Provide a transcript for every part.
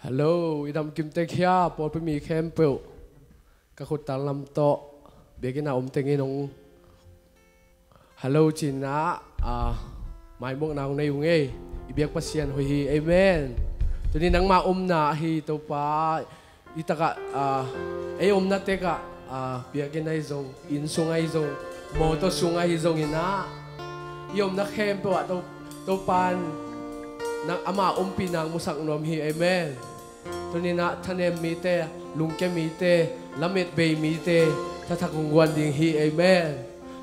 Hello, idam kim tek hia por pe mi khem pe ka khut tal lam to begina tengin ong hello china mai mok naung nei unge ibiak pasien hoi hi amen tuni nang ma na hi to pa itaka na te ka biakin ai zong in sungai zong mo to sungai zong ina na khem pe wa to pan nang ama pinang musak nom hi amen tuni na thanem mi te lungke mi te lamet be mi te tathakungwan ding hi amen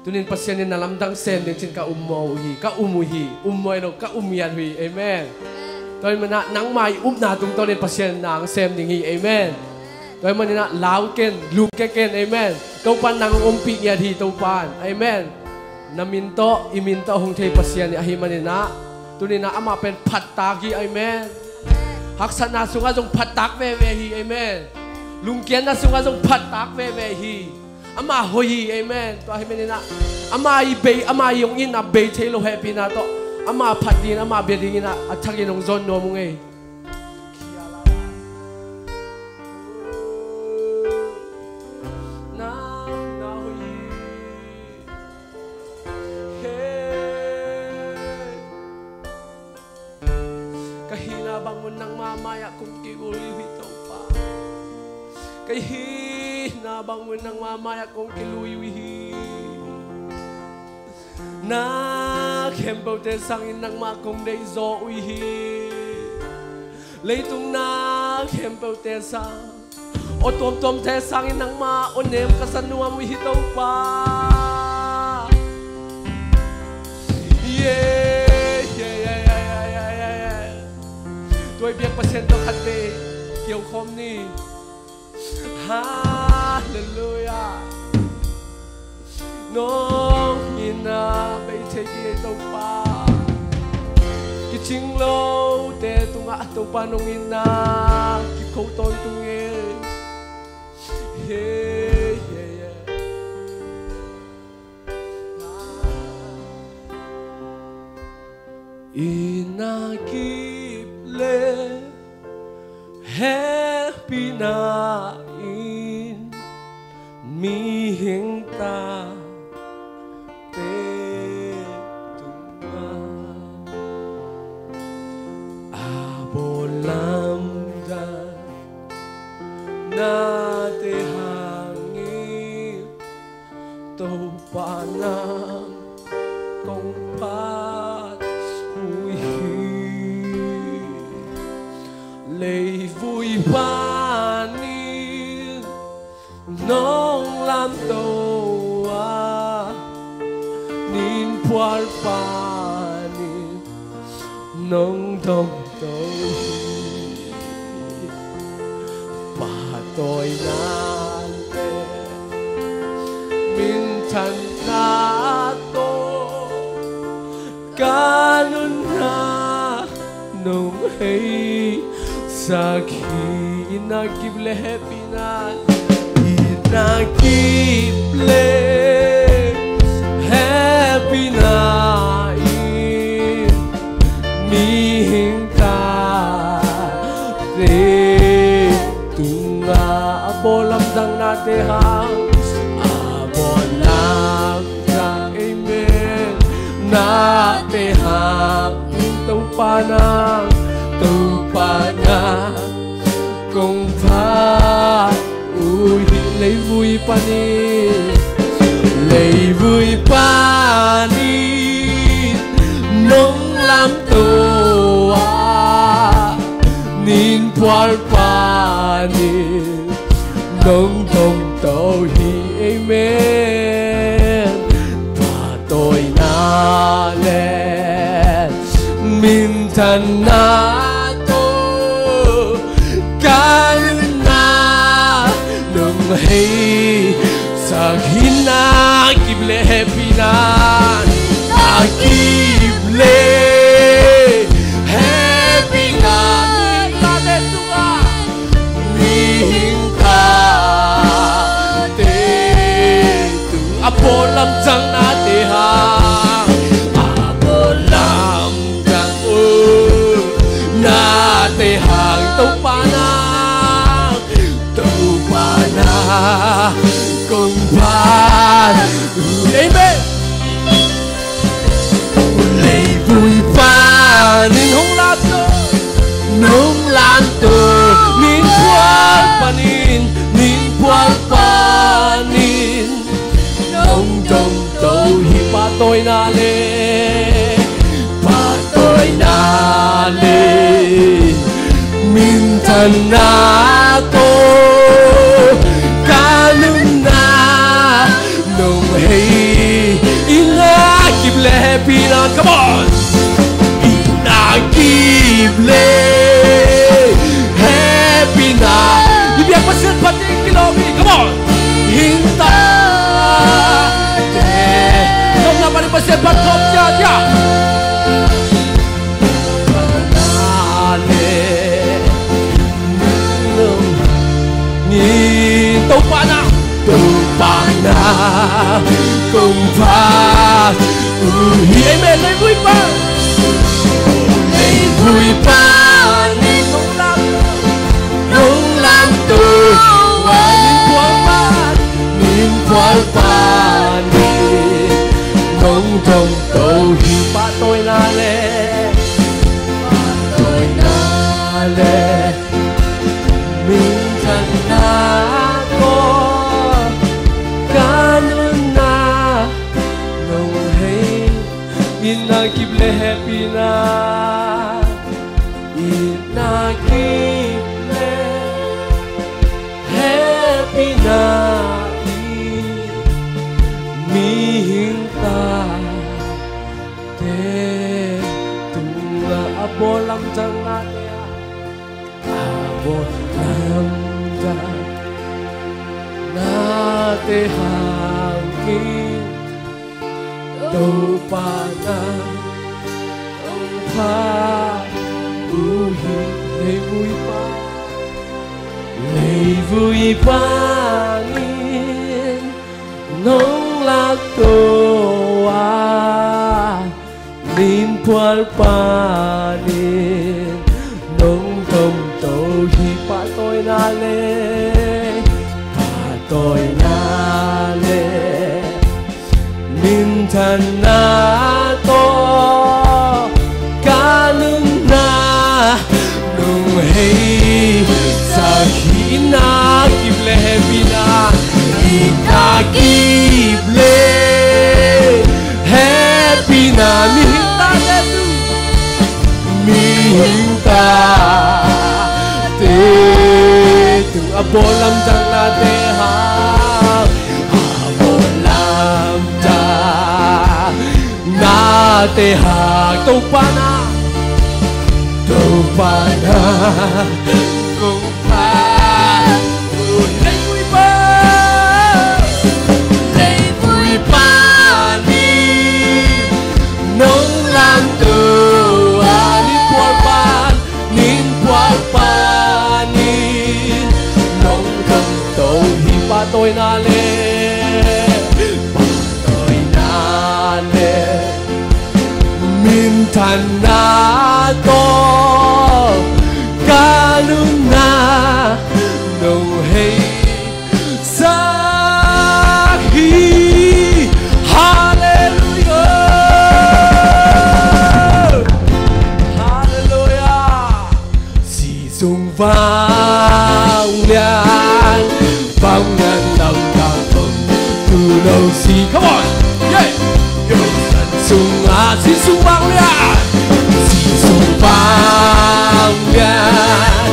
tunin pasyanin na lamdang sen din chin ka ummo hi ka umuhi ummoy no ka umyan hi amen toy mana nang mai na tung tonin pasyan nang sem ding hi amen toy manina lauken lukeken amen to pan nang umpi nya hi to pan amen naminto iminto hong thei pasyan hi manina tunina ama pen phattaki amen haksana sunga jong phattak ve hi amen lungkian na sunga jong phattak ve hi ama hoi amen to hi menina ama I be ama yong in a be thelo happy na to ama phatin ama beding ina athagi nong zon no munge bangun ng mamaya kung kiluwi ito pa kahina bangun ng mamaya kung kiluwi na kembaw te sangin ng makong day zo uihi laytung na kembaw te sang o tom te sangin ng maonem kasanua mo ito pa Tôi biết pasien to khate kiều khom ni hallelujah nong ina bay che ki to pa ki ching lo te tunga to pa nong ina ki ko ton tunge hey ina ki happy na in mi hing ta te tunga abolam da na te hangin to panang kong pat lấy vui pani nong lam to nin puar pani nong dom to pa tôi nante min chan na to kanun na nong hey Sakhi inakible pinan inakible happy na mihinta te tunga abolam dang nate hang abolam dang amen nate hang tong panang pana công pha ui lấy vui pani nông lam tô nín poar pani nông thông tô hi amen và tôi na lên min thân na hey sakhina kible pinan akible happy na te tua mingka te tu apolam jang na te ha apolam jang na te hang to pana nông trong tàu hi ba tôi na lê ba tôi na lê min thân na tô ca nung na nông hay ina kịp lệ pina come on ina kịp lệ happy na ibiyak pasit pati kilomi come on hinta không na pati pasit pat top dia nhìn tàu pana cùng pha hiền mẹ lấy vui ba nên nông làm tôi nhìn quán ba nông trong tàu hi ba tôi na lê mình thân na có ca nương na nông hay ina kịp lệ happy na ina kịp lệ happy na mi hình ta te tung là abo lam chẳng na abo lam chẳng na te hang kim đâu pa na ông pa lấy vui pa nhìn nông lạc tô nín pual pa nín nông thông tô hi pa tôi na lê pa tôi na lê nín thân na tô ca lưng na nông hay sa hi na kịp lệ happy na ina kịp lệ happy na mi hinta le tu mi hinta te tu abo lam jang na te ha abo lam jang na te ha tau pana cùng pha lấy vui ba đi nông làm từ nín qua ba nín nông cầm tàu hi ba tôi na lê min thân na to ca lung na nông hay sa hi hallelujah hallelujah si sung vang lian vang ngàn năm càng bồng từ đầu si come on yeah sung si sung vang lian si sung vang lian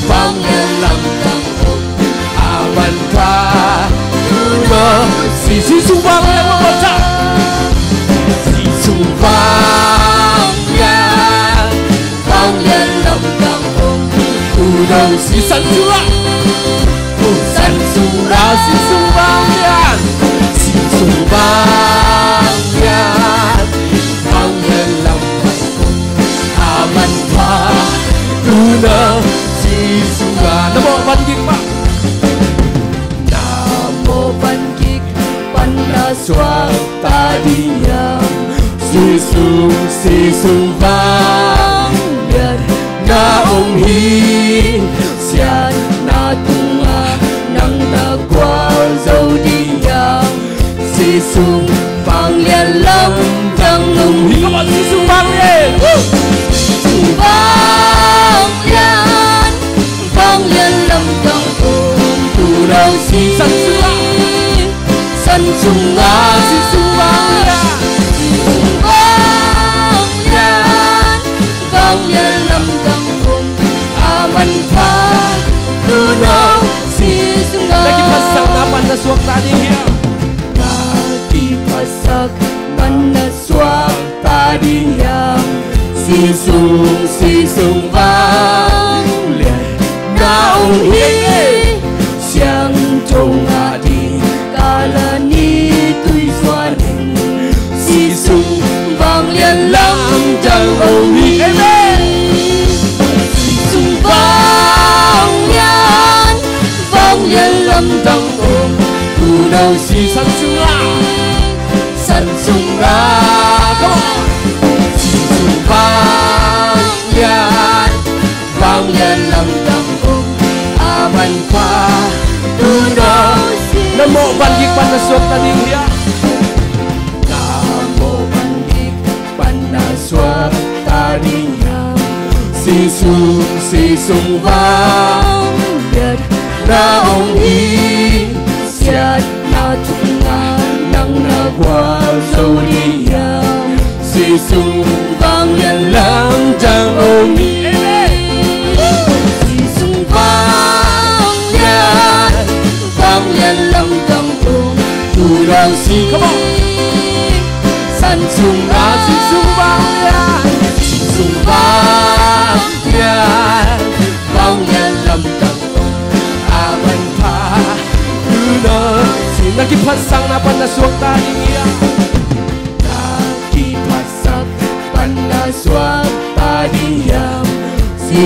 vang ngàn năm càng bồng aman pa si sung vang lian one more time si sung vang lian vang ngàn năm càng bồng từ đầu si san chúa san chúa si sung vang lian si sung vang lian vang ngàn năm aman pa tuna si sung nam mô văn kik pa nam mô văn kik panna swata diyam si sung vang lian na ông hi xian na tunga nang ta qua dâu đi yang si sung vang lian lâm trăng nung hi các bạn si sung vang lian sung vang lian lâm trăng từ đầu si san sữa sân sung ngã si sung vang lian vang lian lâm tâm hồn aman pha tu no si sung ngã lagi pasang naman na suwak tadi hiya lagi pasak mana suak tadi yang si sung vang lian nào hi xiang trong ngã đi là ni tùy xoa đình si sung vang lian lắm chẳng âu hi si sung vang lian lắm chẳng ôm tu đâu si san sung la si sung vang lian lắm chẳng ôm aman pha tu đâu Namo bandhik panaswak tadi hiya Namo bandhik panaswak tadi hiya si sung vang lian na ong hi siat na chung nga nang na qua dâu đi hiya si sung vang lian lang chẳng ong hi si sung vang lian lâm tâm hồn tu đang si san sung ngã si sung vang lian lâm tâm hồn aman pha tu no si nakipasang na panaswak tadi hiya nakipasak panaswak tadi hiya si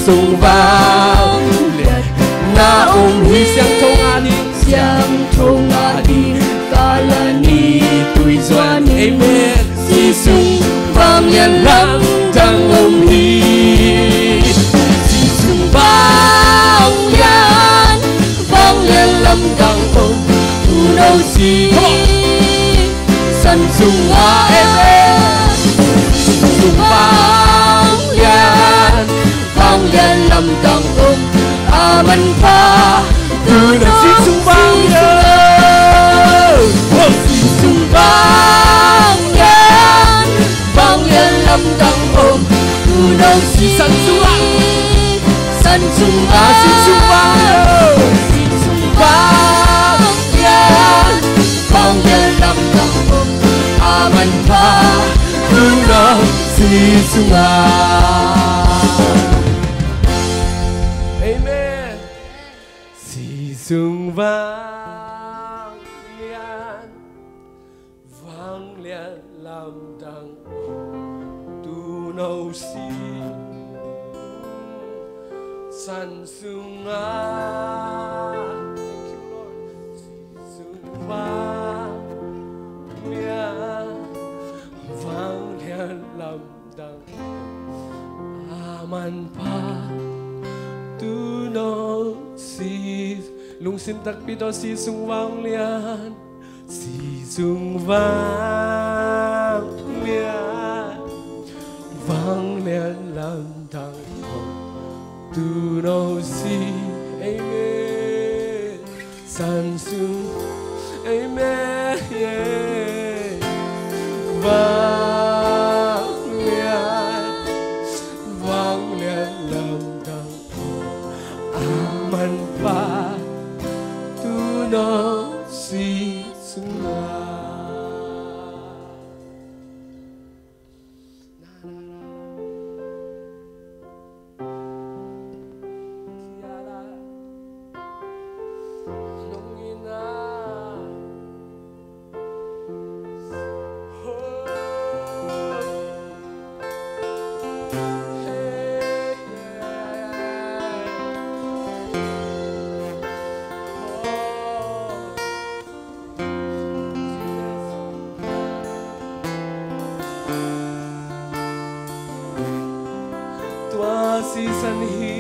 sung vang lian na ong hi siang thong adi kala ni tui doan amen si sung vang lian lắm chẳng ong hi si sung vang lian lắm chẳng ong tu đâu si san sung amen si sung vang lian lắm chẳng ong aman pha tu đâu si sung vang lâm chẳng ôm tu đâu si san sung si sung vang lâm chẳng ôm aman pha tu đâu si sung amen si sung vang lian lam dang tu nâu si san sung thank you Lord si sung vang lian lam dang aman pa tu nâu si lung sim tak pi do si sung vang lian si sung vang lian lam dang tu no si amen san sung amen yeah vang lian lam dang aman pa tu no si sung si san hi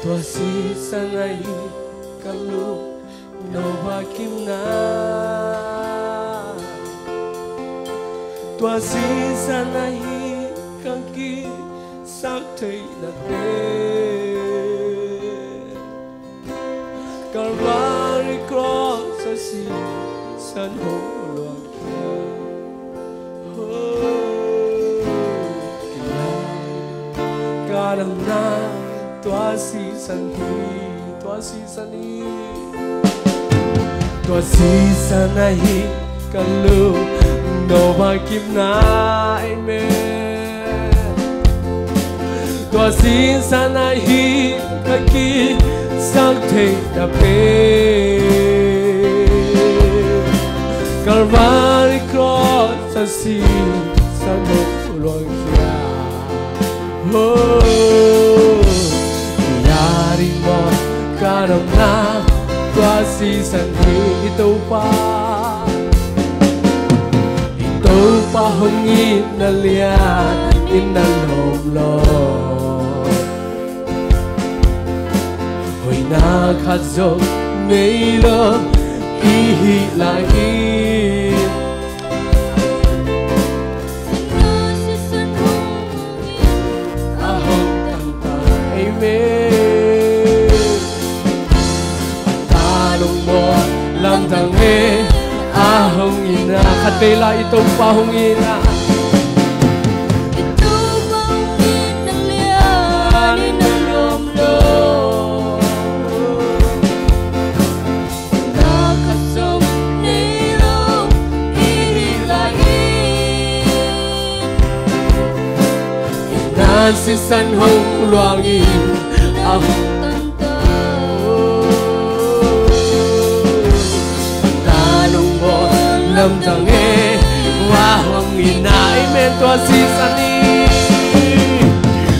tua si san ai kalu no bakim na tua si san ai kan ki sao thầy na te ka na tua si san hi tua si san hi tua si san hi kalu no ba kim na amen tua si san hi kaki sang thei da pe Calvary cross sa si sa no loang kia oh yari mo karam na tua si san hi ito pa hongin na lian inalom lo hoy na khazok nei lo ihi lain ahong tanta amen tanong mo lam tang e ahong ina katela itong pahong ina ito bang inalian inalom lo nakasom nilo ihilain inan si san hong luangin ahong lam tang e wa hong ina amen tua si sani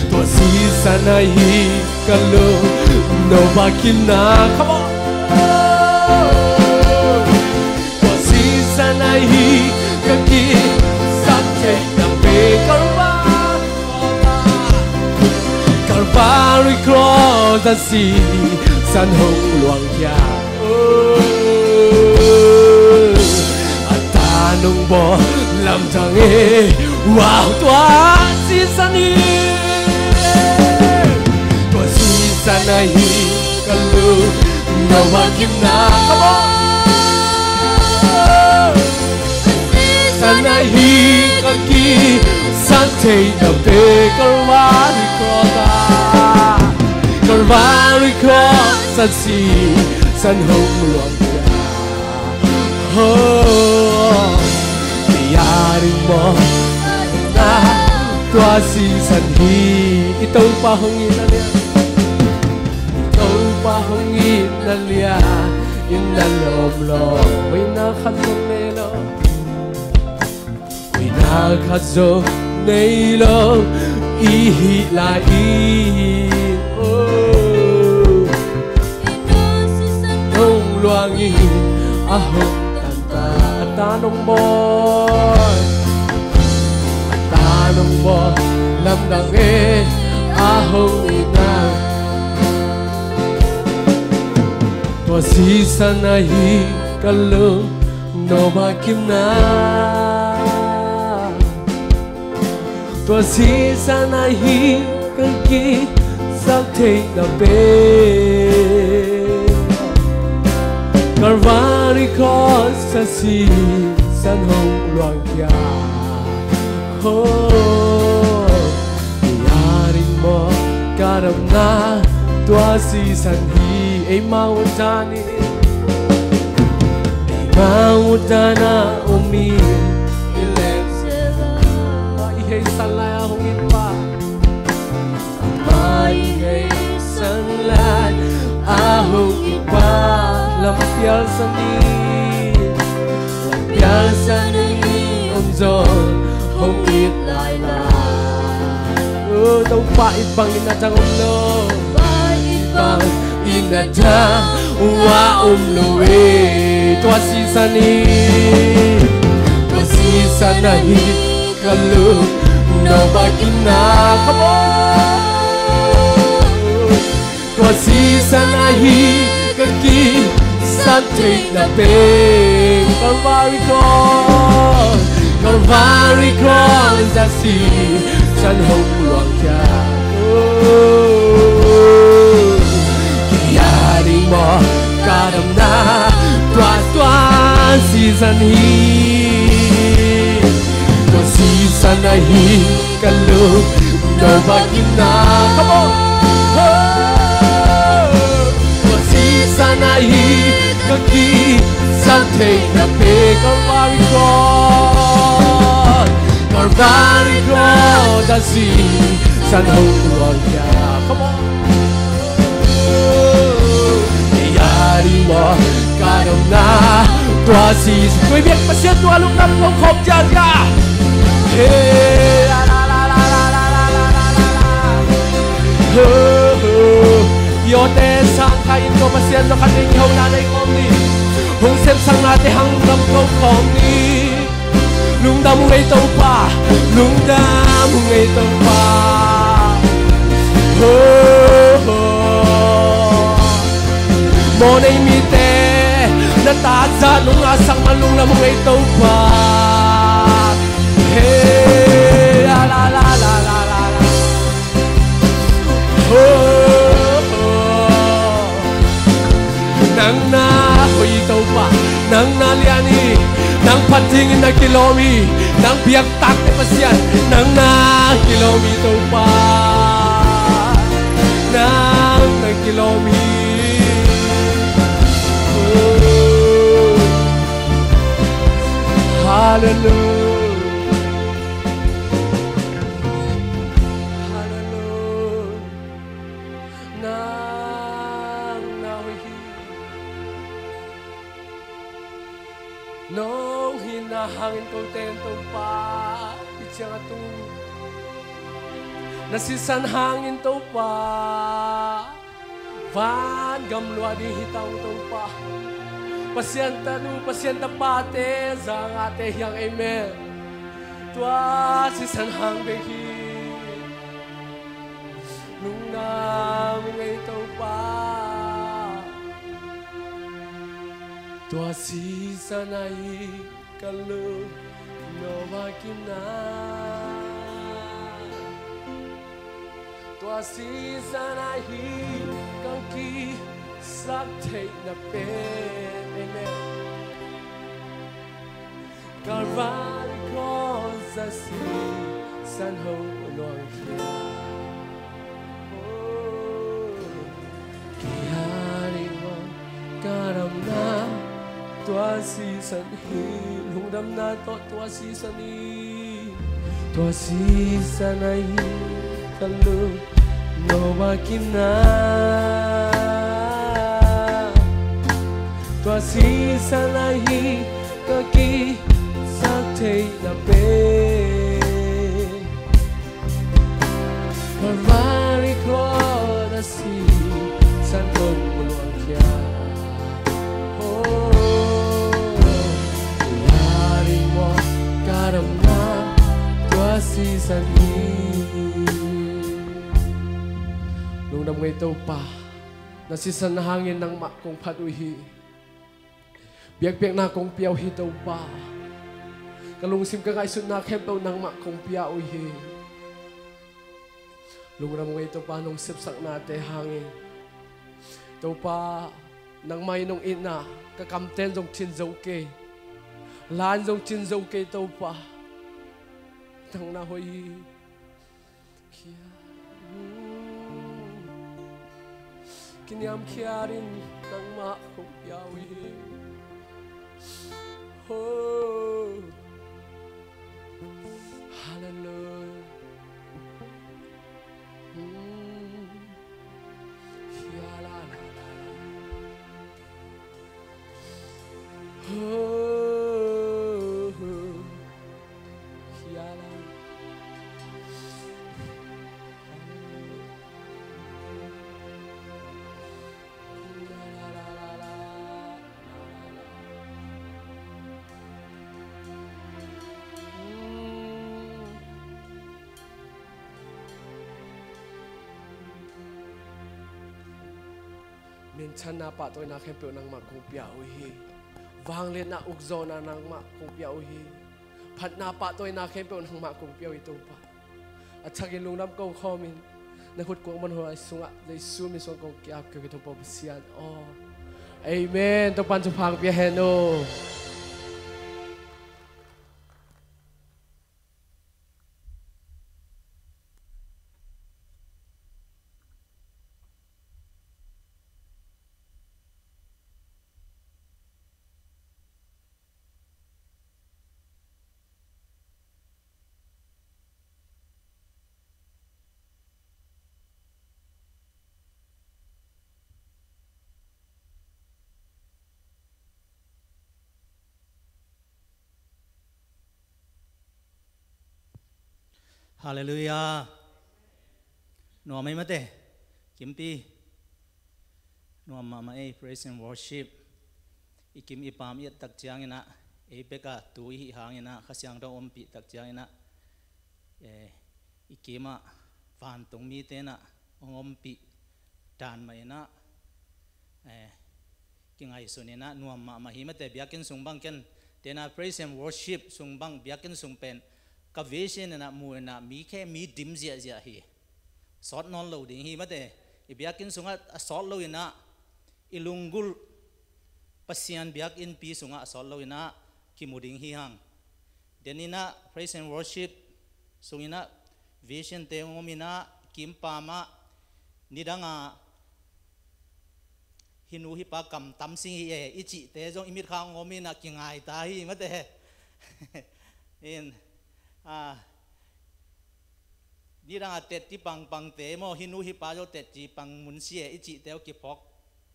tua si sanai kalu no bakina come on tua si sanai kaki sakte nampe Calvary cross the sea san hong luang kia nung bo lam thang e wow tua si sani tua si sanai kalu no wakim na come on sanai kaki sante na pe Calvary cross sa si san hong luang oh yaring mo na tua si san hi itong pahongin na liya itong pahongin na liya inalom lo way nakazong nelo way nakazong nelo ihilain oh nung luangin ahong tanong mo lamdang e ahong ina tua si sanai kalu no bakim na tua si sanai kaki sakte na pe Calvary cross sa si san hong luang kia oh yaring mo karam na tua si san hi ay mautani ay mautana umi ilen sila maihay sanlay ahong ipa maihay sanlay ahong ipa lampial sani lampial sani omzon hong it lai lai oh đâu phải bằng inatang omlo bằng inatang wa omlo tua si sani kalu no bakina come on tua si sani kaki sakte na pe Calvary cross the sea san hong luang kia yaring mo karam na tua si san hi tua si san hi kalu no bagina. Come on. Sanai kaki sante na pe Calvary God, Calvary God, dasi san hong gloria. Come on. Yari mo kadam na tua si tôi biết mà xem tua lúc năm không khóc cha cha. Hey la la la la la la la la la. Yo te sang kain ko pasien lo kaning hong na dai kom ni hong sem sang na te hang nam ko kom ni lung dam ngai to pa lung dam ngai to pa ho ho mo nei mi te na ta za lung a sang ma lung lam ngai to pa he la la la la la la ho nang na hoy tau pa nang na liani nang pating na kilomi nang biak tak te pasian nang na kilomi tau pa nang na kilomi hallelujah. Nong hinahangin ko tentong pa Itsang atong Nasisan hangin to pa Van gamlua di hitang to pa Pasyenta nu pasyenta pate Zang ate yang amen Tua sisan hang behi Nung namin ngay to pa Tua sisa nai kalu no makina Tua sisa nai kangki sakte na pen amen Calvary cross I see san ho Lord Kiyari mo karam na Tua si san hi lung dam na to tua si san hi tua si san ai kalu no makina tua si san ai kaki sakte na pe Calvary cross I see san hong Lord kia season nung nam ngay to pa nasisan na hangin ng mak kong patuhi biyak-biyak na kong piyaw hitaw pa kalungsim ka kaisun na kempaw ng mak kong piyaw hi nung nam ngay to pa nung sipsak nate hangin to pa nang may nung ina kakamten zong chinzaw ke lan zong chinzaw ke to pa Tang na hoy kia Kiniam kia rin Nang ma kong yawi Oh Hallelujah Kia la la la Oh Minsan na pa to'y nakempyo ng mak kong piyawi Vang len na ukzo na ng mak kong piyawi Pat na pa to'y nakempyo ng mak kong piyawi ito pa At sa gilungnam ko comment Nakut ko man ho ay sunga Day sumisong kong kiyap ko itong pabasiyan Oh Amen Ito pansupang piyaheno ฮาเลลูยาหนัวไม่มาเตะกิมปีหนัวมาpraise and worship อีกิมอีปามอีตักจางนะเปกะตุยหางนะข้าเสียงเราอมปีตักจางนะอีกิมะฟันตรงมีเตนะอมปีดานมานะกิงไอสุนีนะนัวมาหิมะเตะเบียกินสุงบังกันเตนะ praise and worship สุงบังเบียกินสุงเป็นกับเวชนะมูนะมีแค่มีดิมเสียฮีสอดนอนโลดิ้งฮีมะเตะเบียกินสุงะสอดโลยนะอิลุงกุลปัสยันเบียกินปีสุงะสอดโลยนะกิมูดิ้งฮีฮังเดนินะ praise and worship สุงินะเวชเตงมินะกิมปามะนิดังะฮินูฮิปากำตำสิงอิจิเตจงอิมิข้างงมินะกิงไงตาฮีมะเตนี่ดังเต็ดที่ปังเตโมฮินูฮิปาโยเต็ดจีปังมุนเสียอิจิเตวกิพอก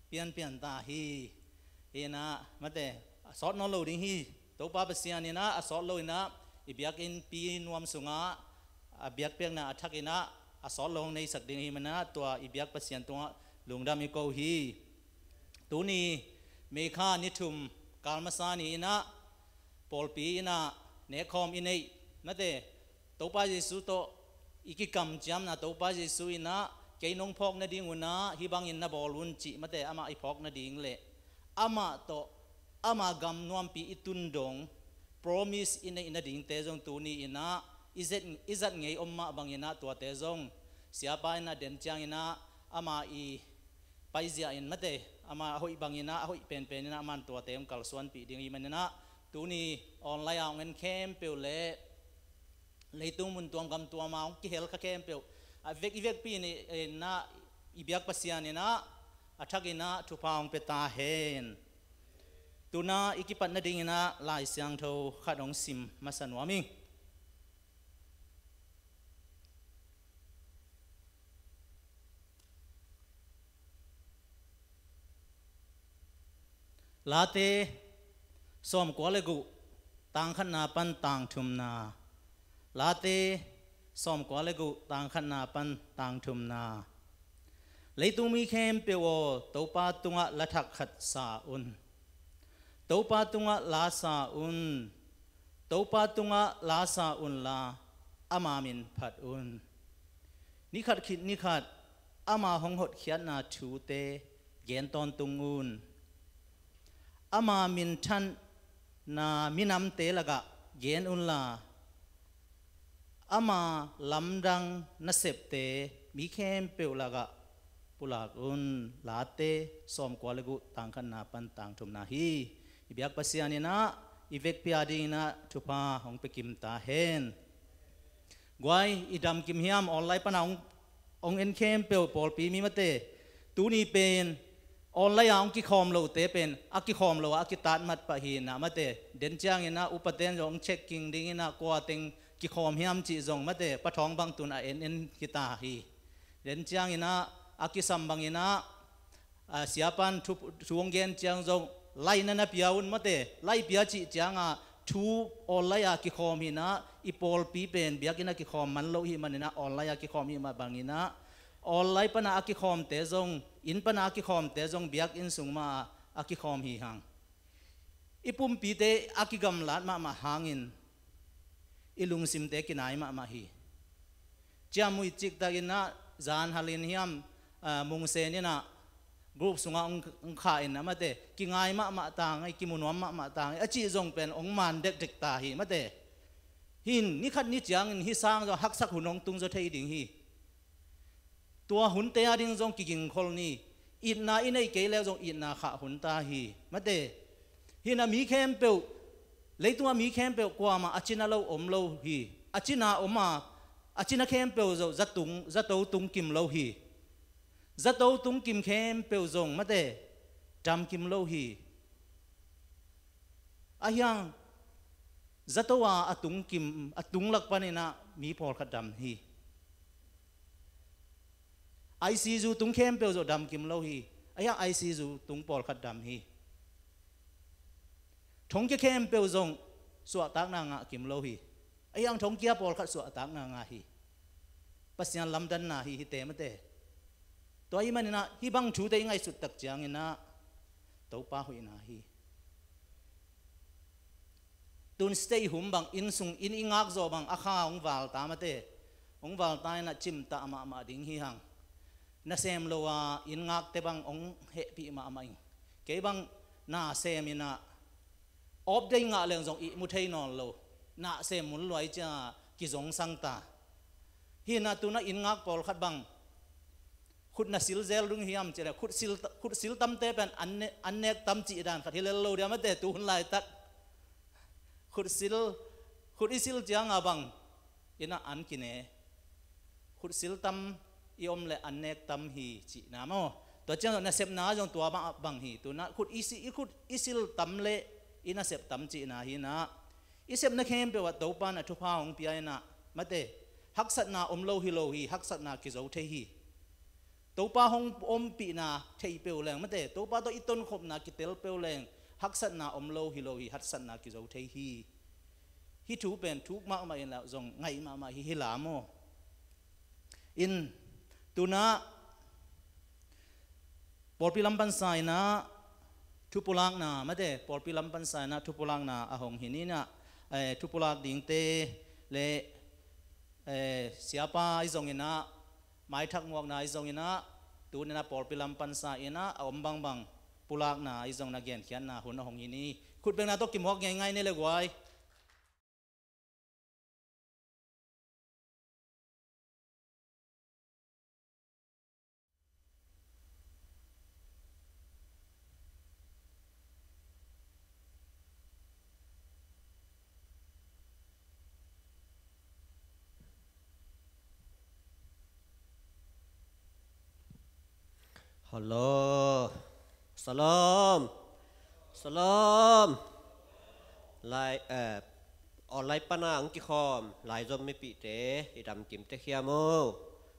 เปลี่ยนตาฮีนะมะเตสอดนอโลดิ้งฮีตัวป้าเปเสียนี่นะสอดโลยนะอิบยักอินปีนวมสุงะเบียกเปียกนะทักอินะสอดลงในสักดิ้งฮีมันนะตัวอิบยักเปเสียนตัวลุงดามิโกฮีตัวนี้เมฆานิทุมกาลมาสานีนะปอลปีนะเนคอมอินเอมะเตตัวป้าเยซูโตอีกคำจำนะตัวป้าเยซูอินะเกยนงพอกนะดิ้งอุนะฮิบังอินนะบอลุนจิมะเตอามาอีพอกนะดิ้งเละอามาโตอามากัมนวมปีอิตุนดง promise อินนะดิ้งเตจงตัวนี้อินะอิจัดไงอมมาบังอินะตัวเตจงเสียไปนะเดินจางอินะอามาอีไปเสียอินมะเตอามาหอยบังอินะหอยเป็นอินะมันตัวเต็มกัลส่วนปีดิ้งอิมันนะตัวนี้ออนไลน์เอาเงินเข้มเปลวเละเลยตุ้งมุนตัวกำตัวมาองกิเฮลข้าเข้มเปลวอีเวกปีนี่นะอีเบียกปัสยานี่นะทักอินะทุพางเปตาเฮนตัวน่าอีกิปันนาดิ่งนะลายเสียงเท่าขัดองซิมมาสนวมิงลาเตสอมกัวเลกุต่างขนาปันต่างทุมนาลาเตสอมกัวเลกุต่างขนาปันต่างทุมนาเลยตุมีเข้มเปียวตัวปาตุงะละทักขัดสาอุนตัวปาตุงะลาสาอุนตัวปาตุงะลาสาอุนลาอามามินผัดอุนนิขัดคิดนิขัดอามาหงหดเขียนนาชูเตเกนตอนตุงอุนอามามินทันนามินำเตลกะเกนอุนลาอามาลำดังนัสเซปเตมีเข้มเปียวลกะปุลากุนลาเตสอมกวาลกุต่างกันนาปันต่างทุมนาฮีอิบยักปัสยานินะอิเวกพิอาดีนะทุพาหงไปกิมตาเฮนกวยอิดำกิมฮิมออนไลน์ปนองเอ็นเข้มเปียวปอลปีมีมาเตตูนี้เป็นออนไลน์องกิคอมโลเตเป็นอากิคอมโลอากิตัดมัดปะฮีนะมาเตเดินจางอินะอุปเทนจงเช็คกิ้งดิ้งอินะกว่าเต็งกิคอมฮิมจีจงมาเตปะท้องบางตุนเอ็นกิตาฮีเดินจางอินะอากิสัมบังอินะเสียปันช่วงเย็นจางจงไล่นั่นนะพิจารณามาเตไล่พิจารณาจางทูออนไลน์อากิคอมฮินะอีปอลปีเป็นเบียกินะกิคอมมันโลหิมันนะออนไลน์อากิคอมฮิมาบังอินะออนไลน์ปนะอากิคอมเตจงอินปนะอากิคอมเตจงเบียกอินสุงมาอากิคอมฮิฮังอีปุ่มปีเตอากิกำลัดมาหางอินอีลุงซิมเตกินายมาฮีจามุยจิกตากินะจานฮัลินฮิมมุงเซนี่นะกรุ๊ปสุงองข่ายนะมาเตกิงายมาต่างไอกิมุนวมมาต่างไอจีจงเป็นองมันเด็กตาฮีมาเตหินนี่ขัดนี่จังฮิสร้างจะหักสักหุ่นองตุงจะเทดิ่งฮีตัวหุ่นเตะดิ่งจงกิงคนนี้อินนาอินไอเกลียวจงอินนาขาหุ่นตาฮีมาเตหินมีเข้มเปียวเลยตัวมีเข้มเปียวกว่ามาอาจินาเราอมเราฮีอาจินาอมมาอาจินาเข้มเปียวจะจะโตตุงกิมเราฮีจะโตตุงกิมเข้มเปียวจงมาเตจำกิมเราฮีอายังจะโตว่าอตุงกิมอตุงลักปานินะมีพอขัดดำฮีไอซีจูตุงเข้มเปียวจะดำกิมเราฮีอายังไอซีจูตุงพอขัดดำฮีทงเกี่ยมเปียวจงสวดตักนางกิมโลฮีไอ้ยังทงเกี่ยปอลขัดสวดตักนางฮี ปัสยานลำดันนาฮิเตมเตตัวอีมันนะฮิบังชูเตยังไงสุดตักจางนะตัวป้าหุยนาฮีตุนสเตย์หุ่มบังอินซุงอินอิงักโซบังอาข้าองวาลตามเตองวาลตายนะจิมตามาดิ่งฮีหังนาเซมโลวาอินงักเตบังองเฮปีมาอิงเก็บังนาเซมินะอบได้งาเรื่องจงอิมุเทนอนโลนาเซมุนลอยจ้ากิจงสังตาฮีนาตุนะอินงักปอลขัดบังขุดนาซิลเซลรุงฮิมเจระขุดซิลตั้มเตเป็นอันเนกตั้มจีดานขัดฮิเลโลเดียมาเตตุนไลตักขุดอิซิลจางอาบังอินะอันกินเอขุดซิลตั้มยอมเลอันเนกตั้มฮีจีนามอตัวเจ้านาเซปนาจงตัวบังฮีตัวนะขุดอิซิลตั้มเลอินะเซปตั้มจีนาฮีนะอิเซปนักเข้มเปว่าตัวปานะทุพาของพี่ไอนะมาเตฮักสัตนาโลฮิโลฮีฮักสัตนากิโซเทฮีตัวป้าห้องปีนาเทียเปลแรงไม่ได้ตัวป้าตัวอีต้นขบนากิเตลเปลแรงฮักสัตนาโลฮิโลฮีฮักสัตนากิโซเทฮีฮิถูเป็นทุกมากมาเองแล้วจงไงมาฮิลาโมอินตัวน่ะปอลปิลัมปันไซนะทุปุลังนาไม่ได้ปอลปิลัมปันไซนะทุปุลังนาอาหงหินี่นะทุปุลังดิ่งเตเลเสียป้าไอจงอินะไม่ทักงวกนาไอจงอินะตัวนี้นะปอลปิลัมปันไซนะอมบังปุลักนาไอจงนาเกียนเขียนนาหุ่นอาหงหินี่ขุดเป็นนาตกิมวกง่ายๆนี่เลยกว่าฮัลโหลสลามไลออนไลน์ปนาอังกิคอมไลน์จอมไม่ปีเตอีดำกิมเตเคียโม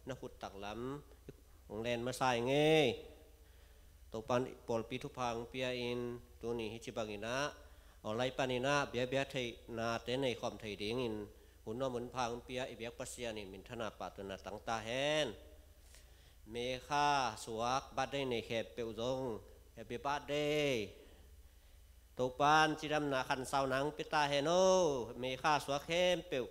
นักขุดตักล้ำองแลนมาใส่เงยตัวปันปอลปีทุพังเปียอินตัวนี้ฮิจิบังอินะออนไลน์ปานินะเบียไทยนาเตในคอมไทยดิ้งอินหุ่นนอมุนพังเปียอีเบียปัสยานิมินธนาปาตุนาตั้งตาแฮนเมฆาสวกบัดได้ในแคบเปียวจงแฮปปี้บัดเดย์ตัวปานจิรำนาขันเสาหนังปิตาเฮโนเมฆาสวกเข้มเปียว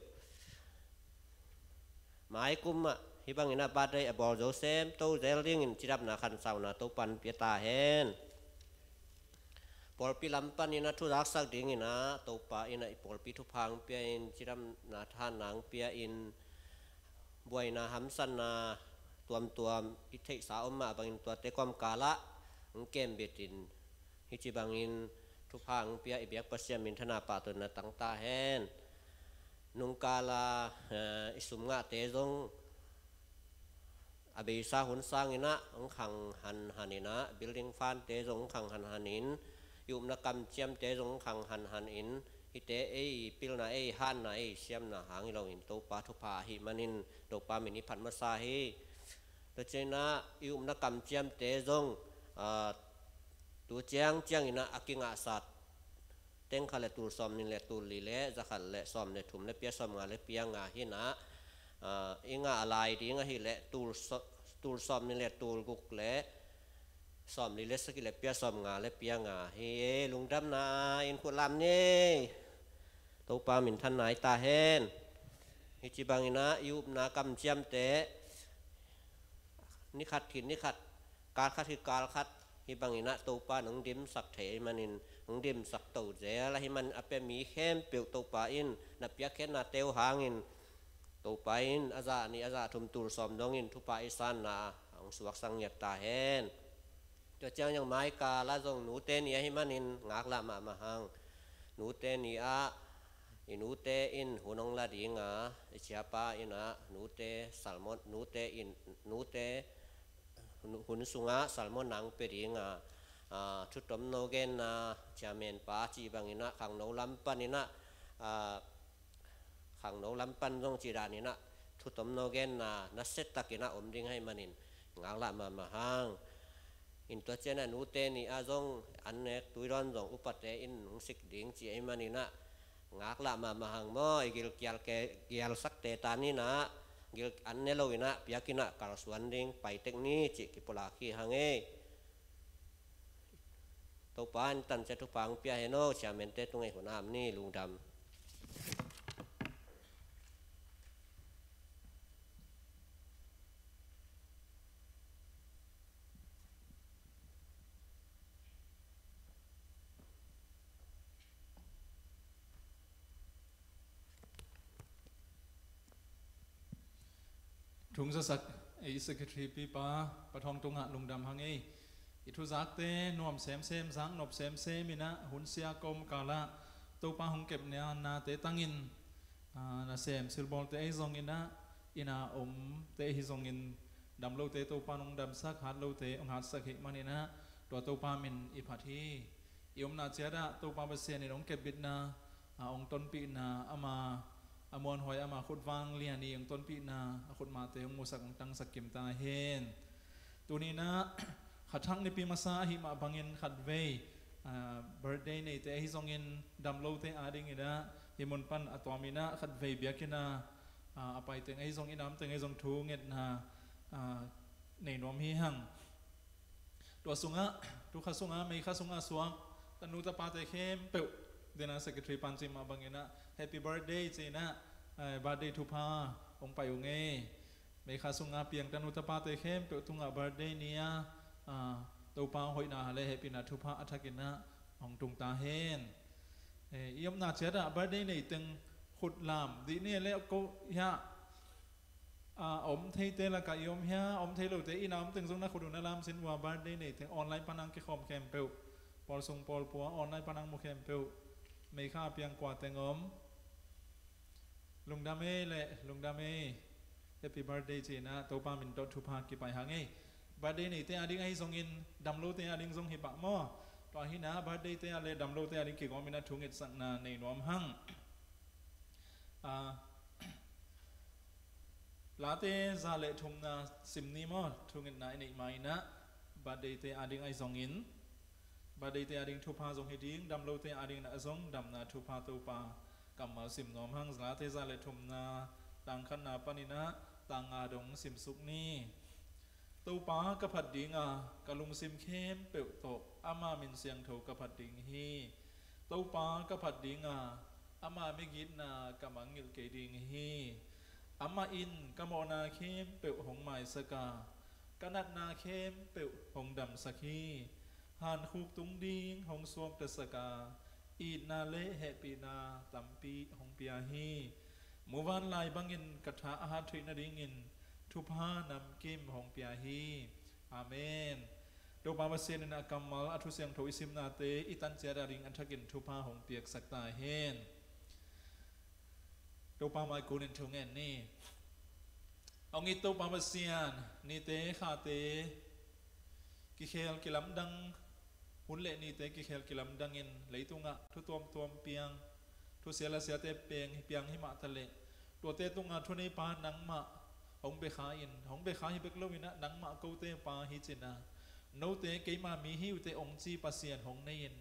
หมายกุมอะฮิบังอินาบัดได้บอลโจเซมตัวเจลลิงจิรำนาขันเสาหนาตัวปันปิตาเฮนปอลปีลำปันอินาทุรักสักดิ่งอินะตัวปาอินาปอลปีทุพังเปียอินจิรำนาท่านังเปียอินบวยนาหัมสันนาตัวอิทธิสาวมาบางตัวเตความกาละเกมเบตินฮิจิบางอินทุพังเปียอิเบียกปัสยามินธนาปาตุนาตั้งตาแฮนนุงกาลาอิสุมงะเตจงอเบซาหุนสร้างอินะองขังหันินะบิลดิ้งฟานเตจงขังหันินยุมนักกรรมเจียมเตจงขังหันอินฮิเตปิลนาฮันนาเชียมนาหางเราอินโตปาทุพาหิมันินโตปามินิพันมาซาฮีแต่เจนะยุมนักกรรมเจียมเตจงตัวเจียงอินะอากิงอาสัตเต็งขันเลตูซอมนิเลตูลีเลจะขันเลซอมเลถุมเลเปียซอมงาเลเปียงาหินะอิงาอะไรดีงาหิเลตูซอมนิเลตูกุกเลซอมลีเลสกิเลเปียซอมงาเลเปียงาเฮลุงดำนาอินขุลามนี่ตัวปามินทันไหนตาเฮนฮิจิบังอินะยุมนากรรมเจียมเตนิขัดถิ่นนิขัดการขัดคือการขัดฮิบังอินะตัวปาหนังดิมสักเถมันินหนังดิมสักตัวเจแล้วให้มันอเปมีเข้มเปียวตัวปาอินนับยักษ์แค่นาเตวหางอินตัวปาอินอาจารย์นี่อาจารย์ทุมตูรสอมดองอินทุปาอิสานนาของสวักสังเงียตาเฮนตัวเจ้าอย่างไม้กาละจงหนูเตนี่ให้มันอินงากละมาหังหนูเตนี่อินูเตอินหูนองละดีงาเชียปาอินะหนูเตสัลมอนหนูเตอินหนูเตหุนสุงะสัลมอนนังเปรีงาชุดตมโนเกนนาจาเมนปาจีบังอินะขังโนลัมปันอินะขังโนลัมปันจงจีดานินะชุดตมโนเกนนานัสเซตตะกินะอมดิ้งให้มันอินงากละมาหังอินตัวเจนะหนูเตนี่อาจงอันเนกตุยร้อนจงอุปเตอินหงสิกดิ้งจีไอมันอินะงากละมาหังโมอิกิลเกียลสักเตตานี่นะ เกี่ยวอันนี้เราอินะพิจารณาการส่วนดิ่งไปเทคนิคจิกิปลาคีหังเอตัวปานตันจะทุพังพิจารณาชาเมนเตตรงไอ้หัวหน้านี่ลุงดำทุงสักไอ้สกิทรีปีป้าปะทองตรงหะลุงดำหังไอ้อิทุจักเตนวมเซมเซมสังนบเซมเซมินะหุนเสียกรมกาละตัวป้าหงเก็บเนี่ยนาเตตั้งอินนาเซมซิลบอลเตไอซองอินะอินาอมเตฮิซองอินดำโลเตตัวป้านงดำสักหัดโลเตองหัดสักหิมันอินะตัวป้ามินอิพัทีอิอมนาเจระตัวป้าเปเซียนองเก็บบิดนาองต้นปีนาอามาอมวนหอยอามาขุดวางเลียนีองต้นปีนาขุดมาเตองมูสักองตังสักกิมตาเฮนตัวนี้นะขัดทั้งในปีมาซาหิมาบังเงินขัดเวbirthday ในแต่ฮิซองเงินดำโลเตอาดิงินะฮิมุนปันอัตวามินะขัดเวเบียกินะอภัยเตงไอซองอินามเตงไอซองทูเงินนะในนวมฮิหังตัวสุงะตัวข้าสุงะไม่ข้าสุงะสวงตันุตปาเตเข้มเปิลเดน่าสักทรีปันจิมาบังเงินนะ Happy birthday เจนะ birthday ทุพาองไปองเงไม่ข้าสุงะเพียงตันุตปาเตเข้มเปิลตุงะ birthday เนี่ยตัวปางหอยนาเลยให้ปีนาทุพะอัฐกินะของตุงตาเฮนยมนาเจระบัดนี้ในตึงขุดลามดีนี่แล้วก็ยะอมเทเตละกับยมเฮียอมเทโลเตอีน้ำตึงสงนักขุดนาลามสินว่าบัดนี้ในถึงออนไลน์ปนังกิคอมแคมเปิลปอลทรงปอลปัวออนไลน์ปนังโมแคมเปิลไม่ค่าเพียงกว่าแต่งอมลุงดาเม่เลยลุงดาเม่ Happy birthday เจนะตัวปามินดอทุพะกี่ไปหางไงบัดเดย์นี่เตะอดิ้งไอ้ทรงอินดำโลเตะอดิ้งทรงหิบะหม้อตอนที่นะบัดเดย์เตะอะไรดำโลเตะอดิ้งเกี่ยวกับมินาทุงเอ็ดสังนาในนวมหั่งลาเตะซาเลทุมนาซิมนีมอทุงเอ็ดนาในไม่นะบัดเดย์เตะอดิ้งไอ้ทรงอินบัดเดย์เตะอดิ้งทุพาทรงหิดิ้งดำโลเตะอดิ้งนาทรงดำนาทุพาตัวปากำมาซิมนวมหั่งลาเตะซาเลทุมนาต่างขันนาปนินะต่างอาดงซิมสุกนีตัวป้ากระพัดดิ่งกะลุงซิมเข้มเปิลโตอามามินเสียงโถกระพัดดิ่งฮีตัวป้ากระพัดดิ่งอามาไม่กินนากะมังงิลเกดิ่งฮีอามาอินกะโมนาเข้มเปิลหงไม้สกากะนัดนาเข้มเปิลหงดำสักฮีหานคูกตุงดิ่งหงสวมตะสกาอีดนาเละเฮปีนาตัมปีหงเปียฮีมูวันลายบังเงินกระทะอาหารถุยนาดิ่งินทุพานำกิมหงเปียฮีอาเมนโดบาบเซนนากรรมลอัทุเสียงโถอิสิมนาเตอิตันเจดาริงอันทกินทุพาหงเปียกสักตาเฮนโดบาไมกูนินทุงเงินนี่เอางี้โตบาบเซียนนี่เตขาเตกิเคลกิลัมดังหุ่นเละนี่เตกิเคลกิลัมดังอินเลยตุงะทุตัวมเปียงทุเสียละเสียเตเปียงเปียงหิมะทะเลตัวเตตุงะทุนีปานังมะหงเบขาอินหงเบขาฮิเบกโลวินะนังมาเกาเตปาฮิจินะโนเตเกมามีฮิวเตองจีปัสเซียนหงเนยิน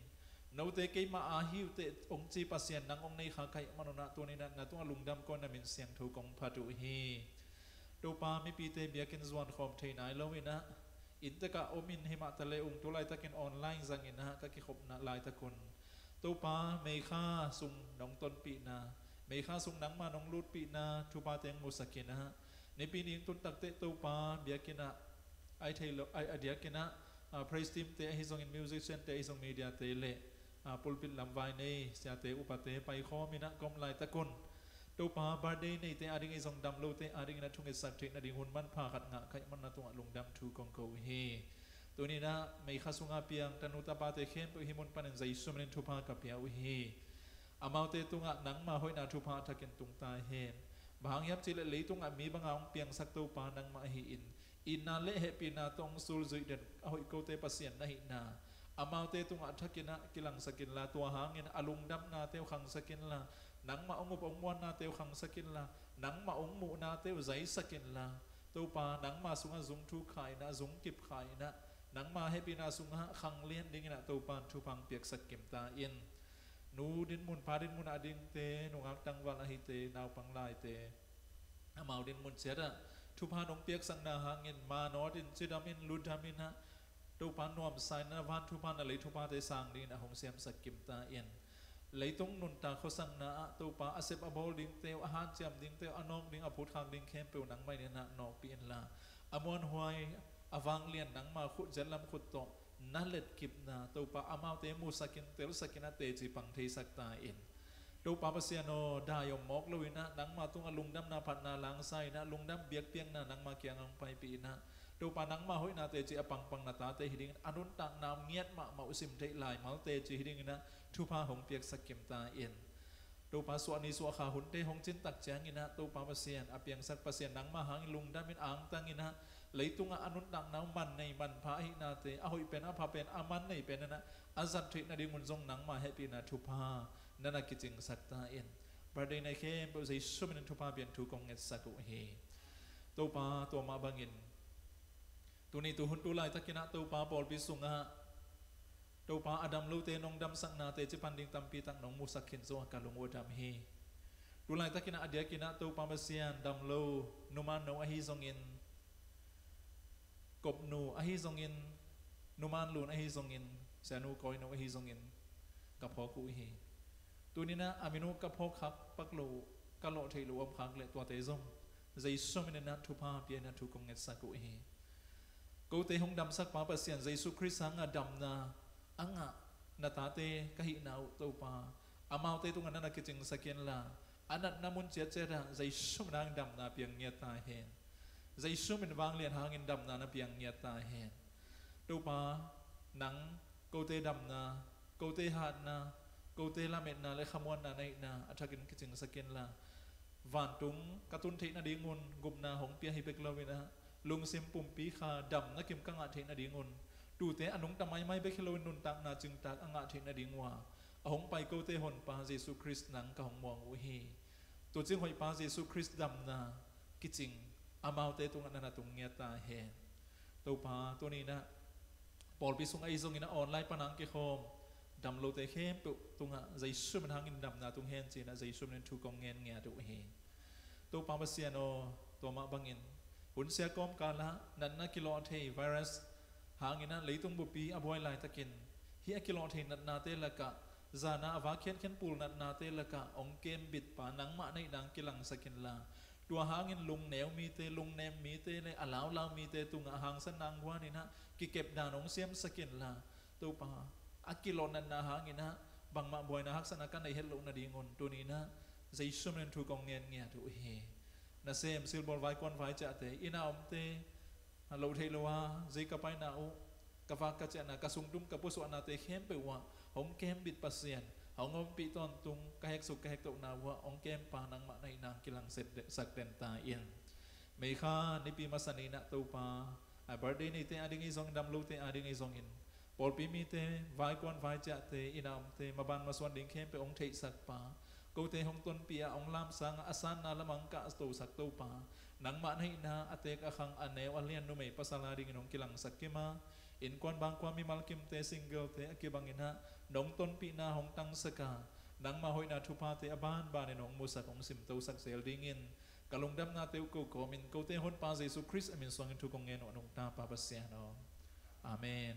โนเตเกมาอาฮิวเตองจีปัสเซียนนังองในขาไก่มโนนะตัวนี้นะตัวลุงดำก้อนนมินเสียงถูกองพัดุฮีตัวปาไม่ปีเตเบียกินสวนขอบเทนายโลวินะอินตะกะอมินหิมะทะเลองตัวไลตะกินออนไลน์สังอินะก็กิขบนะลายตะกุนตัวปาเมฆาสุงนองต้นปีนาเมฆาสุงนังมานองลูดปีนาทุปาเตงมุสกินะในปีนี้ตุนตักเตตัวปาเบียกินะไอเทลไอเดียกินะpraise team เตะฮิซงอินมิวสิกเซนเตะฮิซงมีเดียเตเล่ปุลปิดลำไว้ในเสียเตอุปเตไปข้อมินะกรมลายตะกุนตัวปาบาร์เดย์ในเตอาดิงฮิซงดำโลเตอาดิงนะทุ่งเอสักเทนาดิหุ่นมันพาขัดงะไข่มันนะตัวลุงดำทูกองโกเฮตัวนี้นะไม่ข้าสุงอาเปียงตันุตาปาเตเข้มตัวฮิมุนปันใจสุมเนทุพากับเปียอุเฮอามาเตตุงะนังมาหอยนาทุพาทักเกนตุงตาเฮนบางยับจิเลลีตุงมีบางองเปียงสักตัวปานังมาหิอินนาเละเฮปีนาตองสูลจุยเด็ดเอาอีกโกเตปัสเซียนนะหินาอามาเตตุงทักกินะกิลังสกินลาตัวหางเงินอลุงดับนาเตวขังสกินลานังมาองุปองมวนนาเตวขังสกินลานังมาองมูนาเตวใจสกินลาตัวปานังมาสุงจุงทุขายนะจุงกิบขายนะนังมาเฮปีนาสุงขังเลี้ยนดิ้งนะตัวปานทุพังเปียกสกิมตาอินนูดินมุนพาดินมุนอดิงเตนูงักตังวันอหิเตนาวปังลายเต อามาดินมุนเสียระทุพานองเปียกสังนาหางินมาโนดินจิดามินลุดามินฮะทุพานนวมไซนาวันทุพานอะไรทุพานได้สร้างดินหงเสียมสกิมตาเอ็นเลยตรงนุนตาเขาสังนาตัวปาอาเซบอบอลดิงเตวอาหารเจียมดิงเตวอนอกดิงอภูทางดิงเข้มเปลวหนังไม่เนี่ยนะนอกปีนละอมวนหวยอวังเลียนหนังมาขุดเจลลำขุดโตนั่นเล็ดกิบนาตัวปาอามาเตมูสกินเตลสกินเตจิปังเทสักตาเอ็นตัวปาเปเซียโนได้ยมมอกเลยนะหนังมาตุงอลุงดำนาพันนาล้างไส้นะลุงดำเบียกเปียงนะหนังมาเกียงอังไปปีนะตัวปานังมาหอยนาเตจิอปังปังนาตาเตหิดิงอนุนตังนามเงียดมาอุสิมเทลายมาเตจิหิดิงนะทุพาหงเปียกสกิมตาเอ็นตัวปาสวนีสวขาหุนเตหงจินตักแจงินะตัวปาเปเซียนอเปียงสักเปเซียนหนังมาหางลุงดำเป็นอ่างตังงินะเลยตุงอนุนตังนามมันในมันพาหินาเตอหอยเป็นอภาเป็นอามันในเป็นนะอาจันทรินาดิมุนทรงหนังมาให้ปีนาทุพานั่นนักกิจงสักตาเอ็นประเด็นในเข้มเป็นสิ่งสุ่มนินทุพาเปลี่ยนทุกองเงินสักอุเฮตัวปาตัวมาบังอินตัวนี้ตัวหุ่นตัวลายตะกินะตัวปาบอลพิสุงะตัวปาอดัมลูเตนองดำสังนาเตจิปันดิงตัมปีตังนองมุสักขินโซกาลงวดามเฮตัวลายตะกินะอเดียกินะตัวปาเมเซียนดัมโลนุมานโนอหิซงอินกบนูอหิซงอินนุมานลูนอหิซงอินเซนูกอยโนอหิซงอินกับพอกุเฮตัวนี้นะอามินุกับพอคักปักโลกะโลเทลูอับคักเลตัวเตซงใจสุ่มนินนัททุพาเปียนัททุกองเงินสักอุเฮกูเตหงดำสักปาเปเซียนใจสุคริสังอดำนาอังะนาตาเตกะหินาอุตัวปาอามาเตตุงันนักกิจงสักเกนลาอันนั้นนามุนเจเจระใจสุ่มนางดำนาเปียงเงียตาเฮนใจสุ่มเป็นวางเลียนหางเงินดำนาเปียงเงียตาเฮนตัวปาหนังกูเตดำนากูเตหาดนากูเตลาเมตนาและขมวนนาในนาอัฐกินกิจงสักเกนลาวันตุงกระตุนเทนาดีงุนกุมนาหงเปียฮิเบกลาวินะลุงซิมปุ่มปีขาดำนักกิมกังอาเทนาดีงุนดูเตอนุงตะไมไม่เบกลาวินุนตักนาจึงตักอังอาเทนาดีงัวหงไปกูเตหนปาเยซูคริสต์นังกะหงมองอุเฮตัวจึงหอยปาเยซูคริสต์ดำนากิจิงอามาเตตุงนันตุงเงียตาเฮตัวปาตัวนี้นะปอลปิสุงไอซงอินะออนไลน์ปนังเกคอมดำโลเตเข้มตุตุงะใจสุ่มทางอินดำนาตุงเฮนจีนะใจสุ่มนั้นทุกองเงินเงียตุเฮตัวปาเปเซียโนตัวมาบังอินหุ่นเสียกอมกาละนันนักกิโลเทไวรัสหางินะเลยตุงบุปีอบวยลายตะกินเฮียกิโลเทนัดนาเตละกะจานาอวาเขียนเขียนปูนัดนาเตละกะองเกมบิดปานังมาในดังกิลังสกินลาตัวหางินลุงเหนียวมีเตลุงเนมมีเตเลยอาลาวลาวมีเตตุงหางสนางว่านี่นะกิเก็บดานองเสียมสกินลาตัวปาอักกิโลนันนาหางินะบางมาบวยนะฮักษณะกันในเฮลโลนาดีงนตัวนี้นะใจสุ่มนั้นถูกองเงินเงียตุเฮนาเซมซิลบอลไว้ก่อนไว้จะเตอินาอมเตฮัลโหลเทลวาใจกับไปนาอุกฟ้ากระเจนะกระสุงดุมกับผู้สวนาเตเข้มไปว่าหงเกมบิดปัสเซียนหงอมปีตอนตุงกระเฮกสุกกระเฮกตกนาว่าองเกมปานังมาในนางกิลังเสร็จสักเดนตาเอียนเมฆาในปีมาสนีนะตูปาบาร์ดีนี่เตอดิงิซองดำลูเตอดิงิซองอินปอลปีมีเตไว้ก่อนไว้จะเตอินาอมเตมาบันมาสวนดิ่งเข้มไปองเทสักปากูเตหงต้นปียองลามสังอาสานนาละมังกะสตูสักตูปานังมาให้นาอเตกอคังอันเนวอัลเลียนนุเมย์ภาษาลาดิงนงกิลังสักกิมาอินกวนบางความมีมัลกิมเตซิงเกิลเตอกิบังอินะนงต้นปีนาหงตังสกานังมาหอยนาทุพาเตอบานบานในนงมุสักองสิมตูสักเซลดิงินกะลงดำนาเตวกูโกมินกูเตหนปาเยซูคริสต์อเมนสวงอินทุกองเงินอนงตาปาปัสเซียนอาเมน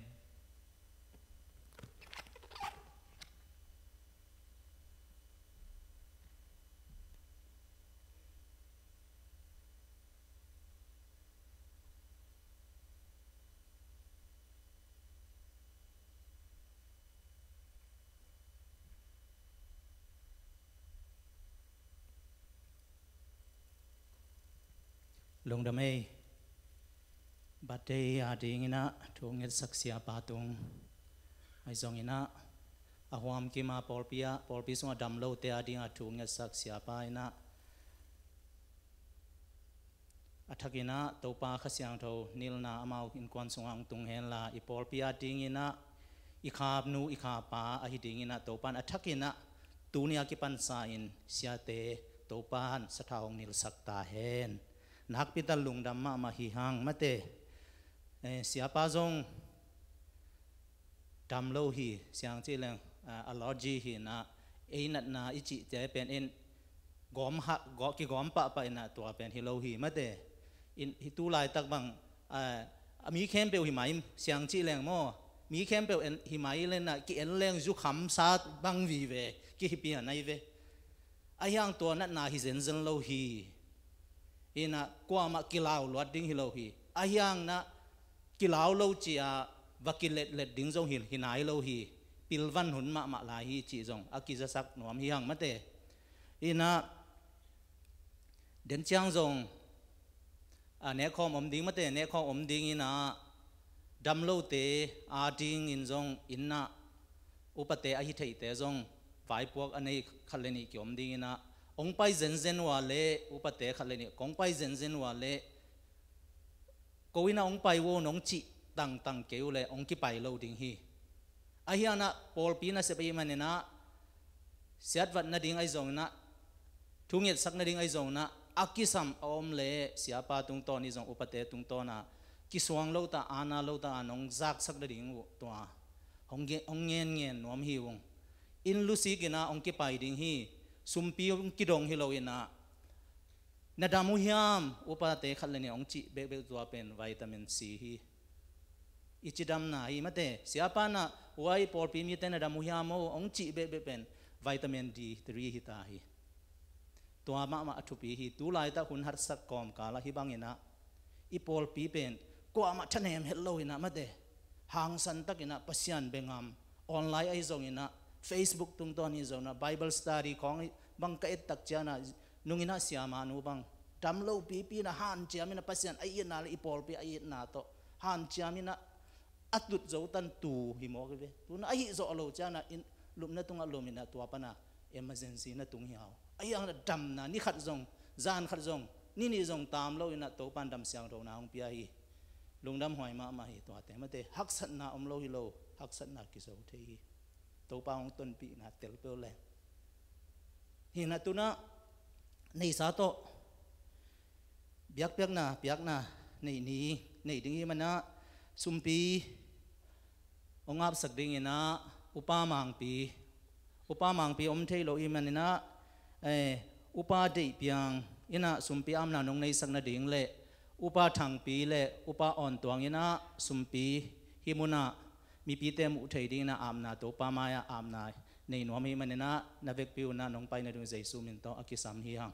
ลงดำเอบัดเดียดีงินะทวงเงินสักเสียปาตุงไอซองงินะอาหวามกิมาปอลปีสงดำโลเตียดีงาทวงเงินสักเสียปายนะอัฐกินะตัวปาขสียงเท่านิลนาอมาอินควันสงอังตุงเฮนลาอีปอลปีดีงินะอีขาบนูอีขาปาอหิดีงินะตัวปานอัฐกินะตูเนียกิปันสาอินเสียเตตัวปานสถาวงนิลสักตาเฮนนักพิตาลุงดำมาหิฮังมาเตเสียป้าจงดำโลหีเสียงที่เรื่องอลอจีหีนะเอ็นนาอิจิจะเป็นเอ็น กอมฮะกอกิกอมปะไปนะตัวเป็นฮิโลฮีมาเตอินฮิตูไลตักบังมีเข้มเปลวหิมายเสียงจีแรงมั่วมีเข้มเปลวหิมายเล่นนะกิเอ็นแรงจุขำซาดบังวีเวกิฮิปียนายเวไอ้ยังตัวนั้นนาฮิเซนเซนโลฮีอินะกว่ามากิลาวลวดดิ้งฮิโลฮีไอ้ยังนะกิลาวโลจีอาวักิเลตเลดดิ้งจงหินายโลฮีปิลวันหุนมาลาฮีจีจงอากิจะสักหนวมฮิยังมาเตอินะเดินจังจงเนคอมอมดิ้งมาเตเนคอมอมดิ้งอินะดัมโลเตอาดิ้งอินจงอินนะอุปเตอหิเทเตจงไฟพวกอันนี้ขัดเลนิกิอมดิ้งอินะองไปเซนเซนวาเลอุปเตขัดเลนิองไปเซนเซนวาเลกูอินะองไปwoนองจิตังเกวเลองกิไปโลดิ้งฮีอาเฮียนะปอลปีนะเสไปมันนะเสียดวัดนะดิ้งไอจงนะทุ่งเหยียดสักนะดิ้งไอจงนะอากิสัมอมเลเสียปาตุงตอนี่จงอุปเตตุงตอนะกิสวงโลตาอานาโลตาน้องจักสักนะดิ้งตัวองเงียนนวมฮีวงอินลุสีกินะองกิไปดิ้งฮีสุมปีองกิดงฮิโลอินะนาดามุฮิยามอุปเตขัดเลยเนี่ยองจิเบตัวเป็นวิตามินซีฮีอิจิดัมนาฮีมาเตเสียปานะไว้ปอลปีมีเตนาดามุฮิยามองจิเบเป็นวิตามินดี3ฮิตาฮีตัวมาอธุปีฮีตูไลตาคุณหัดสักกอมกาลาฮิบังอินะอีปอลปีเป็นกว่ามาทะเนมเฮลโลอินะมาเตหางสันตักอินะปัสยันเบงามออนไลน์ไอซงอินะ Facebook ตุงตอนนี้จงนะ Bible study ของบังเกิดตักเจานะนุงอินะเสียมานุบังดำโลปีนะฮันเจียมินะปัสยันไอเอ็นนาลีอีปอลปีไอเอ็นนาโตฮันเจียมินะอัดดุดโจตันตูหิมอกเวตุนะไอโจโลเจานะอินลุมนะตุงอารมณ์นะตัวปนะ emergency นะตุงเหี่ยวไอ้ยังดำนะนี่ขัดจงจานขัดจงนี่จงตามเราอินะตัวปันดำเสียงเราหน้าองปีฮีลุงดำหอยมาฮีตัวแต่มาเตฮักสันนาอมโลฮิโลฮักสันนากิโซเทฮีตัวปางต้นปีนะเตลเปลเลยหินะตุนะในสาโตเบียกนะในดิ้งมันนะสุมปีองอาบสักดิ้งนะอุปามังปีอมเทโลอิมันนะอุปาเดียงอินะสุมปีอามนานงในสักนาดิ้งเละอุปาทางปีเละอุปาอ่อนตัวอินะสุมปีฮิมุนะมีปีเต็มอุทัยดิ้งนะอามนาตัวปามายาอามนาในหนวมฮิมันนะนาเวกปิวนะน้องไปในดวงใจสุมินโตอากิสัมฮิฮัง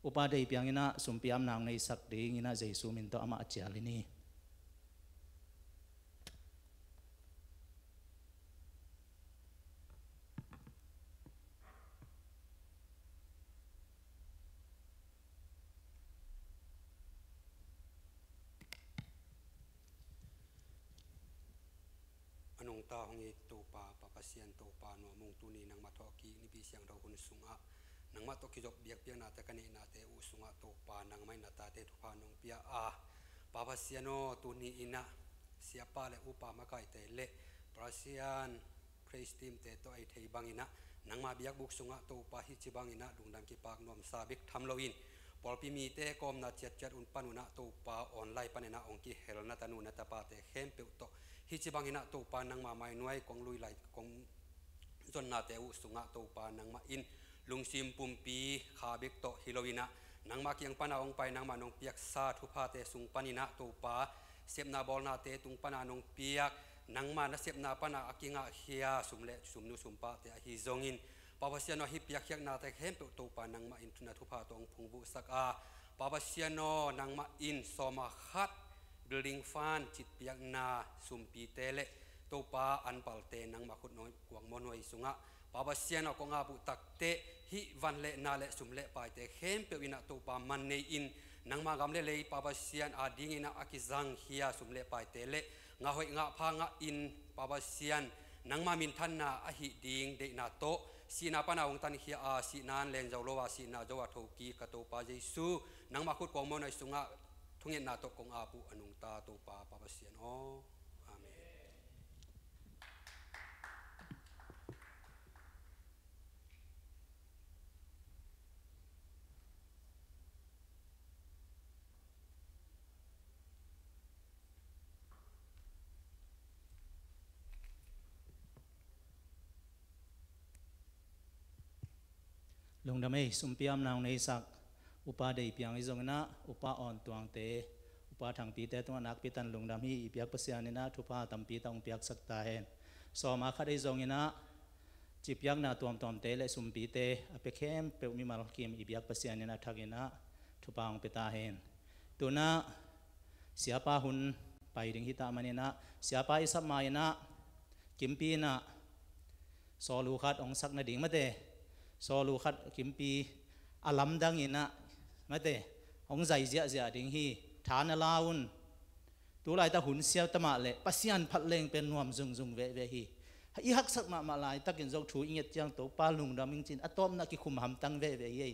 อุปาเดียงอินะสุมปีอามนางในสักดิ้งอินะใจสุมินโตอามาอัจฉรินีนงตาหงอีตูปาปะปะเซียนตูปาหนัวมุงตูนีนังมาทอกีนิปีเสียงเราหุนสุงะนังมาทอกีจบเบียกเปียนาแต่กันนี่นาเตอุสุงะตูปานังไม่นาตาเตทุพานงเปียปะปะเซียนโนตูนีอินะเสียปาเลอุปามาไกเตเลปราเซียนเพรสติมเตโตไอเทบังอินะนังมาเบียกบุกสุงะตูปาฮิจิบังอินะดุงดังกีปากนวมซาบิกทำโลอินปอลปีมีเตกอมนาจัดอุนปานุนะตูปาออนไลน์ปานินะองกีเฮลนาตานุนะตาปาเตเข้มเปิวโตฮิจิบังอินะตูปานังมาไม่น้อยกองลุยไหลกองจนนาเตอุสุงะตูปานังมาอินลุงซิมปุ่มปีขาบิกโตฮิโลวินะนังมาเกียงปานาองไปนังมานองเปียกซาทุพาเตสุงปานินะตูปาเสียบนาบอลนาเตตุงปานานองเปียกนังมานะเสียบนาปานาอากิงะเฮียสุมเลสุมนุสุมปาเตอฮิจงอินปาปะเซียนฮิเปียกเฮียนาเตเข้มเปิวตูปานังมาอินทุนาทุพาตองพุงบุสักปาปะเซียนนังมาอินสมาขัดbuilding fan จิตเปียกนาสุมปีเตเลตัวปาอันปัลเตนังมาขุดน้อยกวางมอนวยสุงะปาบาเซียนก็งาบุตักเตฮิวันเลนาเลสุมเลไปเตเข้มเปียวินะตัวปามันเนอินนังมากำเลเลยปาบาเซียนอาดิ้งอินะอากิจังเฮียสุมเลไปเตเลงาหอยงาพางาอินปาบาเซียนนังมามินทันนาอหิดิ้งเดนาโตสีนาปนาองตันเฮียสีนานเลนเจ้าโลวาสีนาเจ้าวัดทุกีกตัวปาเยซูนังมาขุดกวางมอนวยสุงะทุกอย่างนาตกงอาบุอนุงตาตัวปาปาปะเสียนอาเมน ล ลงดำให้สุมพิมนางในสักอุปาเดียเปียงอิจงนะอุปาอ่อนตวงเตอุปาทางปีเตตัวนักปีตันลงดำให้เปียกเปษียนนะทุพาตำปีตองเปียกสักตาเห็นสอมาคัดอิจงนะจีบยักนาตัวมเตและสุมปีเตอเปเข้มเปมีมาลกิมอีเปียกเปษียนนะทักนะทุพาองเปตาเห็นตัวน่ะเสียป้าหุนไปดึงหิตามันนะเสียป้าอิสับมานะกิมปีนะสอลูขัดองสักนาดิ่งมาเตสอลูขัดกิมปีอลัมดังอินะมาเตองใจเสียดิ่งฮีฐานลาวุนตัวไรตาหุนเสียตมาเละปัสยันพัดเลงเป็นนวมซุงเวฮีอีฮักสักมาลายตะกินจกชูอิงเจียงตัวป้าลุงดามิงจินอะตอมนักกิคุมหำตังเวฮี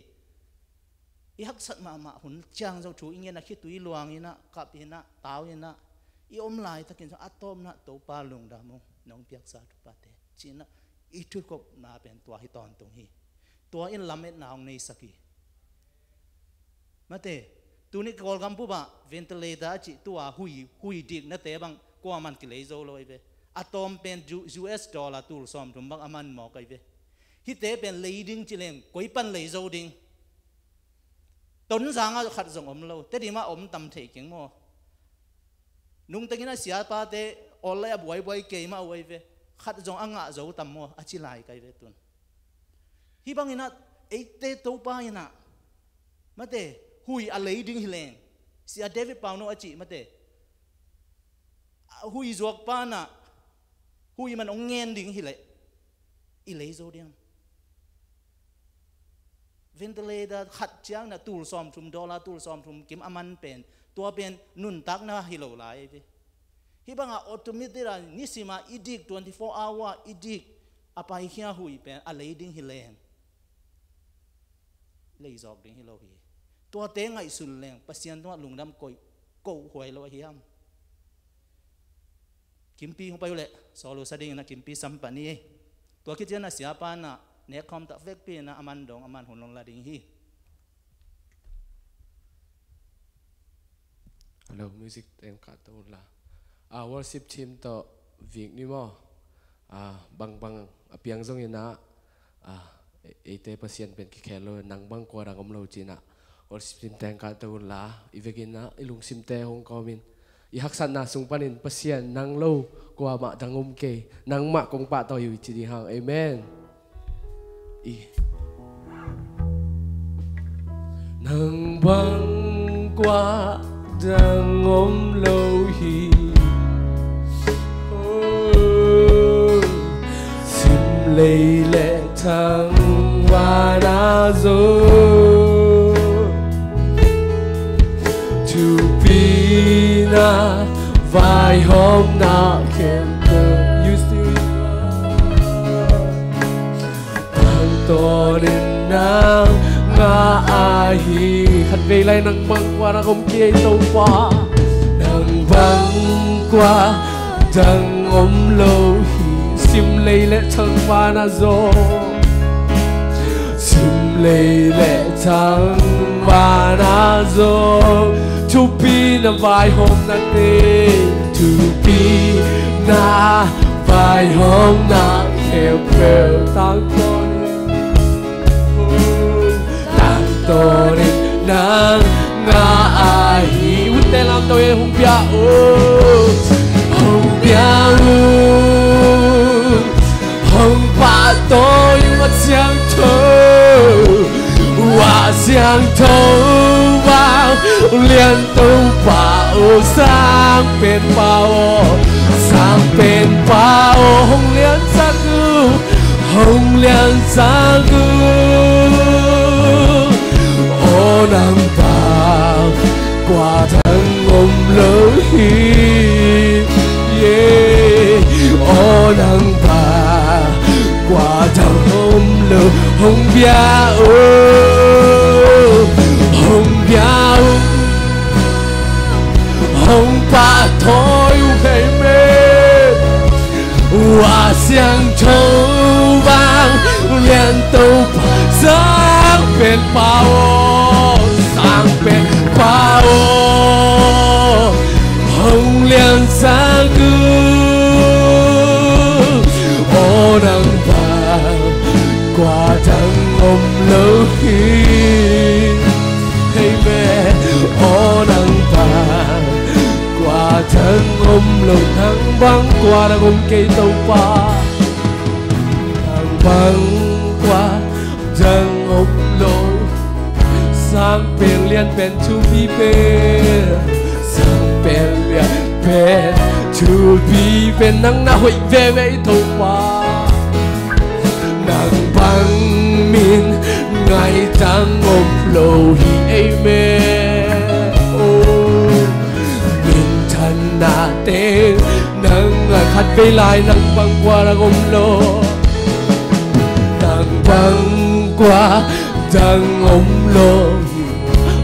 อีฮักสักมาหุนเจียงจกชูอิงเนะคิดตุยลวงอินะกับอินะตาวอินะอีอมลายตะกินจกอะตอมนะตัวป้าลุงดามงน้องเปียกสาธุปาเตจีนะอีทุกข์นาเป็นตัวให้ตอนตรงนี้ตัวอินลำเอ็ดนาวในสักีมาเตตัวนี้กอลกัมพูบะเวนติเลเตอร์จิตัวหุยดิกนั่นเตบังกว่ามันกิเลโซโลยเวอะตอมเป็น US ดอลลาร์ตูลซอมถุงบังอามันหมอกไอเวฮิเตเป็นเลดิ้งจิเลงกุยปันเลโซดิ้งต้นสังอาขัดส่งอมโลแต่ดีมาอมตำเทกิงโมนุ่งตะกินเสียปาเตอลเลยบวยเกยมาเอาไว้เวขัดจงอ่างจะอุตมโมอจิไลกันเวตุนฮิบังอินะเอเตโตปาอินะมาเตหุยอะไรดึงฮิเลงเสียเดวิดปาวโนอจิมาเตหุยจวกปานะหุยมันองเงินดึงฮิเลอิเลโซเดียงเวนเทเลเตอร์ขัดเจียงนะตูลซอมทุมดอลลาร์ตูลซอมทุมกิมอามันเป็นตัวเป็นนุนตักนะฮิโลไลเวฮิบังอาออโตเมติรานิสิมาอีดิก24 hour อีดิกอภัยเฮียหุยเป็นอะไรดิ้งฮิเลงเลยจอกดิ้งฮิโลฮีตัวเตงไงสุนแรงปัสยันตัวลุงดำกอยกูหวยโลหิมกิมปีของไปเลยสอลูสดิ้งนะกิมปีสัมปันนี่ตัวคิดเจนะเสียปานะเนคอมตักเวกปีนะอามันดงอามันหุ่นลงละดิ้งฮีฮัลโหลมิวสิกเต็มกัดตัวละworship team ต่อวิ่งนี่มั้งบางเพียงตรงนี้นะเอเตปเซียนเป็นแค่เลยนังบางกว่ารังอมโลจีนะ worship team แต่งกันตัวละอีเวกินนะอีลุงซิมเตหงกอมินอีฮักสันนะสุงปันินปเซียนนังโลกว่ามาดังอมเกนังมะกงปะต่ออยู่จีดีหังเอเมนอีนังบางกว่าดังอมโลฮีเลยเละทั้งวานาโซทุกปีน่ะไว้หอมน่าเข็มเกินยูสติตั้งตัวเดินนางงาอาฮีขัดเวลัยนังบังกว่านังอมเกยตัวฟ้านังบังกว่าดังอมโลฮีซิมเลยเละทั้งวานาโซซิมเลยเละทั้งวานาโซทุกปีน่ะไว้หอมนักเตทุกปีน่ะไว้หอมนักเขียวเปรี้ยวตั้งตัวนี้นังงาอาฮีวุ้นแต่ลำตัวเองหงเปียหงเปีย红发都用我相投，我相投吧，脸都把我上边把我上边把我红脸扎古，红脸扎古，我能把挂藤红楼去，我能把。挂到红楼红标红标红把头又黑妹我想抽吧脸都把上边把我上边把我红脸上个我能把挂藤红楼 qua đang ôm cây tàu pa nàng băng qua đang ôm lô sang bên liên bên chu bi bên sang bên liên bên chu bi bên nắng na hội về với tàu pa nàng băng min ngày đang ôm lô hi amen min thân na tên nàng khát về lại nàng băng qua đang ôm lô nàng băng qua đang ôm lô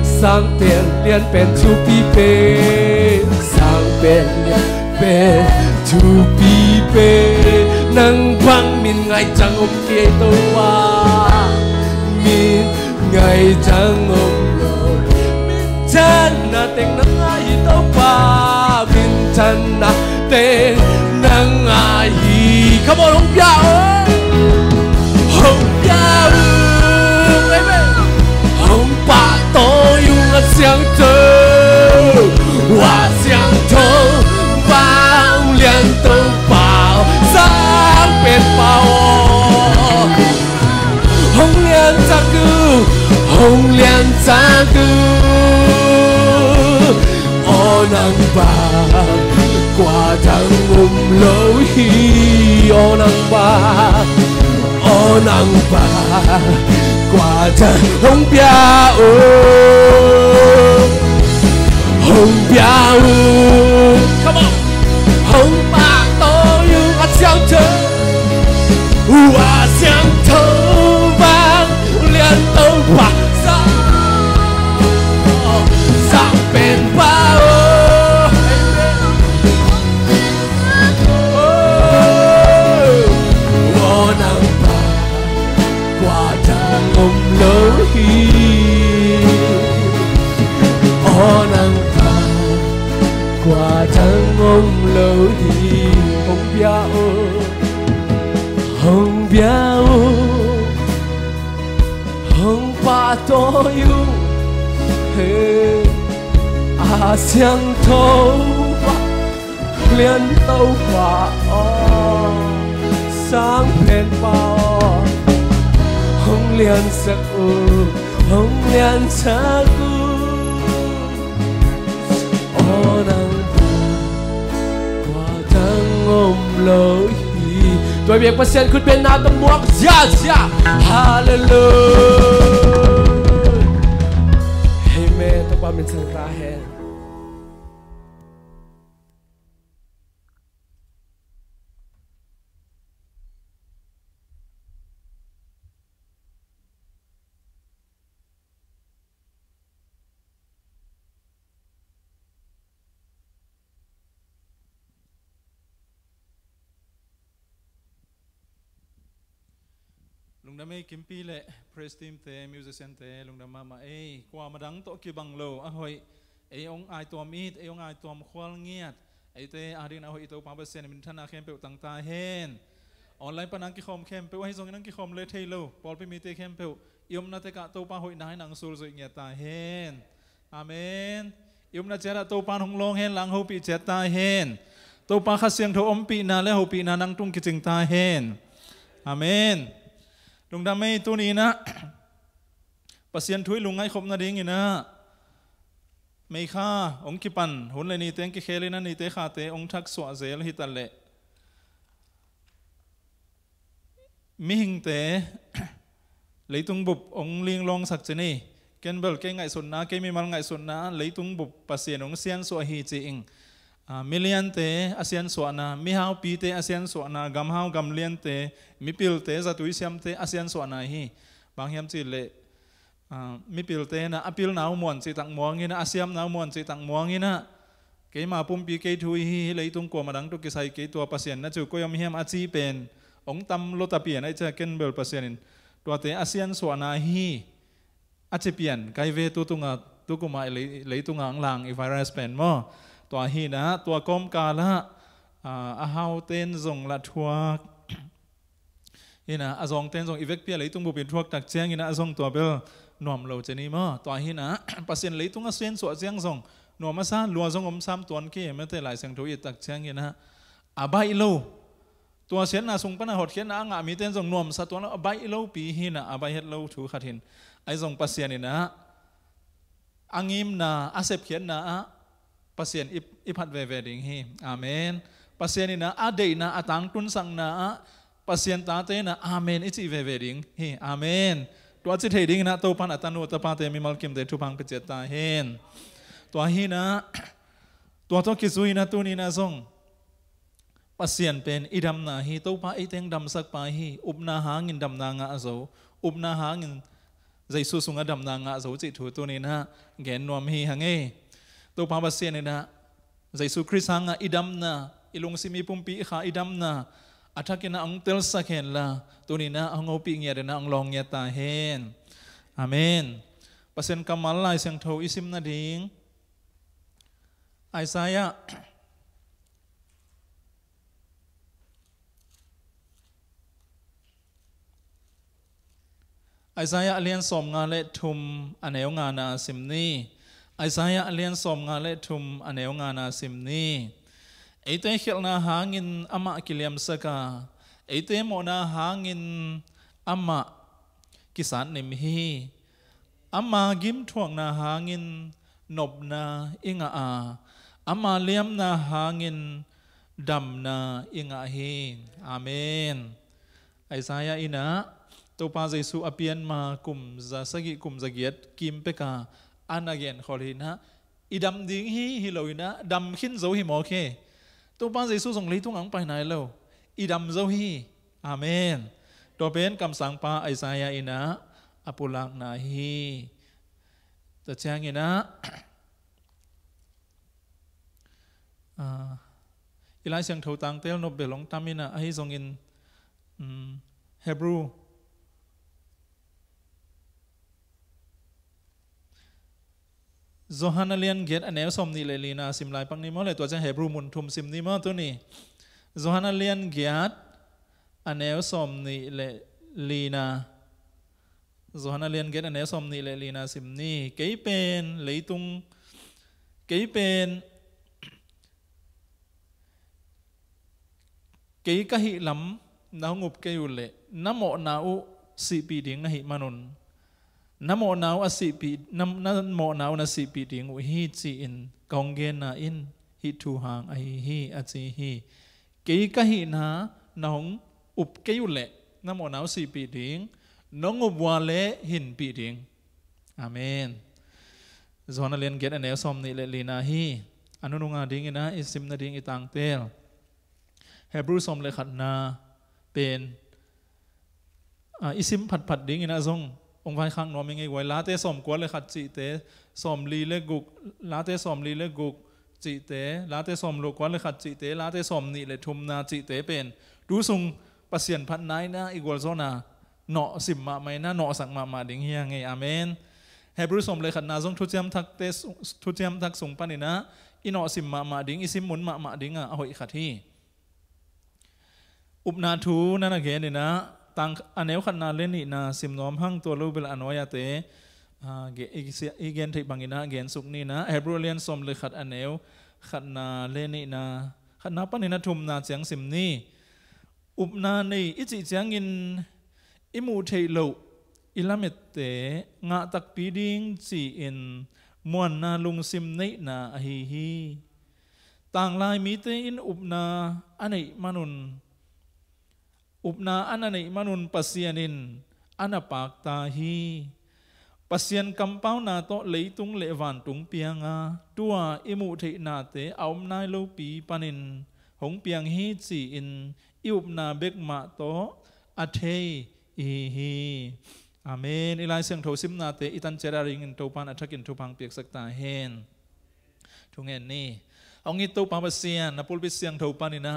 sang tiền liên bên chu pi pe sang bên liên bên chu pi pe nàng băng min ngày chẳng ôm kia tôi qua min ngày chẳng ôm lô min chân na tiếng nắng ai tôi qua min chân na tiếng nắng ai come on hông ya hông ya hông pa to yung at xiang thơ hoa xiang thơ vang liên tâu bảo sáng bên bao hông liên cha cư hông liên cha cư ô nắng vàng qua tháng ôm lối ô nắng vàng ô nắng vàng qua tháng hông bia hông bia come on hông ba to như ăn xiang thơ hoa xiang thơ vang liên tâu bạc sang bên bao ô nắng vàng qua tháng ôm lối ô nắng vàng qua tháng ôm lối hông bia hông bia hông pa to yêu à xiang thâu liên tâu quả sáng lên bao hông liên sắc hông liên sắc ô nắng qua tháng ôm lối tôi biết pasien khut bên nào tâm muak ja ja hallelujah amen tôi ba mình sang ta hen lung đam mê kiếm pi lệ praise team te musician te lung đam ma ấy qua mà đắng tổ kia bằng lầu à hồi ấy ông ai tuam ít ấy ông ai tuam khoal nghiệt ấy te à đi nào hồi tàu pa sen mình thân à khem pel tăng ta hen online pa nang ki khom khem pel hay zong nang ki khom le thei lo pol pe mi te khem pel yom na te ka tàu pa hồi nai nang sul zoi nghiệt ta hen amen yom na chera tàu pa hong long hen lang ho pi chet ta hen tàu pa kha siang tho om pi na le ho pi na nang tung ki ching ta hen amen lung đam mê tu ní na pasien thui lung ngay khom na ding ina mấy kha ông kipan hôn lên ní tiếng cái khe lên na ní te kha te ông thắc xóa zel hi tal lệ mi hình te lấy tung bụp ông liêng long sạc chân ní ken bel cái ngày xuân na cái mi mal ngày xuân na lấy tung bụp pasien ông xian xóa hi chi ing million te asian suana mi hau pi te asian suana gam hau gam lian te mi pil te za tui siam te asian suana hi bang hiam chi le mi pil te na apil nau mon chi tang muang ina asiam nau mon chi tang muang ina ke ma pum pi ke thui hi lei tung ko madang to ke sai ke to pasien na chu ko yam hiam achi pen ong tam lo ta pian ai cha ken bel pasien to te asian suana hi achi pian kai ve tu tunga tu ko mai lei tunga ang lang i virus pen moตัวฮีนะตัวกอมกาละอาฮาวเต้นส่งละทัวฮีนะอาซองเต้นส่งอีเวกเปียเลยตุ้งบุปินทัวตักเจียงฮีนะอาซองตัวเบลหน่วมเราจะนี่มั้งตัวฮีนะปัสเซียนเลยตุ้งอาเซียนสวดเจียงส่งหน่วมมาซาลัวส่งอมซ้ำตัวนี้ไม่ได้หลายเสียงทุยตักเจียงฮีนะ อาใบโลตัวเสียนนาส่งปนหดเขียนนางามีเต้นส่งนวมสัตว์ตัวนั้นอาใบโลปีหินะอาใบเฮ็ดโลถูขัดหินไอส่งปัสเซียนี่นะอังิมนาอาเซบเขียนนะปัสเซียนอิพัดเวเวดิงฮีอาเมนปัสเซียนี่นะอาเดนะอาตังตุนสังนะปัสเซียนตาเตนะอาเมนอิจิเวเวดิงฮีอาเมนตัวจิตเฮดิงนะตัวพันอัตโนตปาเตมีมัลกิมเตทุพังเปเจตาเฮนตัวฮีนะตัวต้องคิดซุยนะตัวนี้นะส่งปัสเซียนเป็นอิดำนาฮีตัวป้าไอเต็งดำสักป้าฮีอุบนาหางินดำนางะโซอุบนาหางินใจสู้สุงดำนางะโซจิตถูตัวนี้นะแกนนวมฮีหังเอตัวป้าปัสเซียนนี่นะใจสู้คริสหังะอิดำนาอิลงซิมีปุ่มปีขาอิดำนาอัฐกินะองเตลสักเห็นละตัวนี้นะองเอาปีเงียดนะองลองเงียตาเฮนอาเมนปัสเซียนกำมัลไลเสียงโทอิซิมนาดิงไอซายะไอซายะเลียนสมงาเลทุมอเนวงานาซิมนีไอซายะเลียนสมงาเลทุมอเนวงานาซิมนีไอเตเขลนาหางินอามะกิเลมสกาไอเตโมนาหางินอามะกิสานนิมฮีอามากิมทวงนาหางินนบนาอิงอาอามาเลียมนาหางินดำนาอิงอาฮีอาเมนไอซายะอินะตัวปาเจสุอเปียนมากุมจะสกิกุมจะเกียดกิมเปกาอันนักเรียนขอรีนะอีดำดิ้งฮิโลอินะดำขึ้นโซฮิโมเคตัวปาเจสุส่งลีตุงอังไปไหนแล้วอีดำโซฮิอาเมนตัวเป็นคำสั่งปาไอซายะอินะอปุลักนาฮีแต่เชียงอินะอีไลเสียงถูตังเตลนบเบลงตามินะไอส่งอินเฮบรูโจฮันนาเลียนเกตอันเนวสมนิเลลีนาซิมไลปังนิมอเลยตัวจะเฮบรูมุนทุมซิมนิมอตัวนี้โจฮันนาเลียนเกตอันเนวสมนิเลลีนาโจฮันนาเลียนเกตอันเนวสมนิเลลีนาซิมนีเกยเป็นเลยตุงเกยเป็นเกยกะหิลำนาวงบเกยุเลน้ำโมนาวสิปีดิ่งนะหิมานุนน้ำโมนาวอสิปีน้ำโมนาวนะสิปีดิ่งวิฮิจีอินกองเกนาอินฮิทูหางไอฮิอจิฮิเกยกะหินาน้องอุบเกยุเลน้ำโมนาวสิปีดิ่งน้องอุบวาเลหินปีดิ่งอาเมนโซนเลียนเกตอันเนวสมนิเลลีนาฮีอนุนุงาดิ่งนะอิสิมนาดิ่งอิตังเตลเฮบรูสมเลขัดนาเป็นอิสิมผัดดิ่งนะทรงองค์ไฟข้างนอมยังไงไว้ลาเตสมกวนเลขัดจิเตสมลีเลกุกลาเตสมลีเลกุกจิเตลาเตสมโลกวนเลขัดจิเตลาเตสมนิเลทุมนาจิเตเป็นดูทรงปัสเซียนพัดไนนะอีกวลโซนาเนาะสิมมาไม่นะเนาะสังมาดิ่งเฮียไงอาเมนเฮบรูสมเลขัดนาทรงทุเจียมทักเตทุเจียมทักสงปานินะอิเนาะสิมมาดิ่งอิสิมมุนมาดิ่งอ่ะเอาอีกขัดที่อุปนาทูนั่นนะเกนี่นะตังอันเนวขันนาเล่นนี่นะสิมน้อมหั่งตัวรูปเปลอันวายเตอีเกนที่บังอินะเกนสุกนี่นะเฮบรูเลียนสมเลยขัดอันเนวขันนาเล่นนี่นะขันนาปนินะทุมนาเสียงสิมนี่อุปนานี่อิจิเสียงอินอิมูเทโลอิลาเมตเตงะตักปีดิงจีอินมวนนาลุงสิมนี่นาฮีต่างลายมีเตอินอุปนาอันไหนมานุนอุปนาอันนั้นมานุนปัสเซียนินอันปากตาฮีปัสเซียนกำเป้านาโตเลยตุงเลวันตุงเปียงตัวอิมุเทนาเตเอานายโลปีปานินหงเปียงฮีจีอินอิอุปนาเบกมาโตอัเทฮีอาเมนอิไลเสียงโทซิมนาเตอิตันเจราริงอินโตปันอัฐกินทุพังเปียกสักตาเฮนทุงเงินนี่เอางี้โตปังปัสเซียนนับปุลปิเสียงโทปานินะ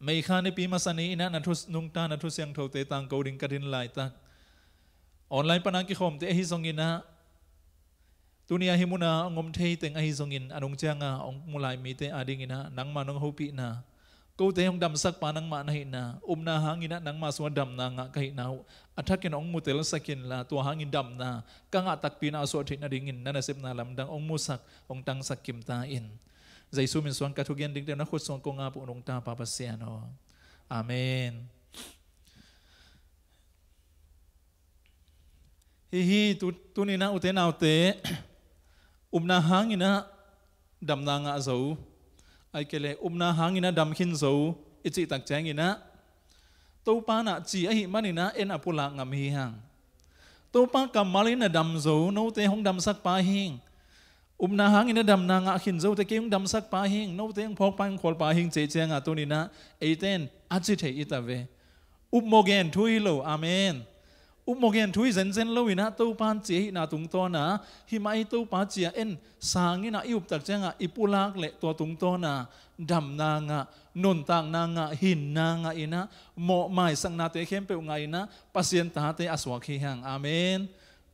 ไม่ข้าในปีมาสันีนะนัทุสนุงตานัทุเสียงโทเตตังโกดิงกระดินลายตักออนไลน์ปนังกิคมเตอหิซงอินนะตุนียหิมุนาองมเทเตงอหิซงอินอนุงเจียงองมุลายมีเตอดิงินะนังมานงฮูปีนะกูเตองดำสักปานังมานะหินะนาหางินะนังมาสวนดำนางะกะหินาอัฐกินองมุเตลสักินละตัวหางินดำนากังะตักปีนาสวดถินาดิงินนันเสพนาลำดังองมุสักองตังสักกิมตาอิน ใจสู้มินส่วนกระทุกเย็นดิ้งเดียวนักขุดส่วนกงอาปุนงตาปาปเสียนออาเมนฮีตุนี่นะอุเทนเอาเตนาหางอินะดำนางอาโซไอเกเลนาหางอินะดำขินโซอิจิตักแจงอินะตัวปานะจีไอหิมันอินะเอ็นอปุลางามฮีหังตัวปากำมาลินะดำโซโนเตหงดำสักปาหิงนาหางอินะดำนางอาขินโซเตเกี่ยงดำสักปาหิงโนเตหงพกปังขอลปาหิงเจเจงอาตัวนี้นะไอเตนอาจิเทอิตาเวโมเกนทุยโลอาเมนโมเกนทุยเซนเซนโลวินะตัวปานเจียนาตุงตัวนะหิมาไอตัวปาเจียเอ็นสางินะอิบตักแจงอิปุลากเละตัวตุงตัวนะดำนางนนต่างนางหินนางอินะโมไม่สังนาเตเข้มเปลงไงนะปัสยันตาเตอสวาคีหังอาเมน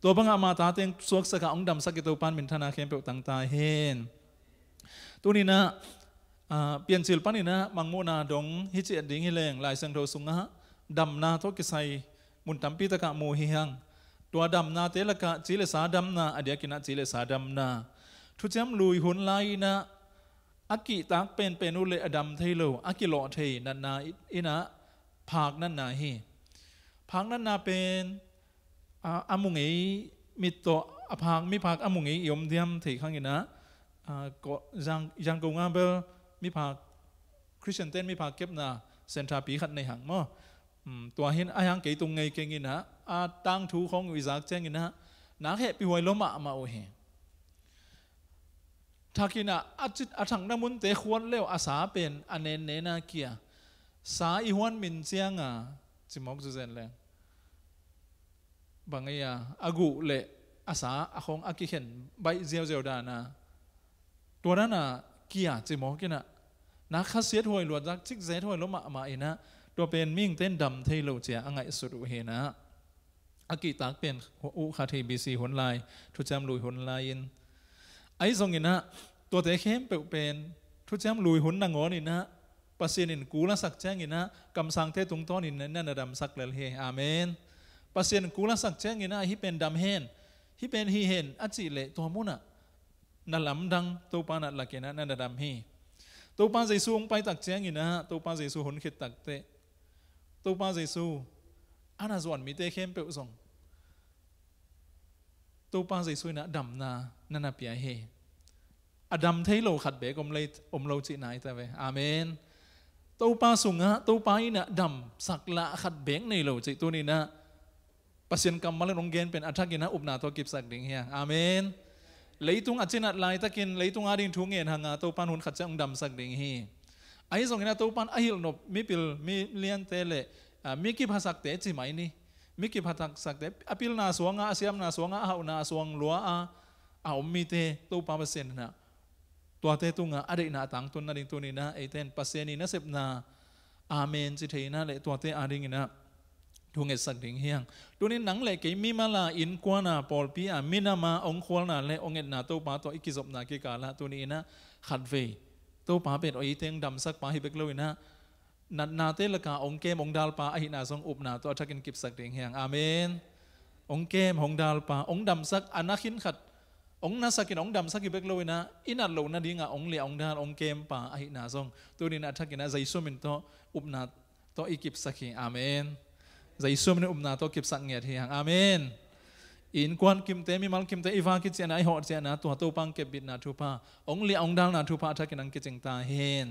ตัวบังอามาตาเตงสวกสกังดำสักตัวปานมินธนาเข้มเปลต่างตาเฮนตัวนี้นะเปลี่ยนจิลปันนี่นะมังโมนาดงฮิจิดิ่งฮิเลงลายสังโทสุงะดำนาทกิไซมุนตัมปีตะกะโมหิหังตัวดำนาเตละกะจิเลสาดำนาอเดียกินะจิเลสาดำนาทุจำลุยหุนไลนะอากิตักเป็นอุเลอดัมเทโลอากิโลเทนันนาอินะภาคนันนาฮีภาคนันนาเป็นอามุงเอมิโตภาคมีภาคอามุงเอยมเดียมเทขังอินะก็ยังกงอาเบลมีภาคคริสเตียนเต้นมีภาคเก็บนาเซนทราปีขัดในหังมั้งตัวเห็นอายังเกยตรงไงเก่งอินะตั้งทูของวิจักเจงอินะนักเหตุปีหวยล้มมาโอเฮถ้ากินะอาถังน้ำมุนเตะควรเลี้ยวอาสาเป็นอันเนเนนาเกียสาอีหวนมินเจียงจิมอกจุเซนเลยบางอย่างอากุเละอาสาของอากิเห็นใบเจียวดานาตัวนั้นเกียจิมอกินะนักขัดเสียถวยหลวดรักจิกเสียถวยล้มมาเองนะตัวเป็นมิ่งเต้นดำเทโลเจียอังไงสุดอุเฮนะอากิตักเป็นอุคาเทบีซีหุนลายทุจำลุยหุนลายไอ้ทรงนี้นะตัวเตะเข้มเป็นทุจำลุยหุนนางอนี่นะปัสเซียนินกูละสักแจ้งนี่นะกำสังเทตุงต้อนี่นั่นดำสักเลยเฮอาเมนปัสเซียนกูละสักแจ้งนี่นะฮิเป็นดำเฮนฮิเป็นฮีเฮนอจิเลตัวมุนะนั่นลำดังตัวปานัดละเกนะนั่นดำฮีตัวปาเจซูงไปตักแจ้งนี่นะตัวปาเจซูหุนขิดตักเตตัวปาเจซูอันนั้นส่วนมีเตะเข้มเปล่าส่งตัวปาเจซูนะดำนานั่นน่ะเปียเฮอดัมเทโลขัดเบกอมโลจินายแต่เวอาเมนตัวปาสุงะตัวปาอินะดำสักละขัดเบงในโลจิตัวนี้นะปัสยันกรรมมาเลนองเกนเป็นอัฐกินะอุปนาตัวกิบสักดิ่งเฮียอาเมนเลยตุงอัจฉริยะลายตะกินเลยตุงอาดินทุ่งเงินหางตัวปานหุนขัดเจ้าองดำสักดิ่งเฮียไอ้ส่งนะตัวปานอหิลนบมีปิลมีเลียนเตเลมีกิบหักเตจิไหมนี่มีกิบหักสักเตอปิลนาสวงอาเซียมนาสวงอาหานาสวงลัวอาอมมีเตตัวปาเปอร์เซ็นต์นะตัวเตตุงะอะไรนาต่างตุนนาดิงตุนีนะไอเทนปัสเซนีนะเสพนาอาเมนจิเทนะเลยตัวเตอาดิงนะทุงเอสักดิ่งเฮียงตัวนี้หนังเลยกี่มีมาลาอินกวานาปอลปีอามินามาองควานาเลยองเอ็ดนาตัวปาตัวอิกิศบนากิกาละตัวนี้นะขัดเวตัวปาเป็นไอเทงดำสักปาฮิเบกเลยนะนัดนาเตลกาองเกมองดาลปาอหินาทรงอุบนาตัวทักกินกิบสักดิ่งเฮียงอาเมนองเกมองดาลปาองดำสักอนาคินขัดองนัสกินองดำสักกิเบกโลยนะอินัดโลนัดยังองเลี้ยองดาลองเกมป่าอหินาทรงตัวนี้นะทักกินนะใจสุ่มเป็นตัวอุบนาตัวอีกิบสักขีอาเมนใจสุ่มในอุบนาตัวกิบสักเงียที่ห่างอาเมนอินควันกิมเตมีมัลกิมเตอีฟากิเจนะไอหอดเจนะตัวปังเก็บบิดนาทุพาองเลี้ยองดาลนาทุพาทักกินังกิจงตาเฮน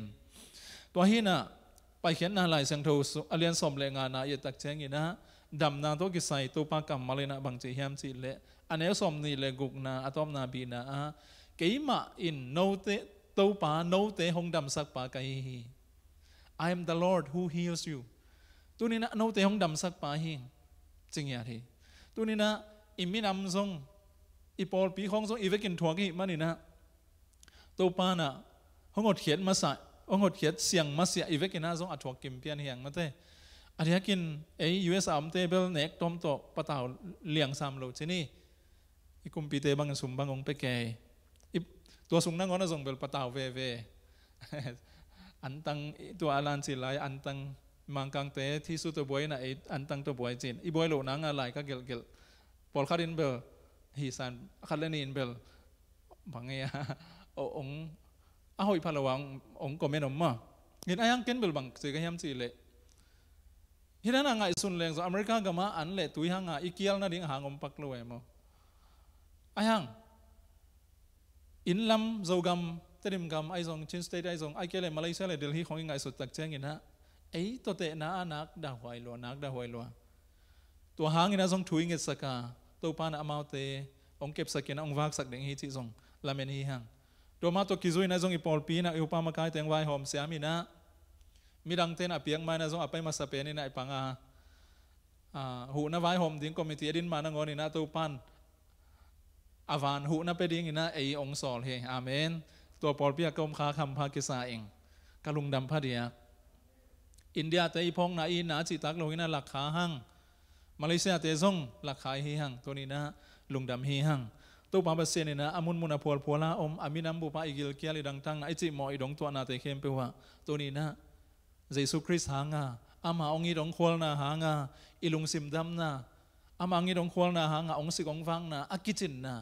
ตัวเฮน่ะไปเขียนนาลายเสียงโทอเลียนสมเลงานาเยตักเจงินะดำนาตัวกิใส่ตัวปากำมาเลยนะบางจีเฮียมจีเลอันนี้สมนี่เลกุกนาอะตอมนาบีนาเกี่ยมาอินโนเตตัวปาโนเตหงดำสักปาไกฮี I am the Lord who heals you ตัวนี้นะโนเตหงดำสักปาหิงจริงอย่างที่ตัวนี้นะอิมินำทรงอีปอลปีของทรงอีเวกินถั่วกี่มันนี่นะตัวปานะหงดเขียนมาใส่หงดเขียนเสียงมาเสียอีเวกินนะทรงอัดถั่วกิมเปียนเฮียงมาเตอันนี้กินUS อัมเตเบลเน็กตอมโตปะเต่าเลี้ยงซ้ำโลที่นี่อีกุมปีเตบังสุมบังองไปแก่ตัวสุงนั่งงอนส่งเบลปะเต่าเวอันตังตัวอาลันสิไลอันตังมังกังเตที่สุดตัวบวยนะอันตังตัวบวยจีนอีบวยโลนังอะไรก็เกลปอลคารินเบลฮิซันคาร์เลนินเบลบางอย่างอง หอยพลวังองก็ไม่นมมาเห็นไอ้ยังเกินเบลบังสิกะยามสิเละเห็นนั่นไงสุนแรงจากอเมริกาก็มาอันเละตุยหางอีเกียลนั่นดิ้งหางอมปักลอยมั้งไอ้ยังอินลัมโจกัมเตริมกัมไอ้ทรงชินสเตย์ไอ้ทรงไอ้เกลมาเลเซียเลยเดลฮีของยังไงสุดตักเจงินฮะไอ้ตัวเตะน่านักด่าหวยลัวนักด่าหวยลัวตัวหางอินะทรงถุยเงินสักกาตัวปานอมาเตองเก็บสักเกนองวักสักเด้งฮีจิทรงลาเมนีหังตัวมาตัวกิจุยนะทรงอีปอลปีนะอุปามากายแตงไวหอมเสียมีนะมีดังเต้นอเปียงมานะทรงอไปมาสเปนี่นะไอปังหูนะไวหอมดิ้งคอมมิตี้ดินมานะงอนี่นะตัวปานอาวานหูนะไปดิ้งนะไอองสอลเฮอาเมนตัวปอลปีกรมคาคำพากิสาเองกะลุงดำพะเดียอินเดียแต่อีพงนะอีนาจิตักลงนะหลักขาหังมาเลเซียเตซงหลักขายฮีหังตัวนี้นะลุงดำฮีหังตัวปาเปเซนี่นะอามุนมุนาพัวพัวละอามินัมบุปาอิกิลเกียลิดังตั้งไอจิมออีดงตัวนาเตเข้มเปว่าตัวนี้นะเยซูคริสต์หางาอามาองอีดงควลนาหางาอิลุงซิมดำนาอามาองอีดงควลนาหางาองสิกองฟังนาอากิจินนา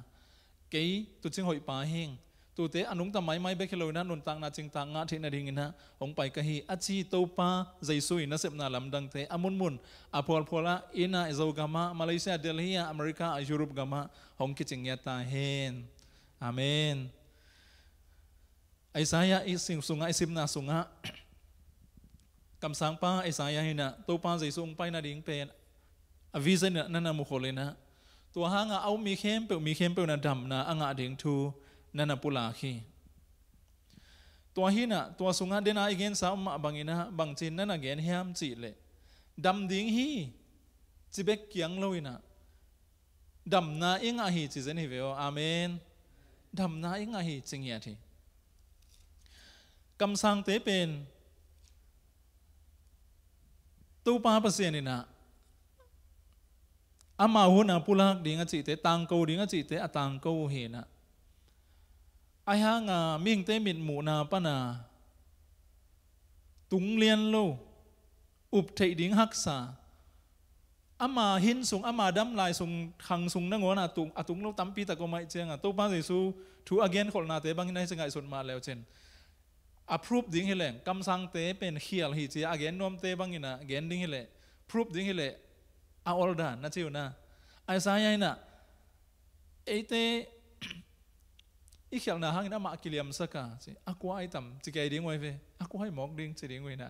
เกยตุจิงหอยปาเฮงตัวเตอนุงตะไม้เบคโลนะนุนตังนาจิงตังงาที่นาดิ่งนะองไปกะฮีอาชีตัวปาเยซูอินะเสพนาลำดังเตอามุนมุนอาพัวพัวละอินะอิโซกามามาเลเซียเดลฮีอเมริกายุโรปกามาองกิจิงยาตาเฮนอาเมนไอสายอิสิงสุงไอซิมนาสุงะกำสังป้าไอสายหินะตัวปาเยซูองไปนาดิ่งเป็นอวิเซนนั่นนามุขเลยนะตัวหางเอามีเข้มเปลนาดำนะอ่างดิ่งทูนั่นปุลาคีตัวหินะตัวสุงาเดน่าอีกเงินสาวมาบังอินะบังจินนั่นน่ะเงินเฮียมจีเลยดำดิ้งฮีจิเบกเกียงลอยนะดำนาอิงอาฮีจิเจนี่เวออาเมนดำนาอิงอาฮีจิงเงียทีกำสังเตเป็นตู้ปาเปอร์เซ็นต์นี่นะอามาหัวนะปุลากดิ้งอาจิเตตังกูดิ้งอาจิเตอตังกูเฮนะไอ้หางมิ่งเตมิดหมูนาปนาตุงเลียนโลอุบเทดิ้งฮักษาอามาหินสูงอามาดำลายสูงขังสูงนั่งหัวนาตุงโลตั้มปีตะก็ไม่เจียงตัวป้าเยซูถูอเกนคนนาเตบางในสังกัดส่วนมาแล้วเช่นอัพรูปดิ้งเฮเลงกำสังเตเป็นเขียลหิจีอเกนนวมเตบางนะเกนดิ้งเฮเลพรูปดิ้งเฮเลอาออลดานนะเจ้านะไอ้สายนะไอเตอีเขียนนะฮังนะมากิเลมสักการสิอากูไอต่ำจิเกยดิ้งไว้เวอากูให้หมอกดิ้งจิดิ้งไว้นะ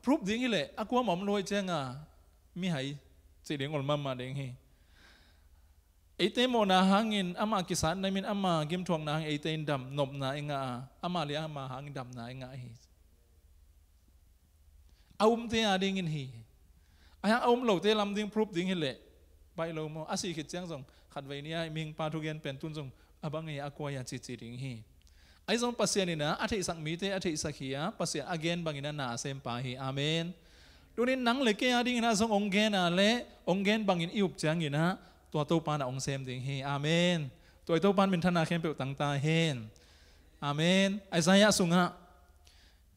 พรูฟดิ้งเลยอากูหมอมรวยเจ้ามีให้จิดิ้งอลมาดิ้งให้ไอเตมนะฮังอินอามากิสันในมินอามากิมทวงนะฮังไอเตนดำนบนะเองอามาเลียอามาฮังดำนะเองเอาเตะดิ้งอินฮีไอ้ฮังเอาโลเตลำดิ้งพรูฟดิ้งเลยไปโลโมอาศัยคิดเจ้าส่งขัดไว้เนี่ยมิงปาทุเกนเป็นตุนส่งอบางอย่างอากวยจิตดิ้งฮีไอ้ส่งปัสเซียนี่นะอาทิสักมีเตอาทิสักเฮียปัสเซียอเกนบางอย่างน่าเซมปาฮีอาเมนดูนี่นังเล็กแค่ดิ้งนะส่งองเกนอะไรองเกนบางอย่างอิบจังอย่างนะตัวโตปานะองเซมดิ้งฮีอาเมนตัวโตปานเป็นธนาเข้มเปล่าต่างตาเฮนอาเมนไอ้สายสุงะ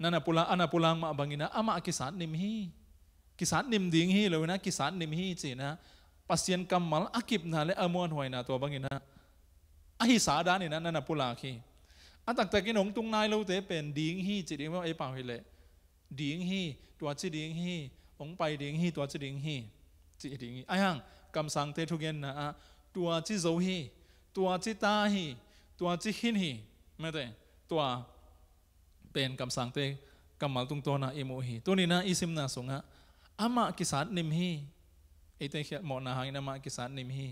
นั่นน่ะปุลาอันน่ะปุลังมาบางอย่างนะอามากิสานนิมฮีกิสานนิมดิ้งฮีเลยนะกิสานนิมฮีจีนะpasien kamal akib na le amuan hoi na to bangina ahi sa da ni na na pula khi atak takin ong tung nai lo te pen ding hi chi ding ma ai pa hile ding hi tua chi ding hi ong pai ding hi tua chi ding hi chi ding hi ai hang kam sang te thu gen na tua chi zo hi tua chi ta hi tua chi hin hi ma te tua pen kam sang te kamal tung to na emo hi to ni na isim na songa ama kisat nim hiไอเตะหมอนาหังนามากิสานนิมฮี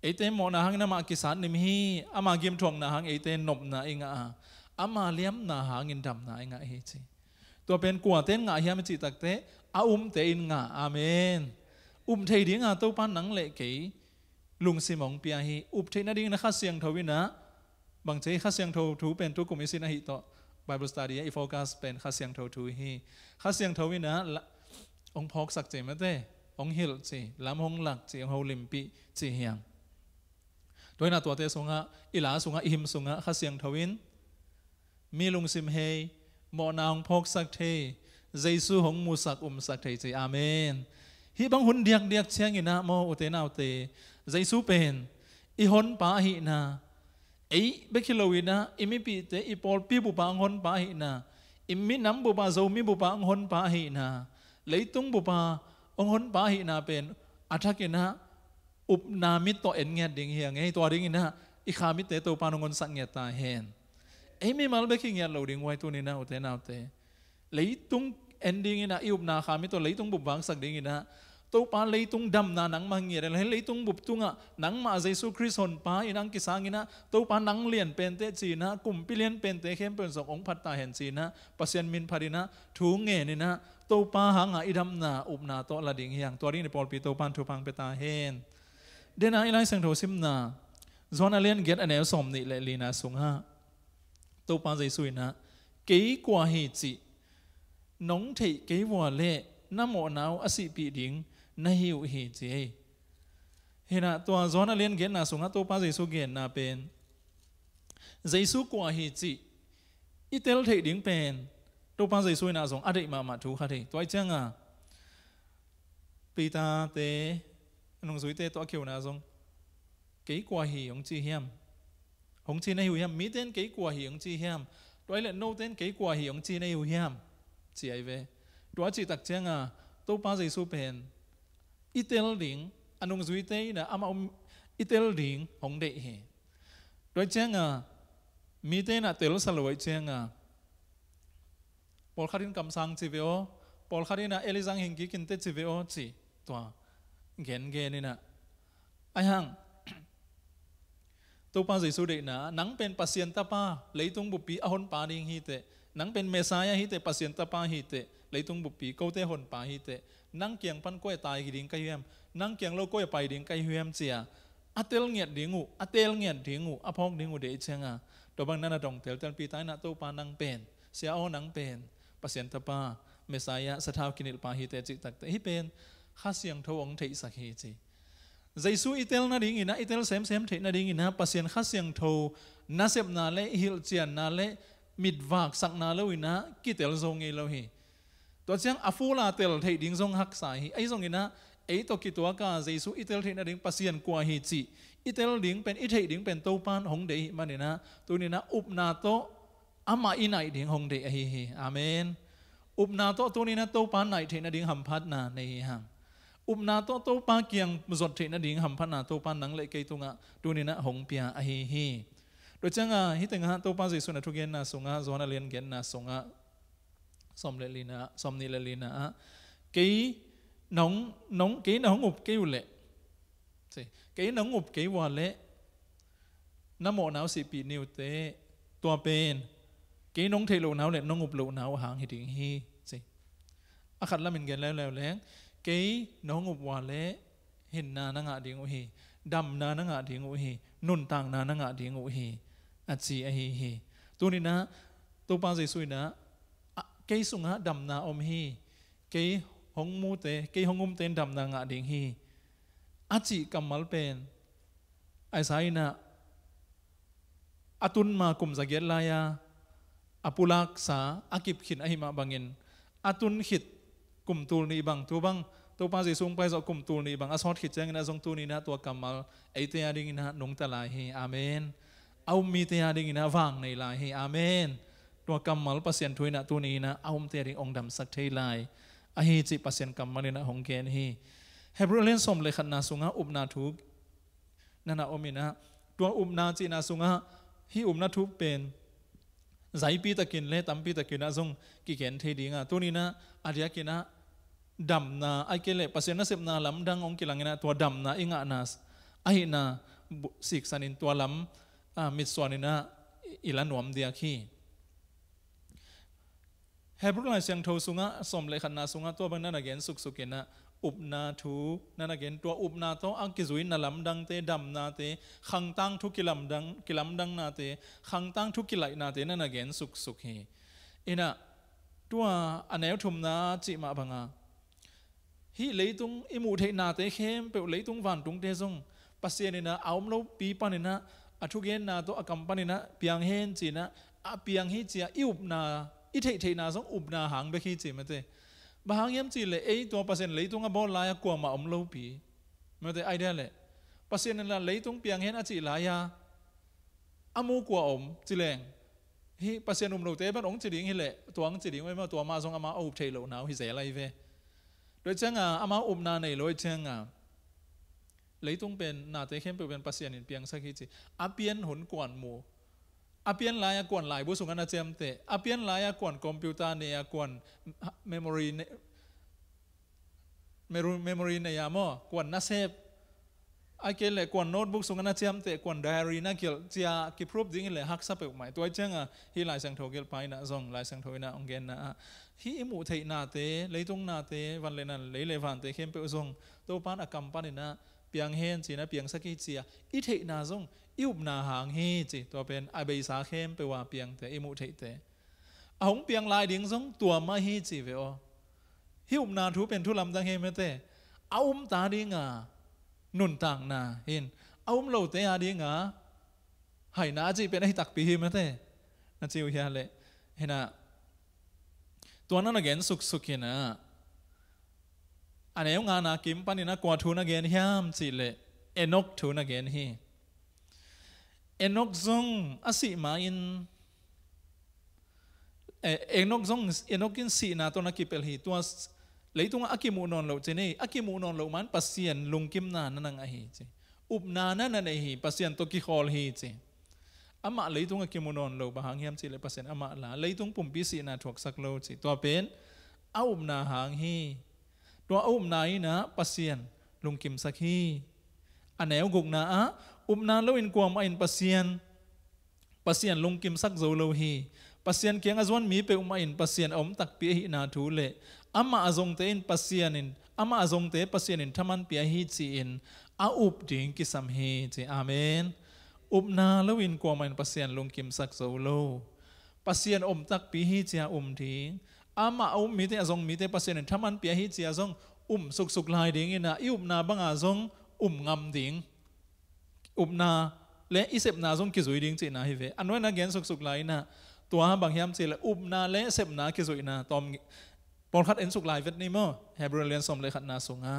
ไอเตะหมอนาหังนามากิสานนิมฮีอามากิมทวงนาหังไอเตะนบนาเองอามาเลี้ยมนาหังอินดำนาเองเฮจีตัวเป็นกัวเต้นงาเฮียมจิตักเตะอาเตอินงาอาเมนเทดิ้งตัวปันหนังเละเกยลุงซิมองเปียฮีเทนดิ้งนะข้าเสียงทวินะบางทีข้าเสียงทถูเป็นตัวกุมิสินะฮิโตไบเบิลสตาดี้อีโฟกัสเป็นข้าเสียงททูฮีข้าเสียงทวินะองพอกสักเจมาเตองฮิลจีลำหงหลักจีองฮลิมปีจีเฮียงโดยนาตัวเตสุงะอิลาสุงะอิมสุงะข้าเสียงทวินมีลุงซิมเฮหมอนางพกสักเทเจซูหงมูสักสักเทจีอาเมนฮิบังหุนเดียกเชียงอินะโมอุเตนาอุเตเจซูเป็นอิฮอนปาหินา ไอ้เบคิโลวินะอิมิปีเตอีปอลปีบุปผาองหนปาหินาอิมิน้ำบุปผาโซมิบุปผาองหนปาหินาเลยตุงบุปผาองหนปาหินาเป็นอัฐกินะอุปนามิตโตเอ็นเงียดิ่งเฮียงไงตัวดิ่งนะอีขามิเตโตปานองหนสังเงียตาเฮนไอ้ไม่มาเบคิเงียเราดิ่งไว้ตัวนี้นะอุเทนาอุเตเลยตุงเอ็นดิ่งนะอีอุปนาขามิโตเลยตุงบุปผาสักดิ่งนะตัวปาเลยตุงดำนาหนังมังเงียอะไรเลยตุงบุบตุงอ่ะหนังมาเยซูคริสต์หนปาอินังกิสางินะตัวปาหนังเลียนเป็นเตจีนะกลุ่มปิเลียนเป็นเตเข้มเป็นสององค์พัตตาเห็นจีนะปัสยันมินพารินะถูงเงนี่นะตัวปาหางอิดำนาอุบนาโตละดิ่งเฮียงตัวนี้ในปอลปีตัวปานถูพังเปตาเฮนเดน่าอิไลสังโทซิมนาจอนอาเลียนเกตอันเอลสมนิเลลีนาสุงฮะตัวปาเยซูนะเกี่ยกว่าเหตุน้องเทเกี่ยว่าเล่น้ำหมอนาวอสิปีดิ่งนาหิวเหตุเห็นนะตัวจอนเลียนเกณฑ์น่ะส่งตัวป้าเยซูเกณฑ์น่ะเป็นเยซูกว่าเหตุอิเตลเทดิ่งเป็นตัวป้าเยซูน่ะส่งอดีตมาถูกค่ะที่ตัวจังอ่ะปีตาเตนงสุยเตตัวเขียวน่ะส่งเกี่ยกว่าเหตุของจีเฮียมของจีนาหิวเฮียมมีเต้นเกี่ยกว่าเหตุของจีเฮียมตัวเล่นโน้ตเต้นเกี่ยกว่าเหตุของจีนาหิวเฮียมจีไอเวตัวจีตักจังอ่ะตัวป้าเยซูเป็นอิเตลดิ่งอันนงสุยเตยนะอามาอิเตลดิ่งของเด็กเฮโดยเจ้ามีเตนะเตลสลวยเจ้าปอลคารินกำสังจีเวโอปอลคารินเอลิซังหิงกิกินเตจีเวโอจีตัวเกนนี่นะไอ้หังตัวป้าสิสุเดนะนังเป็นปัสยันตาป้าเลยตุงบุปีอหนปาดิ่งฮิเตนังเป็นเมสายาฮิเตปัสยันตาป้าฮิเตเลยตุงบุปีเขาเตหนปาฮิเตนังเกียงปันก้อยตายดิ่งไกเฮียมนังเกียงโลก้อยไปดิ่งไกเฮียมเจียอัตเตลเงียดดิ่งอูอัตเตลเงียดดิ่งอูอพองดิ่งอูเดชเชงตัวบางนั้นดองเตลตันปีตายนะตัวปานังเป็นเสียเอานังเป็นปัสยันตาป้าเมสายาสถาวกินิลปาฮิเตจิตักเตฮิเป็นข้าเสียงทวงเทสักเฮจีใจสู้อิเตลนาดิ่งอินะอิเตลเซมเทนาดิ่งอินะปัสยันข้าเสียงทวนาเซบนาเลฮิลเจียนนาเลมิดวากสักนาเลวินะกิเตลทรงเอโลฮีตัวเชียงอฟูลาเตลเทดิ่งทรงหักสายไอ้ทรงอินะไอ้ตัวกิตัวกาใจสู้อิเตลเทนาดิ่งปัสยันกว่าฮิจิอิเตลดิ่งเป็นอิเทดิ่งเป็นตัวปานหงเดยมันนี่นะตัวนี้นะอุปนาโตอามาอินัยดิ่งหงเดยเฮอาเมนอุปนาโตตัวนี้นะตัวปานไหนเทนาดิ่งหัมพัดนาในหังอุปนาโตโตปาเกียงมุสดเทนดิ่งหัมพันนาโตปานังเล็กไกตุงะดูนี่นะหงเปียอหิฮีโดยจังฮิตังะโตปาสิสุนทุเกนนาสุงะจวนเลียนเกนนาสุงะสมเลลีนะสมนิเลลีนะเกยน้องเกยน้องอุบเกยอุเล่สิเกยน้องอุบเกยวาเล่น้ำโมนาวสิปีนิวเตตัวเป็นเกยน้องเทโลนาวเล่น้องอุบโลนาวหางหิดิงฮีสิอาขัดละมินเกนแล้วแรงเกยน้องอุบวาเล่เห็นนานังอาดิ่งอุฮีดำนานังอาดิ่งอุฮีนุ่นต่างนานังอาดิ่งอุฮีอัจฉีอหิฮีตัวนี้นะตัวปาสิสุยนะเกยสุงะดำนาอมฮีเกยหงมูเตเกยหงอุมเตนดำนางาดิ่งฮีอัจฉีกัมมัลเป็นไอสายนะอตุนมากุมสะเกียรลายาอปุลักษาอากิบขินอหิมาบังเงินอตุนขิดกลุ่มตูนีบังตัวบังตัวปาสิสุงไปจากกลุ่มตูนีบังอสอดขิดแจ้งนะทรงตูนีนะตัวกัมมัลไอเตียดิ่งนะนงตะลายฮีอาเมนเอามีเตียดิ่งนะวางในลายฮีอาเมนตัวกัมมัลปัสยันทุยนะตัวนี้นะเอาเตียดิ่งองดำสักเทลายอหิจิปัสยันกัมมัลนะหงเกนฮีเฮบรูเลนสมเลขันนาสุงะอุบนาทุกนั่นนะอมินะตัวอุบนาจีนาสุงะฮีอุบนาทุกเป็นใจปีตะกินเล่ตั้มปีตะกินนะทรงกิเกนเทดิ่งตัวนี้นะอาเดียกินะดำนาไอเกลปัสยันนัสิบนาลำดังองกิลังนะตัวดำนาอิงะนาสไอนาสิกสันินตัวลำมิดส่วนนี่นะอิลันวมเดียคีเฮบรูไลเสียงโทสุงะสมเลขันนาสุงะตัวบางนั่นเกนสุกสุกินะอุบนาทุนั่นเกนตัวอุบนาโตอังกิจุยนาลำดังเตดำนาเตขังตังทุกิลำดังนาเตขังตังทุกิไลนาเตนั่นเกนสุกสุกเฮอินะตัวอันเอลทุมนาจิมาบังอาฮีเลยตุงอิมูเทนาเตเข้มเปลเลยตุงวันตุงเตซงปัสเยนินะเอามโลปีปานินะอัทุเกนนาโตอกัมปานินะเปียงเฮนจีนะเปียงฮีจีอิอุบนาอิเทนาซงอุบนาหางเบคีจีมาเตบางยามจีเลยตัวปัสเยนเลยตุงอบอลลายกว่ามาอมโลปีมาเตไอเดียเลยปัสเยนนั่นเลยตุงเปียงเฮนอจิลายา อามูกว่าจิเลงฮิปัสยานุมโลเตบันองจิดิงฮิเละตัวองจิดิงไว้มาตัวมาทรงอามาอุบเทโลนาวฮิเสไลเวโดยเช่นอามาอุบนาในโดยเช่นเลยต้องเป็นนาเตเข้มเป็นปัสยานินเปียงสักทีจีอาเปียนหุนกวนหมูอาเปียนลายกวนลายบุษงอนาเจมเตอาเปียนลายกวนคอมพิวเตอร์เนี่ยกวนเมมโมรีเนี่ยมอกวนนัสเซฟไอเกลเลยกวนโน้ตบุ๊กสงนาเจียมเตะกวนไดอารี่นั่นเกี่ยวจะกิพรูปดิ้งเลยฮักซับไปออกมาตัวเจ้าฮีลายสังโทเกลไปนะซองลายสังโทนะองเกนนะฮีอิมูเทนาเตเลยตรงนาเตวันเลยนั่นเลยเลวันเตเข้มไปซองตัวปานอากำปานี่นะเปียงเฮนจีนะเปียงสักกี่จีอีเทนาซองอิบนาหางเฮจีตัวเป็นไอเบสาเข้มไปว่าเปียงเตอิมูเทเตเอาของเปียงลายดิ้งซองตัวมาเฮจีเวอฮิบนาทูเป็นทุลำดังเฮมเตเอาตาดิ้งนุนต่างนาเห็นเอาโลเตอาดีงาหายนาจีเป็นไอ้ตักปีหิมะเตนั่นจิวเฮียเลยเห็นนะตัวนั้นเกนสุกเห็นนะอันนี้งานนากิมปันนี่นะกว่าทูนักเกนเฮียมจีเลยเอนกทูนักเกนฮีเอนกซงอาศิมาอินเอนกซงเอนกกินสีนาตัวนักกิเปลฮีตัวเลยตรงอากิมูนอนโลเจนี่อากิมูนอนโลมันปัสเซียนลุงกิมนานั่นไงเจอุบนานั่นไงปัสเซียนตัวกิคอลฮีเจอามาเลยตรงอากิมูนอนโลบางเฮียมจีเลยปัสเซียนอามาละเลยตรงปุ่มพิสีนาถกสักโลเจตัวเป็นอาอุบนาหางฮีตัวอุบนาอีนะปัสเซียนลุงกิมสักฮีอันไหนอุกนาอุบนาโลอินกวามอินปัสเซียนลุงกิมสักโซโลฮีปัสเซียนเกียงอาจวนมีเปอุมาอินปัสเซียนอมตักปีหินาทูเลอามาอาจงเตอินปัสเซียนินอามาอาจงเตปัสเซียนินทมันปีหิจีอินอาอุบดิ่งกิสัมฮีจีอาเมนอุบนาลวินกวามันปัสเซียนลุงกิมสักโซโลปัสเซียนอมตักปีหิจีอาดิ่งอามาอุมมีเตอาจงมีเตปัสเซียนินทมันปีหิจีอาจงสุกลายดิ่งอินะอุบนาบังอาจงงำดิ่งอุบนาและอิเสบนาจงกิจุยดิ่งจีนาฮิเวอันนั้นนักเรียนสุกลายนะตัวบางยามจีละอุบนาและเสพนากิจุยนาตอมปอนคัดเอ็นสุกลายเวทนี่มั้งเฮบรูเลียนสมเลยขัดนาสงะ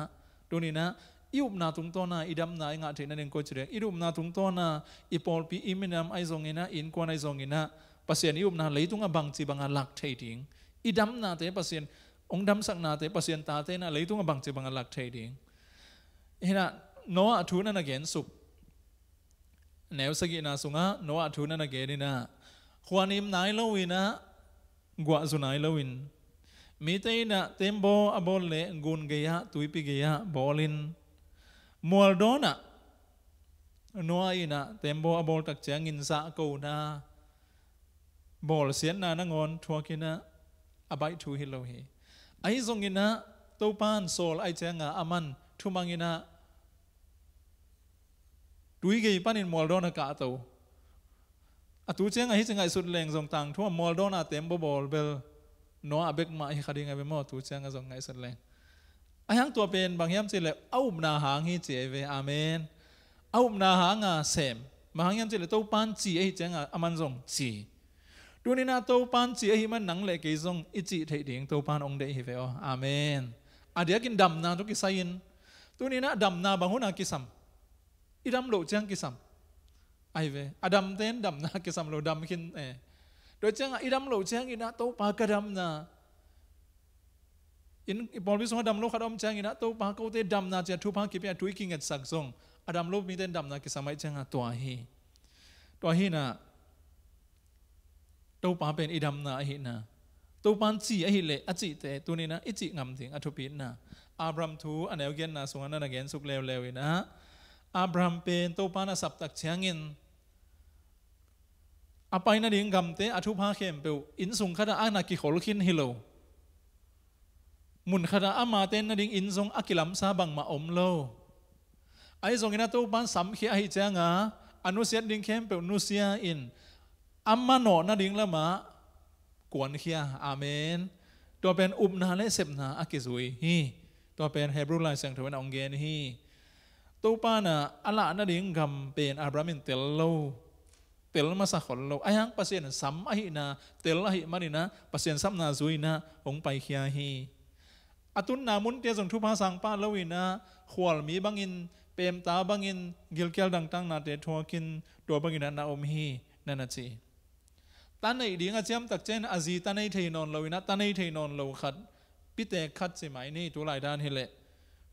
ดูนี่นะอิอุบนาตุงโตนาอิดัมนาอิงาเทนันเองก็จะเรียกอิอุบนาตุงโตนาอิปอลปีอิมินามไอซงอินะอินกวนไอซงอินะปัสเซียนอิอุบนาเลยตุงบังจีบังหลักเทดิงอิดัมนาเตปัสเซียนองดัมสักนาเตปัสเซียนตาเตนะเลยตุงบังจีบังหลักเทดิงเห็นนะโนอาทูนันเกนสุกแนวสกินาสงะโนอาทูนันเกนินะขวานิมนายลวินะกว่าสุนายลวินมีเตนะเต็มโบอบอลเล่กุนเกียตุยปิเกียบอลินมัวโดนะนัวอินะเต็มโบอบอลตักเจียงินสะกูนาบอลเสียนนานงอนทัวกินะอบายทูฮิโลฮีไอซงกินะตัวปานโซลไอเจียงอามันทุมังกินะตุยเกียปานินมัวโดนะกะตัวตูเจ้งไอ้ที่จะไงสุดแรงส่งต่างทั่วมอลโดนาเต็มบอลเบลโนอาเบกมาไอ้คดีไงไปหมดตูเจ้งก็ส่งไงสุดแรงไอ้ทั้งตัวเป็นบางยามสิเลยเอาอุบนาหางฮีเจเวอาเมนเอาอุบนาหางเสมบางยามสิเลยตัวปานจีไอ้เจ้งอามันส่งจีดูนี่นะตัวปานจีไอ้มันหนังเล็กส่งอิจิเทียงตัวปานองเดฮิเวออาเมนอาเดียกินดำนาตุกิไซน์ตัวนี้นะดำนาบางหุนากิสัมอิดำโลเจ้งกิสัมไอเวอดัมเต้นดำนาเกสัมโลดำขินโดยเจ้าอีดำโลเจ้าอีนะโตปากระดำนาอินบอลวิสุทธิ์ดำโลขัดอมเจ้าอีนะโตปากเขาเต้ดำนาจะทุพากิเปียทุยกิงเงินสักส่งอดัมโลมีเต้นดำนาเกสัมไอเจ้าตัวฮีนะโตปาเป็นอีดำนาฮีนะโตปันจีไอฮิเลอจิเตตัวนี้นะอิจิงำถึงอัทุปินนะอับรามทูอันเอลเกนนะส่งอันนั้นเกนสุกเลวนะอับรามเป็นโตปานะสับตักเชียงเงินอภัยนั่นเองกำเตอทุพาเข้มเปลอินสุงขดาอานากิขอลขินฮิโลมุนขดาอามาเตนนั่นเองอินสุงอากิลัมซาบังมาอมโลไอส่งอินาตัวบ้านสัมขีไอเจ้างาอนุเสียดิงเข้มเปลนุเสียอินอัมมาโนนั่นเองละมากวนเขียอาเมนตัวเป็นอุบนาและเสพนาอากิซุยฮีตัวเป็นเฮบรูไลเซงทวันองเกนฮีตัวป้าน่ะอัลลานั่นเองกำเป็นอับรามินเตลโลเตลมาสักคนเราไอ้ยังปัสเซียนซ้ำไอ้นะเตลไอ้มานี่นะปัสเซียนซ้ำนาซุยนะองไปเขียฮีอตุนนามุนเตียส่งทุพาสังป้าลวินะขวลมีบางอิน เปมตาบังอินกิลเกลดังตั้งนาเตทัวกินตัวบังอินนาอมฮีนั่นน่ะจีตาในดิ่งอาเจียมตักเจนอาจีตาในเทนอนเราอินะตาในเทนอนเราขัดพิเตขัดสิไหมนี่ตัวหลายด้านเฮเล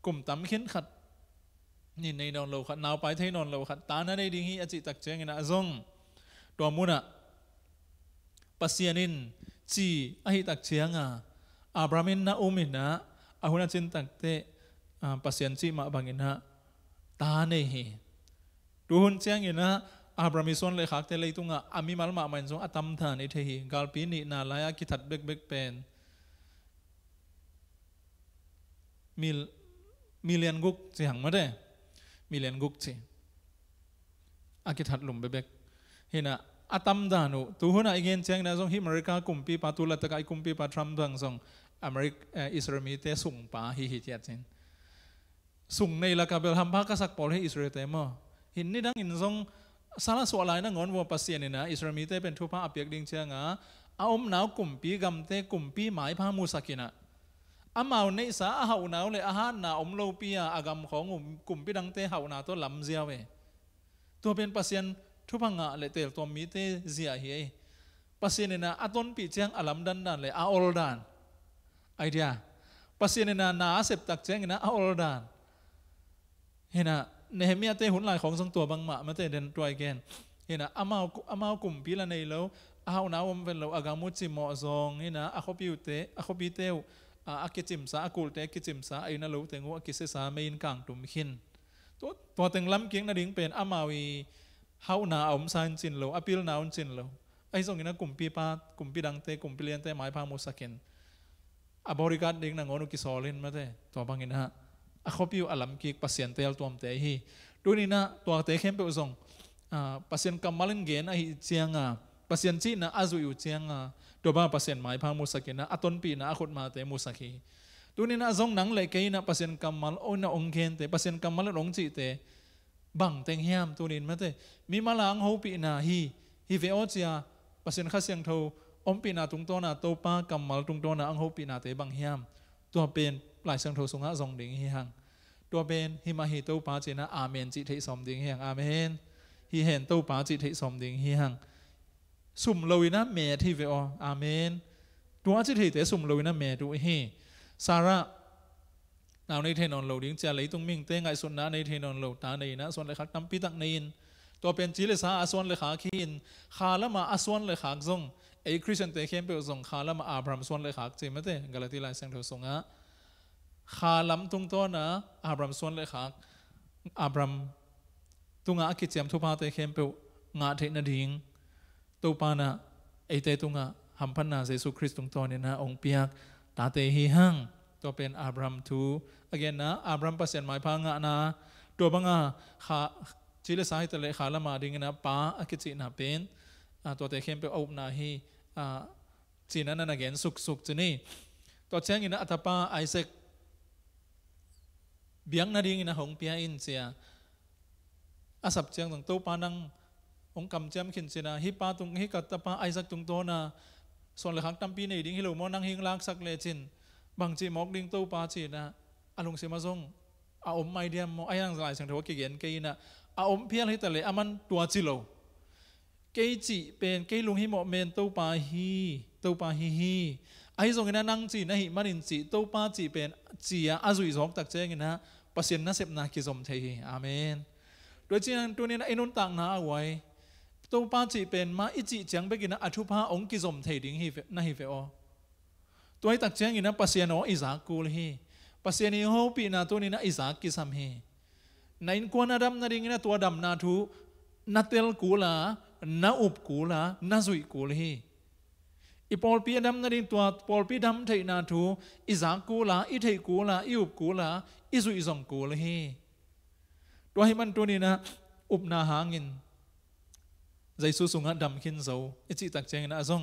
กลุ่มตั้มขินขัดนี่ในนอนเราขัดนาวไปเทนอนเราขัดตาในดิ่งฮีอาจิตักเจนนะซงตัวมุนะปัสยานินจีอหิตักเชียงอับรามินนะอุมินะอาหุนจินตักเตปัสยันจีมาบังอินะตาเนฮีดูหุ่นเชียงอินะอับรามิส่วนเลยขักเตเลยตุงอามีมัลมามันซงอัตัมธานิเทฮีกาลปีนีนาลายกิทัดเบกเบกเป็นมิเลียนกุกจีหังมาได้มิเลียนกุกจีอากิทัดลุมเบกเห็นอาตัมดานุตัวหุ่นอีกเงินเชียงนะซงฮิมอเมริกากุมปีปาตุลัตตะกายกุมปีปาทรัมป์ดังซงอเมริกอิสราเอลมีเตส่งปาฮิฮิเจียจินส่งในละกับเบลฮัมพากษักปอลให้อิสราเอลเตมหินนี่ดังอินซงสารสวะลายนั่งงอนวัวปัสเซียนนี่นะอิสราเอลมีเตเป็นทุพะอภิยกดิ่งเชียงอาอมหนาวกุมปีกำเตกุมปีหมายพามูสักินะอามาในสาอาหาวหนาวเลยอาหารนาอมโลปีอากำของกุมปีดังเตหาวนาตัวลำเจียวตัวเป็นปัสเซียนทุพังะเลยเตลตัวมีเตเสียเฮียปัสเซียนนี่นะอาต้นปีเชียงอาลัมดันเลยอาออลดานไอเดียปัสเซียนนี่นะนาเสพตักเชียงนะอาออลดานเห็นนะเนเฮมียเตหุ่นลายของสังตัวบางมะมาเตเดินตัวไอแกนเห็นนะอามากุมปีละในแล้วอาหาวนาอมเป็นเราอากามุจิมอซองเห็นนะอาคบิวเตอาคบิเตวอากิจิมซาอากุลเตกิจิมซาไอนั่นเราเตงูอากิเสสาไม่ยินกลางตุ่มขินตัวเต็งล้ำเกียงนาดิ่งเป็นอามาวีเฮาหนาอมซานจินโลอปิลนาอุนจินโลไอ้ส่งนี้นะกลุ่มปีปากุ่มปีดังเตกุ่มปีเลียนเตหมายพามุสกินอบริการดิ่งนางอนุกิสอลินมาเตตัวบางอินฮะอคบิวอัลลัมกิกปัสยันเตลตัวมเตฮีดูนี่นะตัวเตเข้มเปอุส่งปัสยันกำมัลินเกนไอเจียงปัสยันจีนะอาจุอยู่เจียงตัวบ้าปัสยันหมายพามุสกินนะอัตนปีนะอคุดมาเตมุสกีดูนี่นะส่งหนังเลยเกยนะปัสยันกำมัลโอนะองเกนเตปัสยันกำมัลองจีเตบังเต็งเฮียมตัวนี้มาเตมีมาลังหูปีนาฮีเวอเจียปัสยันข้าเสียงเทาอมปีนาตุงตัวนาโตป้ากำมัลตุงตัวนาอังหูปีนาเตบังเฮียมตัวเป็นปลายเสียงเทาสงะทรงดิ่งเฮียงตัวเป็นฮิมาฮิโตป้าเจนะอาเมนจิตให้สมดิ่งเฮียงอาเมนฮีเห็นโตป้าจิตให้สมดิ่งเฮียงสุ่มลอยนะเมที่เวออาเมนตัวจิตให้แต่สุ่มลอยนะเมดูเฮซาระnàoในเทนอนโลดิ้งจะเลยตรงมิ่งเตงไงส่วนนั้นในเทนอนโลตาในนะส่วนเลยขัดตั้มปีตักในนตัวเป็นจิเลสาอาส่วนเลยขาขีนขาละมาอาส่วนเลยขากซงไอคริสเตียนเตเข้มเปลซงขาละมาอับรามส่วนเลยขากเจมเตกาลาติลายเซงเทสงะขาลำตุงตัวนะอับรามส่วนเลยขากอับรามตุงะกิจเจียมทุพาเตเข้มเปลงาเทนดิ่งตัวปานะไอเตตุงะหัมพันนาเยซูคริสต์ตุงตัวเนี่ยนะองค์เปียกตาเตหิหังตัวเป็นอับรามทูagain นะอับรามปัสยันหมายพังนะตัวบังขาจิเลสาฮิตเลขาละมาดิ่งนะป้าอกิจินะเป็นตัวเตเข้มเปอุบนาฮีจีนั้นนะ again สุกจีนี่ตัวเชียงอินะอัตป้าไอเซกเบียงนาดิ่งนะหงเปียอินเซียอาศัพเชียงตรงตัวปานังองกำเจียมขินเซียนะฮิป้าตรงฮิกัตป้าไอเซกตรงตัวนะส่วนเลยขังตั้มปีนี่ดิ่งฮิโลมอนังหิงลากสักเลจินบางจีมอกดิ่งตู้ปาจีนะอารมณ์เสียมาส่งอาอมไม่เดียมไอ้ยังสลายสังเทวะเกี่ยนเกยนะอาอมเพียงให้แต่เลยอามันตัวจิโลเกยจีเป็นเกยลุงฮิโมเมนตู้ปาฮีไอ้ส่งกันนั่งจีนะฮิมันอินจีตู้ปาจีเป็นจีอาจุยสองตักเจงินะปัสยันนะเสพนาคิสมเทฮีอาเมนโดยจีนั้นตัวนี้นะไอ้นุ่นต่างนาเอาไว้ตู้ปาจีเป็นมาอิจิจังไปกินนะอธุภาองกิสมเทดิ่งฮินะฮิเฟอตัวไอ้ตักเจงินะปัสยันโออิสากูลฮีปัสยานิโฮปีนาตัวนี้นะอิสากิสัมเฮในกวนอดัมนาดิ่งนะตัวดำนาทูนาเตลกูลานาอุบกูลานาซุยกูลฮีอีปอลปีอดัมนาดิ่งตัวปอลปีดำเทนาทูอิสากูลาอิเทกูลาอิอุบกูลาอิซุยซองกูลฮีตัวให้มันตัวนี้นะอุบนาหางินใจสุสุงะดำขินโซอิจิตักเจงนะซง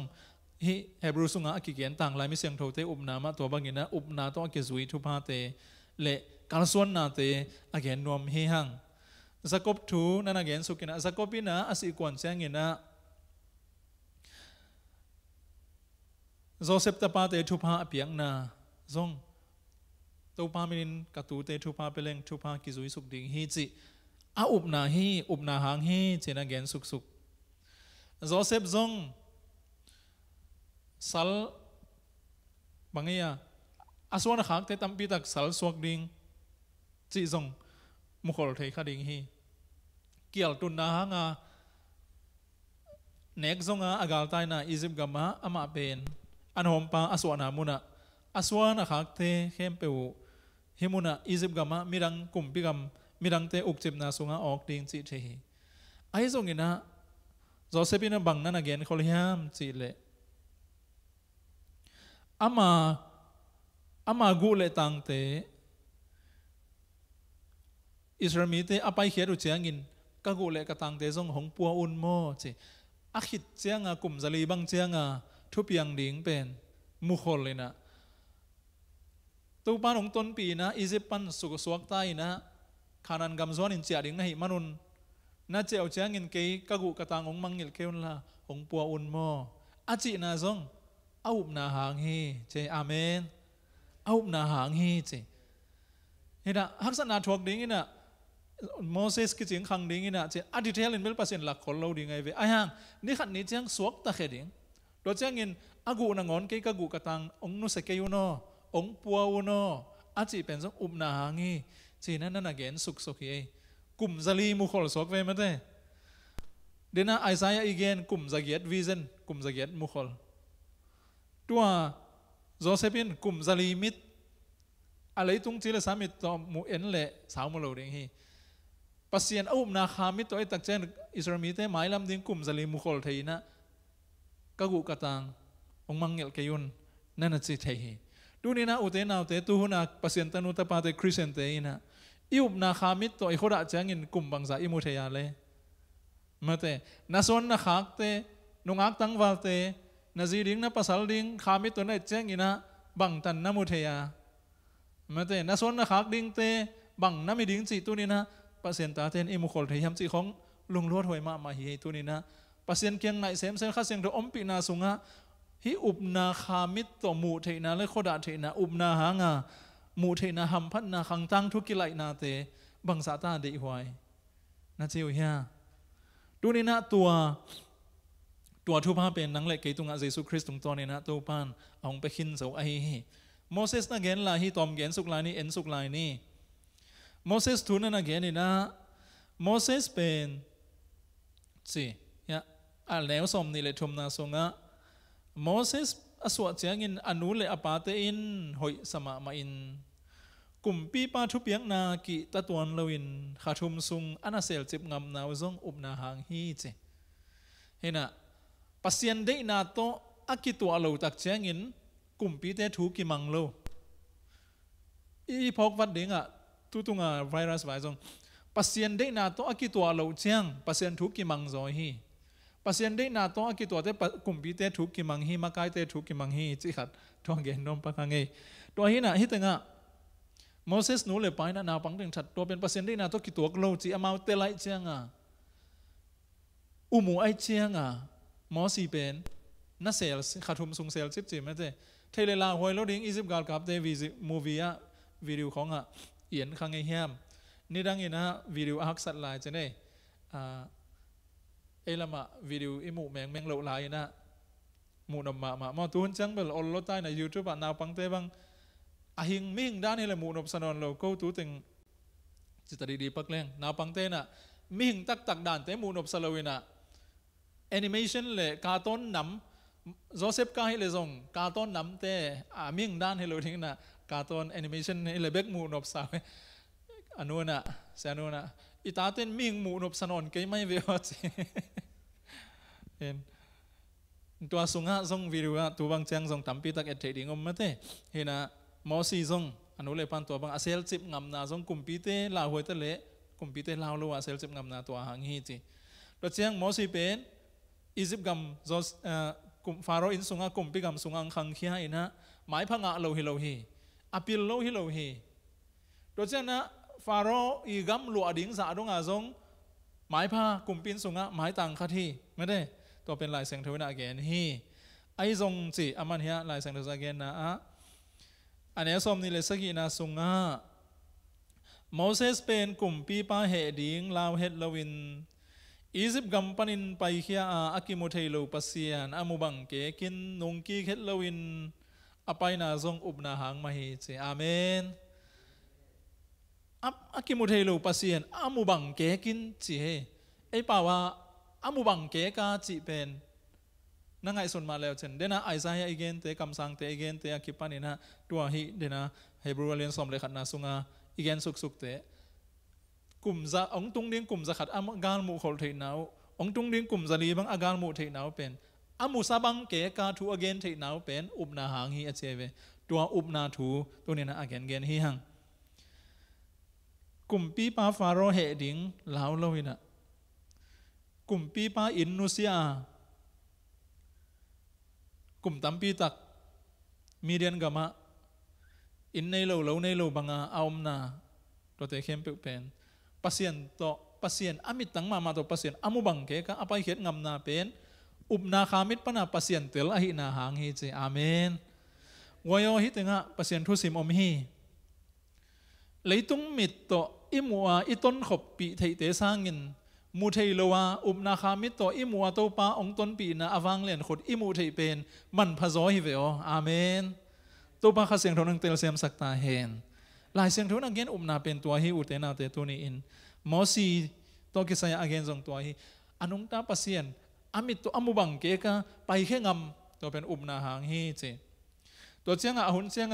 ฮิเฮบรูสุงะกิเกียนต่างลายมิเสียงโทเตอุบนามาตัวบางอย่างนะอุบนาต้องเกจุยทุพาเตเละกาลส่วนนาเตอเกนนวมเฮหังสกบทูนั่นอเกนสุกินะสกบินะอสิกวนเสียงเงินะโจเซปตาปาเตทุพาเปียงนาซง ตัวปามินกตูเตทุพาเปลงทุพากิจุยสุกดิ่งฮีจิอาอุบนาฮีอุบนาหางฮีเจนักเกนสุกสุกโจเซฟจงสัลบางอย่างอาสวนะขากเตตัมปีตักสัลสวกดิ่งจีจงมุขลเทขาดิ่งฮีเกี่ยวตุนนาหางาเนกจงอากาลไตนาอียิปต์กัมมาอามาเป็นอันหอมปาอาสวนามุนะอาสวนะขากเตเข้มเปวฮิมุนะอียิปต์กัมมามีดังกลุ่มพิกัมมีดังเตอุกจิบนาสุงาออกดิ่งจีเทฮีไอ้จงอินะโจเซฟินะบังนั่นอเกนเขาเลี้ยมจีเลอามากูเลตังเตอิสรามีเตอภัยเขียรุเจียงินก็กูเลกตังเตจงหงปัวอุนโมจีอาคิดเจียงกลุ่มจลีบังเจียงทุบยังดิ่งเป็นมุขเลยนะตัวปานของต้นปีนะอียิปต์ปันสุกสวกใต้นะขานันกำจวนอินเจียดิ่งนะหิมนุนน่าเจ้าเจียงินเกยก็กูกตังของมังยิลเกวนละหงปัวอุนโมอาจินาจงเอาอุบนาหางฮีเจอาเมนเอาอุบนาหางฮีเจเห็นนะฮักษณะทวกดิ่งนะโมเสสกิจงขังดิ่งนะเจอดีเทลอินเบลปัสเซนหลักคนเราดิ่งไงเว้ไอ้ห่างนี่ขันนี้เจียงสวกตะเขดิ่งโดยเจียงินอากูนางอนเกยก็กูกตังองนุสเกยุโนองปัวอุโนอาจิเป็นจงอุบนาหางฮีเจนั่นน่ะเกณฑ์สุกสุกเย่กลุ่มจลีมุขลสวกเว้มาเต้เดน่าไอซายาอีเกนกลุ่มจะเกียดวิเซนกลุ่มจะเกียดมุขลตัวโจเซฟินกลุ่มจลีมิดอะไรตรงที่เราสามิตต่อมูเอ็นเล่สาวมาโลดิ่งฮีปัสเซียนอุบนาคามิตตัวไอตักเจนอิสรามีเต้หมายลำดิ่งกลุ่มจลีมุขลเทียนะก็กูกตังองมังเงลเกยุนนั่นน่ะจิเทียดูนี่นะอุเทนเอาเตตูหุนักปัสเซียนตนุตปาเตคริสเซนเตยนะอิบนาคามิตตัวไอโคดะเจงินกลุ่มบางสายอิมุเทียเลยมาเตนัสวนนักขากเตนุงักตังวัลเตนาจีดิ่งนะปัสสัลดิ่งคามิตตัวนั้นเจงินะบังตันนามุเทียมาเตนัสวนนักขากดิ่งเตบังนามิดิ่งจิตัวนี้นะปัสเซียนตาเตนอิมุขลเทียมจิของลุงลวดหวยมาฮีตัวนี้นะปัสเซียนเกียงไหนเซมเซนข้าเสียงตัวอมปีนาสุงะฮิอุบนาคามิตตัวมูเทนะและโคดะเทนะอุบนาหางามูเทนะหัมพันนาขังตังทุกิไลนาเตบังสาตาเดหวยนาเจียวเฮียดูนี่นะตัวทุพาเป็นนังเล็กเกตุงอาเยซูคริสต์ตรงตัวนี้นะตัวปานเอาไปขินเสาไอโมเสสนะเกนลาฮิตอมเกนสุกลายนี่เอ็นสุกลายนี่โมเสสทุนนะเกนนี่นะโมเสสเป็นสิยะอันแล้วสมนี่เลยทุมนาสงะโมเสสอสวดเจียงินอนุเลอปาเตอินหอยสมามาอินกลุ่มปีปาทุเปียงนากิตะตวนลวินขาทุมซุงอนาเซลจิบงำนาวซงอุบนาหางฮีเจเห็นนะปัสเซียนเดนาโตอากิตัวเราตักเจียงินกลุ่มปีเตถูกิมังโลอีพกวัดเด้งอ่ะตุงอ่ะไวรัสไวซงปัสเซียนเดนาโตอากิตัวเราเจียงปัสเซียนถูกิมังซอยฮีปัสเซียนได้นาตัวกิตัวเตกลุ่มปีเตถูกกิมังฮีมาไกเตถูกกิมังฮีจิขัดตัวเกนนมปะกังเงตัวฮีน่ะฮิตงะโมเสสนูเลยไปนะนาปังถึงฉัดตัวเป็นปัสเซียนได้นาตัวกิตัวกโลจีอามาเตไลเจียงอ่ะอุมูไอเจียงอ่ะมอสีเป็นนักเซลขาทุมซุงเซลจิบจิมนะเจเทเลลาหวยแล้วดิ้งอียิปต์กาลกับเตวิซิมูวีอ่ะวิดีโอของอ่ะเอียนขังไอเฮียมนี่ดังนะวิดีโออักษรลายจะได้เอลมาวิดีโออิมูแมงเหลาลายนะมูนมาตูนจังเบลอลลใต้ในยูทูบนาวปังเตบังอาหิงมิ่งด้านนี้แหละมูนบสนนเราก็ตูตึงจิตดีปักเล้งนาวปังเตน่ะมิ่งตักด่านเตมูนบสลาวินะแอนิเมชันเลยการ์ตูนน้ำโจเซฟกาให้เลยส่งการ์ตูนน้ำเตมิ่งด้านให้เราทิ้งนะการ์ตูนแอนิเมชันให้เลยเบกมูนบสาวอนุนะเสนุนะอีตาเต้นมิ่งมูนบสนนเกยไม่เวอร์จีเห็นตัวสุงะส่งวิดีโอตัวบางเชียงส่งตั้มปีตักเอ็ดเทดิ้งอมมาเต้เห็นนะมอสีส่งอนุเลยปันตัวบางอาเซลจิบงำนาส่งกุมปีเต้ลาวหวยตะเละกุมปีเต้ลาวโลอาเซลจิบงำนาตัวหางฮีจีตัวเชียงมอสีเป็นอียิปต์กำจอสกุมฟาโรอินสุงะกุมปีกำสุงะขังขี้ให้นะหมายพังะโลฮิโลฮีอปิลโลฮิโลฮีตัวเชียงนะฟาโรอีกัมหลวดิ้งสะดงอาซงหมายผ้ากลุ่มปินสุงะหมายต่างคที่ไม่ได้ตัวเป็นลายเสียงทวินาเกนฮีไอซงจีอามันเฮียลายเสียงทวินาเกนนะ อันนี้สมนี่เลยสักกี่นาสุงะโมเสสเป็นกลุ่มปีป้าเหดิงลาวเฮดลวินอียิปต์กำปนินไปเขียอากิมุเทโลปัสเซียนอามุบังเกกินนงกีเฮดลวินอภัยนาทรงอุบนาหางมาฮิเจอาเมนอากิมุเทโลปัสเซียนอามุบังเกกินจีเฮไอป่าวว่าอามุบังเกกาจีเป็นนั่งไงส่วนมาแล้วเช่นเดนะไอซายาอีเกนเตกัมสังเตอีเกนเตอาคิปานินะตัวฮิเดนะเฮบรูเลียนสมเลขัดนาสุงาอีเกนสุกเตกลุ่มจะองตุงดิ้งกลุ่มจะขัดอากาลมุขลเทนาวองตุงดิ้งกลุ่มจะลีบังอากาลมุเทนาวเป็นอามุซาบังเกกาทูอเกนเทนาวเป็นอุบนาหางฮีอเจเวตัวอุบนาทูตัวนี้นะอเกนเกนฮีหังกลุ่มปีป้าฟาโรเฮดิงลาวลวินะกลุ่มปีป้าอินนุเซียกลุ่มตั้มปีตักมีเดียนกามะอินในเราในเราบังอาอมนาตัวเตเข้มเป็นปัสเซียนต่อปัสเซียนอามิตตั้งมาตัวปัสเซียนอามุบังเกกะอภัยเขียนงำนาเป็นอุบนาคามิตปนาปัสเซียนเตลอหินาหางฮีเจอาเมนวายฮิตึงะปัสเซียนทุสิมอมฮีเลยตุงมิตโตอิมัวอิต้นขบปีเทเตสร้างเงินมูเทโลวาอุบนาคามิตโตอิมัวโตปาองต้นปีนาอวังเลียนขดอิมูเทเป็นมันพะโซฮิเวโออาเมนตัวปาคาเสียงทนังเตลเซียมสักตาเฮนหลายเสียงทนังเกนอุบนาเป็นตัวฮิอุเตนาเตตัวนี้อินมอสีตัวกิสยาเกนส่งตัวฮิอนุงตาปัสเซียนอามิตโตอามุบังเกกะไปแค่งำตัวเป็นอุบนาหางฮีเจตัวเชียงอาหุนเชียง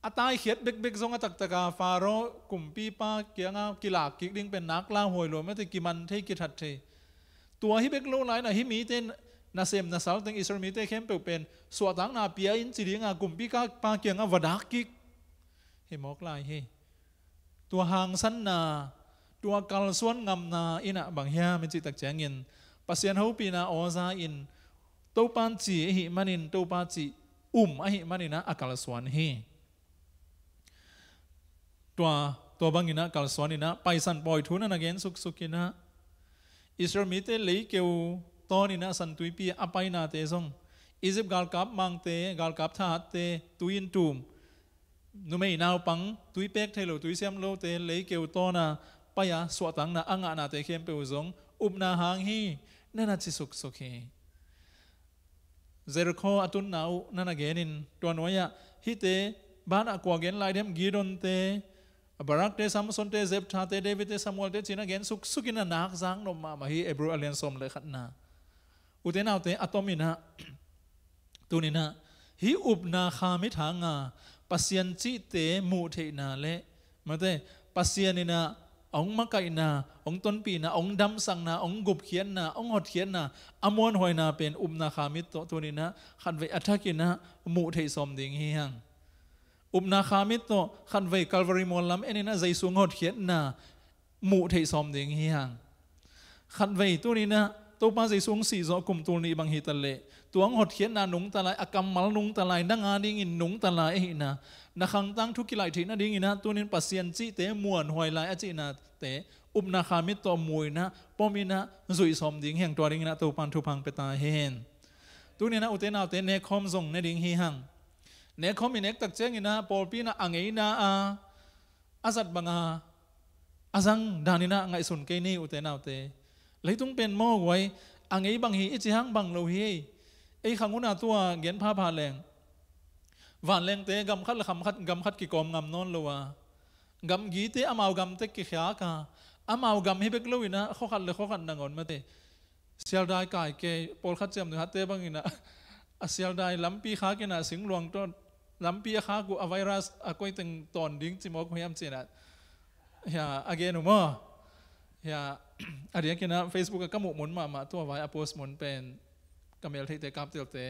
อาตายเขียดเบกๆทรงตักตะกาฟาโรกลุ่มปีป้าเกียงกิลากิกดิ้งเป็นนักล่าหวยรวยไม่ได้กิมันเทกิทัดเทตัวฮิเบกโลไลนะฮิมีเตนนาเซมนาสาวตังอิสราเอลเตเข้มเป็นสวดตังนาเปียอินจีดิ้งกลุ่มปีป้าเกียงวดักกิกเฮมอกไลเฮตัวหางสันนาตัวกัลส่วนงำนาอินะบางเฮียมันจิตักแจงเงินปัสเซียนฮูปีนาอซาอินตัวปันจีหิมันินตัวปันจีอหิมันินะอักลส่วนเฮตัวบางอินะกัลสวานินะไปสันปอยทุนนั่นเองสุกินะอิสราเอลเตเลยเกี่ยวตอนนี้นะสันตุยปีอภัยนาเตซงอียิปต์กาลกับมังเตกาลกับท่าเตตุยินตูมนุ่มไม่นาวปังตุยเป็กเทโลตุยเซียมโลเตเลยเกี่ยวตอนะไปยาสวตังนะอ่างนาเตเข้มเปวซงอุบนาหางฮีนั่นน่ะจิสุกเฮเจริโคอตุนนาวนั่นเองนินตัวน้อยฮิเตบ้านอกวาเกนไลเดมกีดอนเตบารักเตซัมซอนเตเซฟชาเตเดวิดเตซามูเอลเตจินาเกนสุกินานักจังนมมาฮีเอเบรูอเลียนสมเลยขัดนาอุเทนเอาเตอะตอมินะตัวนี้นะฮีอุบนาคามิทางาปัสยันจิเตมูเทนาเลมาเตปัสยันนี่นะองมาไกนาองต้นปีนะองดำสังนะองกุบเขียนนะองหดเขียนนะอมวนหอยนาเป็นอุบนาคามิตัวนี้นะขันเวอัฐกินะมูเทสมดิ่งเฮียงอุบนาคามิตโตขันเวกัลวาริมอลลัมเอ็นนะใจสูงหดเขียนนะมูเทสอมเดงเฮียงขันเวตัวนี้นะตัวป้าใจสูงสี่จอกลุ่มตัวนี้บางฮิตเลตัวหดเขียนนะนุงตะไลอากรรมมัลนุงตะไลดังอาดิงินนุงตะไลเหินะนักขังตั้งทุกิไลทีนะดิงินะตัวนี้ปัสเซียนจีเตมวนหอยไลอจินะเตอุบนาคามิตโตมวยนะปอมินะจุยสอมดิ่งเฮียงตัวดิงินะตัวปันทุพังเปตาเฮนตัวนี้นะอุเทนาเตเนคอมซงเนดิ่งเฮียงเนคอมิเนกตักเจงินะปอลปีนะอังเอนะอาสัตบังอาจังดานินะไงสุนเกนี่อุเทนาเตเลยต้องเป็นหม้อไว้อังเอบางฮีอิจิฮังบางโลฮีไอ้ขังอุณาตัวเงียนผ้าผ่าแรงหวานแรงเตะกำคัดละคำคัดกำคัดกิกอมงำนอนเลวะกำกีเตะอามาวกำเตะกิขยากาอามาวกำฮิเบกลุยนะข้อขัดเลยข้อขัดนางอนมาเตะเสียดายกายเกยปอลขัดเจียมหนึ่งฮัตเตะบางอีนะเสียดายลำปีขาเกนะสิงหลวงต้นลำปีขากูอไวรัสอากอยตึงตอนดิ้งจิมอกพยายามเจนะอย่าอเกนุมอย่าอะไรอย่างเงี้ยนะ Facebook ก็หมุนมาตัวไว้อโพสหมุนเป็นกำเมลที่เตะกับเตะเตะ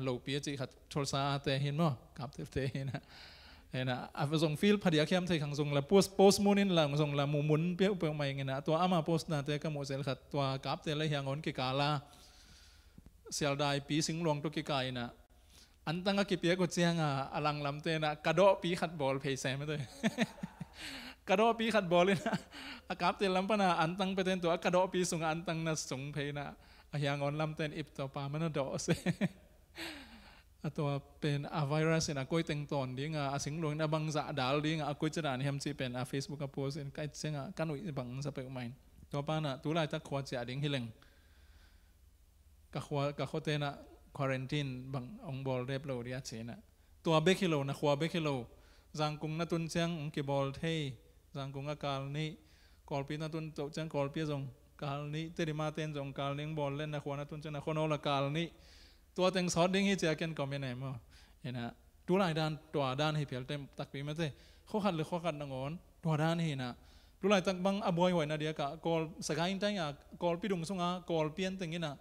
โลกปีจีขัดโทรศัพท์เตะเห็นมั้ยกับเตะเตะเห็นนะส่งฟิลพอดีเข้มเตะขังส่งละโพสหมุนนี่ละส่งละหมุนเปี้ยวเปี้ยวใหม่เงี้ยนะตัวอามาโพสนะเตะก็หมุนเสร็จขัดตัวกับเตะเลยอย่างงอนกิกาลาเสียดายปีสิงหลวงตัวกิกายนะอันตั้งก็กิเปียก็เจียงอลังลำเตะนะกระโดดปีขัดบอลเพย์แซมไม่ได้กระโดดปีขัดบอลเลยนะอากาศเตลัมปนาอันตังไปเต้นตัวกระโดดปีส่งอันตังนะส่งเพนะอย่างอนลำเต้นอิบต่อปามันน่ะดอเส ตัวเป็นไวรัสนะก้อยเต็งตอนดิ้งสิ่งหลวงนะบางจะดาลดิ้งก้อยจะด่านี่hemจีเป็นเฟซบุ๊กโพสต์ใกล้เสียงกันอุ้ยบางสเปกไม่ตัวป้านะตัวไรตักขวดจะดิ้งฮิเลงกับขวดเตนะควอรันตินบางองบอลเรียบร้อยเสียนะตัวเบคิโลนะขวดเบคิโลจังกุงนะตุนเชียงองกีบอลเทจังกุงกาลนี้กอลปีนะตุนโตเชียงกอลปีจงกาลนี้เตดิมาเตนจงกาลนี้บอลเล่นนะขวดนะตุนเชียงนะคนโอละกาลนี้ตัวเต็งสอดดิ้งให้เจ้าเก่งก็ไม่แน่มั้งเห็นนะตัวหลายด้านตัวด้านให้เพียรเต็มตักปีมาเต้ข้อขัดหรือข้อขัดนงอนตัวด้านให้นะตัวหลายตักบังอบวยไว้นะเดียกะกอลสกายอินเตอร์กอลปีดุงสงากอลเปียนตึงนี่นะ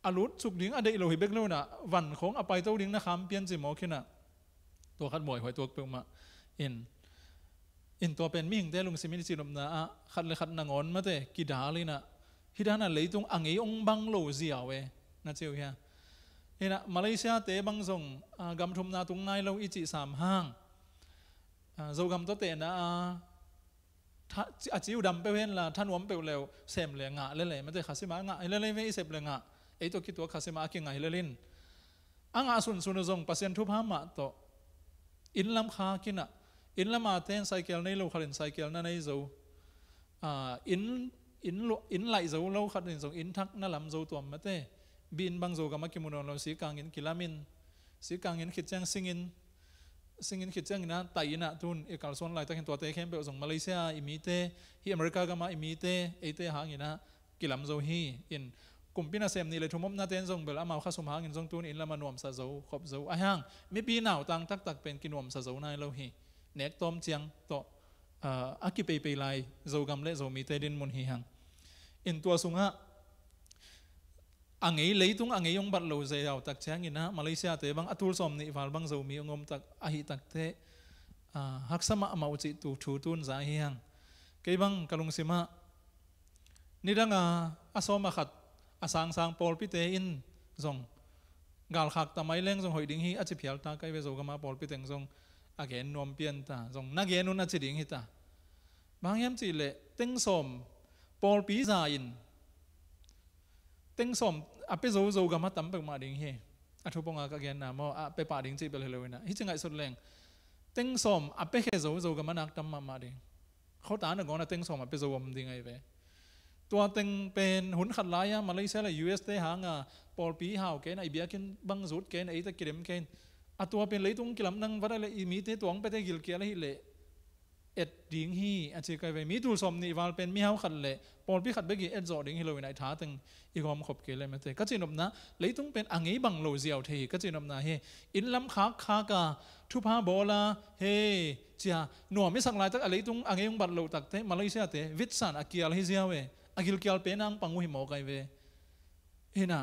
อรุณสุกดิ้งอเดอิโลหิเบกเลวนะวันของอภัยเต้าดิ้งนะคำเปียนจิโมขึ้นนะตัวขัดบ่อยหอยตัวเปลือกมาอินตัวเป็นมิ่งแต่ลุงสิมินิจิลมนะขัดเลยขัดนงอนมาเต้กีดาเลยนะฮิดานะเลยตรงอ่างไอองบังโลเสียวเวน่าเจียวเฮียเห็นนะมาเลเซียเตะบางส่งกำทุมนาตรงไงเราอิจิสามห้างโจกำตัวเตะนะอาจิวดำไปเห็นละท่านวมเปลวเร็วเสมเลยงะเล่นเลยมันจะขัดสิมางะเล่นเลยไม่เสพเลยงะไอตัวคิดตัวขัดสิมาเกี่ยงไงเล่นอ่างสุนทรงปัสยันทุพหามะโตอินลำคากินะอินลำมาเต้นไซเคิลในโลกขัดไซเคิลนั่นในโจอินไหลโจเราขัดส่งอินทักนั่นลำโจตัวมาเต้บินบางโจกับมักกิมุนเราสีกางเงินกิลามินสีกางเงินขิดแจ้งซิงอินขิดแจ้งนะไต่นะทุนเอกลักษณ์หลายตั้งตัวเตะเข้มไปส่งมาเลเซียอิมิเตที่อเมริกาก็มาอิมิเตเอเตหางอินะกิลามโจฮีอินกลุ่มปีน่าเซมนี่เลยทุ่มนาเตนส่งเบลอามาข้าสมหางอินส่งทุนอินละมานวมซาโจขบโจไอห่างไม่ปีหนาวตักเป็นกินวมซาโจนายเราฮีเน็กต้มเจียงโตอากิเปย์ไลโจกำเล่โจมีเตดินมุนฮีหังอินตัวสุงะอังเอ๋เลยตุงอังเอ๋ยงบัดโลเซียวตักเชียงอินะมาเลเซียเตบังอัตุลสมนิฟัลบังโจมีองมตักอาหิตักเตฮักสมามาอุจิตุชูตุนใจเฮียงเกบังกะลุงสิมานี่ดังอาสมาขัดอาสังปอลพิเตอินซงกาลขักตะไมเล้งซงหอยดิ้งฮีอาจิเพียลตาไกเวโจกมาปอลพิเตงซงอาเกนนวมเปียนตาซงนักเกนุนอาจิดิ้งฮีตาบางยามจีเล่เต็งสมปอลปีซาอินเต็งสมอาเปโจกับมาตั้มเปิกมาดิ้งเฮอาทุบงากะเกนนามอเปป่าดิ้งจีเปเลยเลยนะฮิจังไงสุดแรงเต็งสมอาเปแค่โจกับมานักตั้มมาดิ้งเขาตาหนึ่งก่อนนะเต็งสมอาเปโจมดิ้งไงเว้ตัวเต็งเป็นหุ่นขัดลายมาเลเซียและ US เตหางปอลปีหาวเกนไอเบียกินบังสุดเกนไอตะกิเลมเกนตัวเป็นเลยตุงกิลำนังวัดอะไรมีเตตัวงไปเตกิลเกียร์ฮิเล่เอ็ดดิ้งฮีอาจจะกลายเป็นมีตูสมนี่วาลเป็นมีเฮาขัดเละปอลพี่ขัดเบกี้เอ็ดจอดิ้งฮีโรวินัยท้าตึงอีกความขบเกเลยมาเตก็จีนมนะเลยต้องเป็นอ่างบังโลเซียวเทก็จีนมนะเฮอินลำคากาทุพาโบลาเฮจ้าหน่วไม่สักลายตักอะไรต้องอ่างบัดโลตักเตมาเลเซียเตวิสันอากิลฮิเซียเวอากิลเกียลเป็นนางปังวิโมกไกเวเฮน่ะ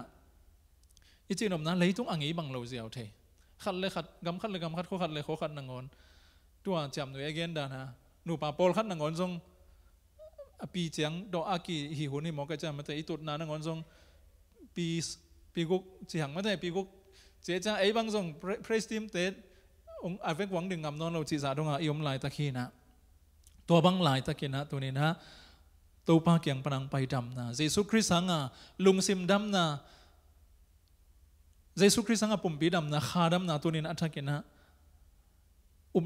อีจีนมนะเลยต้องอ่างบังโลเซียวเทขัดเลยขัดกำขัดเลยกำขัดโคขัดเลยโคขัดนางอนตัวจำหน่วยเอเกนดานะหนูป่าปอลขัดนางอนทรงปีเจียงดอกอากีหิหุนี่มองกันจะมาแต่อีตุดนานางอนทรงปีกุกเจียงมาแต่ปีกุกเจ้าไอ้บางทรงเพรสติมเตดองอาเวกหวังดึงงำนอนเราจีสาดงอิยมลายตะคีนะตัวบังลายตะคีนะตัวนี้นะตัวป้าเกียงปนังไปดำนะเยซูคริสต์สังลุงซิมดำนะเยซูคริสต์สังปุ่มปีดำนะขาดำนะตัวนี้นะตะคีนะ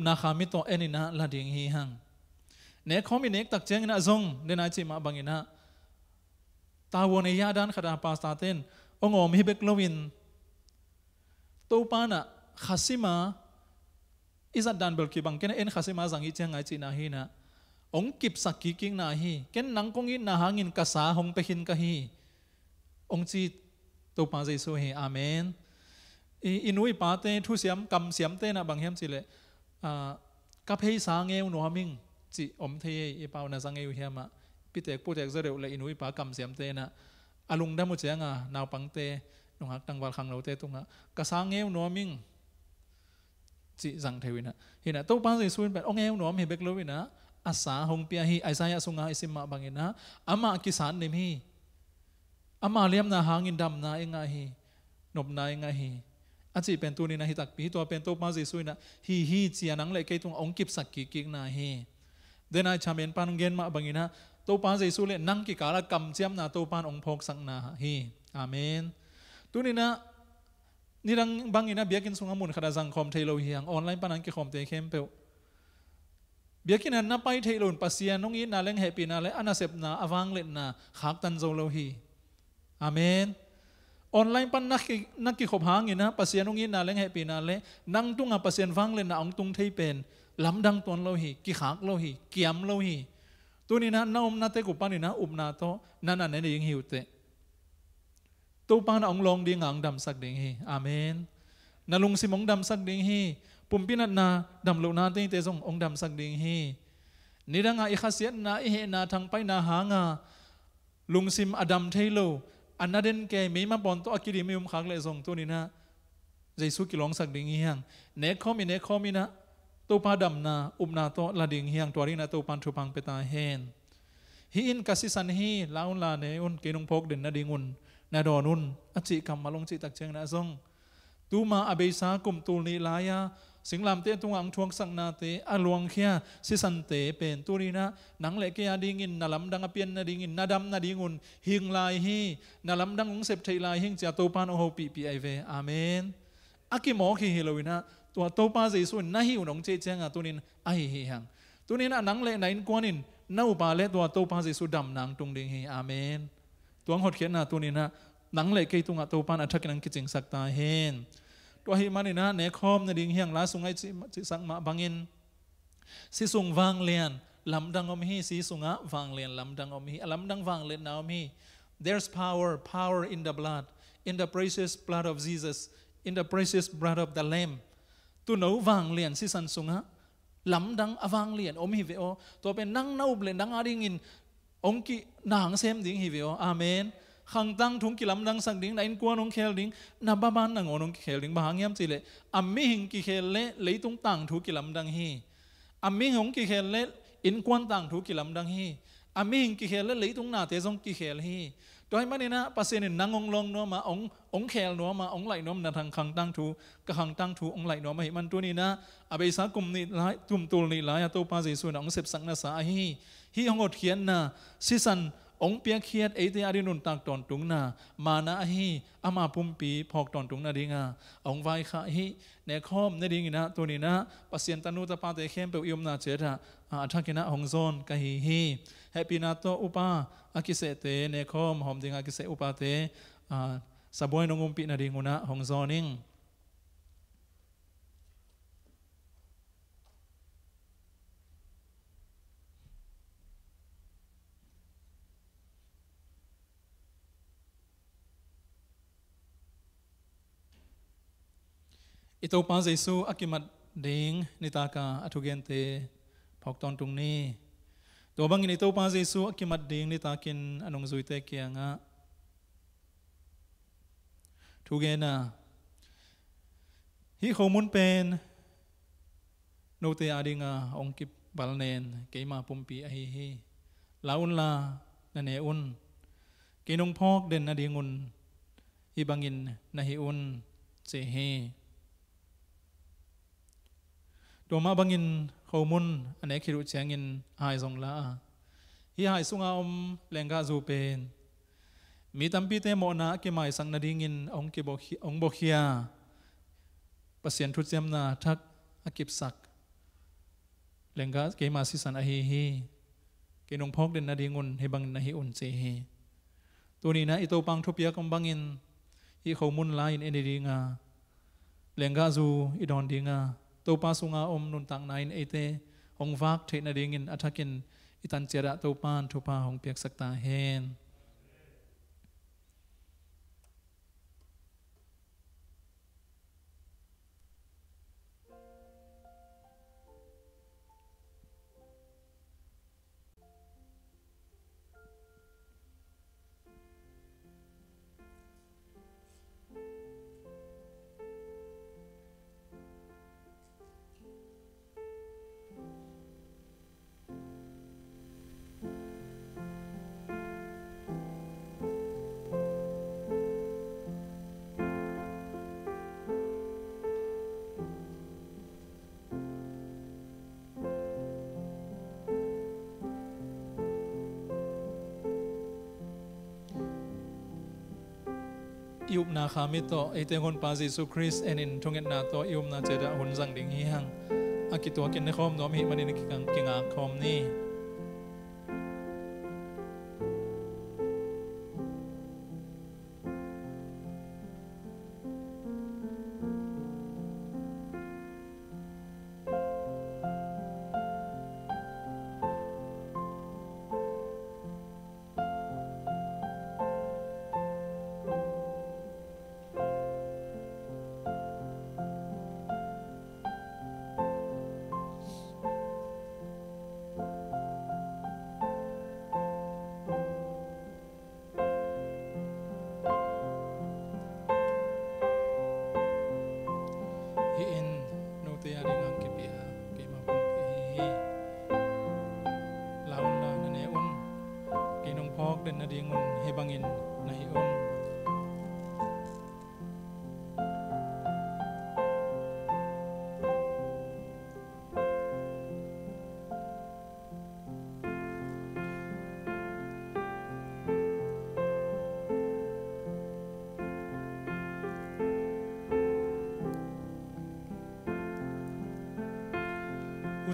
นาขามิโตเอ็นินะลาดิงฮีหังเนคอมิเนกตักเจงนะซงเดนายจิมาบังอินะตาวนในยาดานขดาปาสตาเตนองอมฮิเบกโลวินตัวปานะขัสิมาอิสัดดันเบลกิบังเกนเอ็นขัสิมาสังอิเจงไงจีนาฮีนะองกิบสักกิกิงนาฮีเกนนังกงอินนาหังอินกษาหงเปหินกะฮีองจีตัวปาเจสุเฮอาเมนอินุยปาเตทุเสียมกำเสียมเตนะบังเฮมจิเลกับให้สางเอวหนัวมิงจีอมเทยเปล่านะสังเอวเฮียมาพิเตกพูดจากเรื่องเลยอินุยปากำเสียมเตนะอาลุงได้หมดเสียงนาวปังเตนงหักตังวัลขังเราเตตรงนั้นกษาเอวหนัวมิงจีสังเทวินะเห็นนะตัวปังสิสุนเป็นองเอวหนัวมีเบกโลวินะอาสาหงเปียฮีไอซายะสุงาอิสิมาบังอินะอามากิสานนิมฮีอามาเลี้ยมนาหางินดำนาเองไงฮีนบนาเองไงฮีอาจีเป็นตัวนี้นะฮิตักปีตัวเป็นตัวมาซิซุยนะฮีเจียนังเลยเกยตรงองกิบสักกิกนาฮีเดนายชาเมนปานเงินมาบังอินะตัวปานซิซุเลยนังกิกาละกำเจียมนาตัวปานองพกสังนาฮีอาเมนตัวนี้นะ นี่รังบางอินะเบียกินสุงามุนขดาสังคมเทโลเฮียงออนไลน์ปนังกิคอมเตเข้มเปวเบียกินันนับไปเทโลนปัสยานน้องอินนาเล้งเฮปีนาเลอันนาเซปนาอวังเล่นนาขักตันโซโลฮีอาเมนออนไลน์ปันนักกิขบหางอินะปัสยานน้องอินนาเล้งเฮปีนาเลนังตุงอาปัสยานฟังเล่นนาองตุงเทเป็นลำดังตวนโลฮีกิขักโลฮีเกียมโลฮีตัวนี้นะน้าอมนาเตกุปันนี่นะอุบนาโตนั่นอันนี้ยังหิวเตตัวปานองลองดีงังดำสักดิ่งฮีอาเมนนาลุงสิมองดำสักดิ่งฮีปุ่มพินัดนาดำลุนาเตงเตซงองดำสักดิ่งฮีนี่ดังอีข้าเสียนาอีเฮนาทางไปนาหางาลุงซิมอดัมเทโลอันนั้นเด่นแกมีมาปอนตัวกิริมิอุมขักเลยซงตัวนี้นะใจสุกิลองสักดิ่งฮียังเนคอมินะตัวปาดำนาอุบนาโตละดิ่งฮียังตัวนี้นะตัวปันทุพังเปตาเฮนฮีอินกัสิสันฮีลาอุนลาเนอุนเกนุงพกเด่นนาดิ่งุนนาดอนุนอจิกรรมมาลงจิตักเชิงนะซงตูมาอเบสากุมตูนีลายาสิงลามเตตุงอังทวงสังนาเตอลวงเขียสิสันเตเป็นตูนีนะนังเล็กยาดิงินนาลำดังอเปียนนาดิงินนาดำนาดิงุนหิงลายฮีนาลำดังองเสพไทลายหิงจะตูปานโอโหปีไอเวอาเมนอากิหมอขีเฮโลวินะตัวตูปาเจสุนนาฮิวน้องเจเจงอ่ะตูนินไอเฮียงตูนีนะนังเล็กไหนกวนินนาอุปาเลตัวตูปาเจสุดำนางตุงดิงฮีอาเมนตัวหดเขียนนะตูนีนะนังเล็กตุงอ่ะตูปานอัฐกินังกิจิงสักตาเฮนตัวหิมันนี่นะเนคอมในดิ่งเฮียงลาสุงไอจิสังมาบังอินสิสุงวางเลียนลำดังอมฮีสิสุงะวางเลียนลำดังอมฮีลำดังวางเลียนนาอมฮี there's power in the blood in the precious blood of Jesus in the precious blood of the Lamb ตัวหนูวางเลียนสิสันสุงะลำดังอวางเลียนอมฮีเวโอตัวเป็นนั่งนาอุบเลียนดังอาดิ่งอินองกินางเซมดิ่งฮีเวโออาเมนขังตั้งทุงกิลำดังสักดิ่งไหนกวนองเคลดิ่งนับบ้านนังองเคลดิ่งบางยามสิเลอามิหิงกิเคลเล่เลยตุงตั้งทุกิลำดังฮีอามิหงกิเคลเล่อินกวนตั้งทุกิลำดังฮีอามิหิงกิเคลเล่เลยตุงนาเตซงกิเคลฮีโดยมันนี่นะปัสเซนินนังองลงนัวมาองเคลนัวมาองไหลนัวมาทางขังตั้งทุกขังตั้งทุองไหลนัวมาหิมันตัวนี้นะอาเบสากุมนี่หลายตุ่มตูนี่หลายตัวปาเจสุนองเสพสังนาสาฮีองอดเขียนนะสิสันองเปียเขียดเอติอารินุนตักตอนตุงนามานะฮีอามาปุ่มปีพอกตอนตุงนาดิงาองไวข้าฮีเนคอมเนดิงนะตัวนี้นะปัสเซียนตันุตปาเตเข้มเปียมนาเจระอัฐกินะองโซนกะฮีแฮปปี้นาโตอุปาอากิเสเตเนคอมหอมดิงอากิเสอุปาเตสะบวยนงุมปีนาดิงุนะองโซนิงอิโตปาเจสุอากิมัดดิงนิตากาอัทุเกนเตพอกตอนตรงนี้ตัวบางอินอิโตปาเจสุอากิมัดดิงนิตากินอนงซุยเตเกียงะทุเกนะฮิโคมุนเป็นโนเตอาดิงาองกิบบาลเนนเกมาปุ่มปีอหิฮิลาอุนลานันเนอุนเกนงพอกเด่นนาดิงุนฮิบังอินนาฮิอุนเจเฮตัวมาบังอินข้อมุนอันนี้คิดว่าเชียงอินหายสงละฮีหายสุงอาอมแรงกาจูเป็นมีตั้มปีเตโมนาเกมายสังนาดิงินองเกบอกองบกียปัสยันทุจเจมนาทักอากิบสักแรงกาเกมาสิสันอหิฮีเกนงพอกเดนนาดิงุนให้บังนาฮิอุนเจฮีตัวนี้นะอิโตปังทุบยากอมบังอินฮีข้อมุนลายอินเอเนดิงาแรงกาจูอิดอนดิงาตัวปาสุงาอมนุนตังนายเอเตองฟักเทนดิงินอัฐกินอิตันเจระตัวปานทุปาองเปียกสักตาเฮน อิบนาขามิโตไอเตงอนปาจิสุคริสเอนินทงเอ็นนาโตอิบนาเจดะหุนจังดิ่งฮีหังอากิตัวกินในคอมน้อมหิมันในกิงอาคอมนี้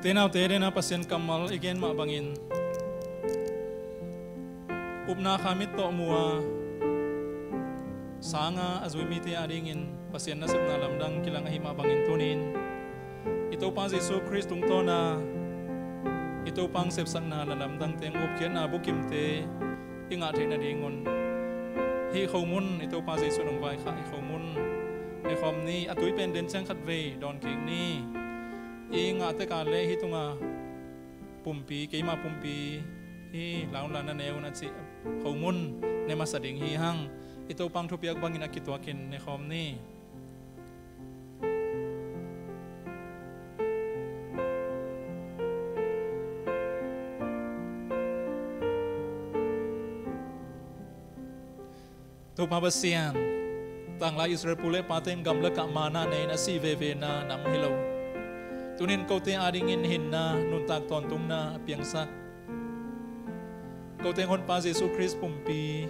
Utenaw tere na pasien kamal again mabangin. Upna kamit to mua sanga azwimiti aringin pasien na sip na lamdang kilang ahi mabangin tunin. Ito pang Yesu Kristong to na ito pang sepsan na lalamdang teng upkian na bukim te ingat na dingon. Hi khomun ito pang Yesu nong vai kha hi khomun e khom ni atui pen den chang khat ve don king ni inga te ka le hi tunga pumpi ke ma pumpi hi laun lana neu na chi khomun ne ma sading hi hang ito pang thupiak bangin akitwa kin ne khom ni to pabasian tang la Israel pule paten gamla ka mana ne na si ve na nam hilo tunin kau te adingin hin na nun tak ton tung na piang sak kau te hon pa Yesu Christ pumpi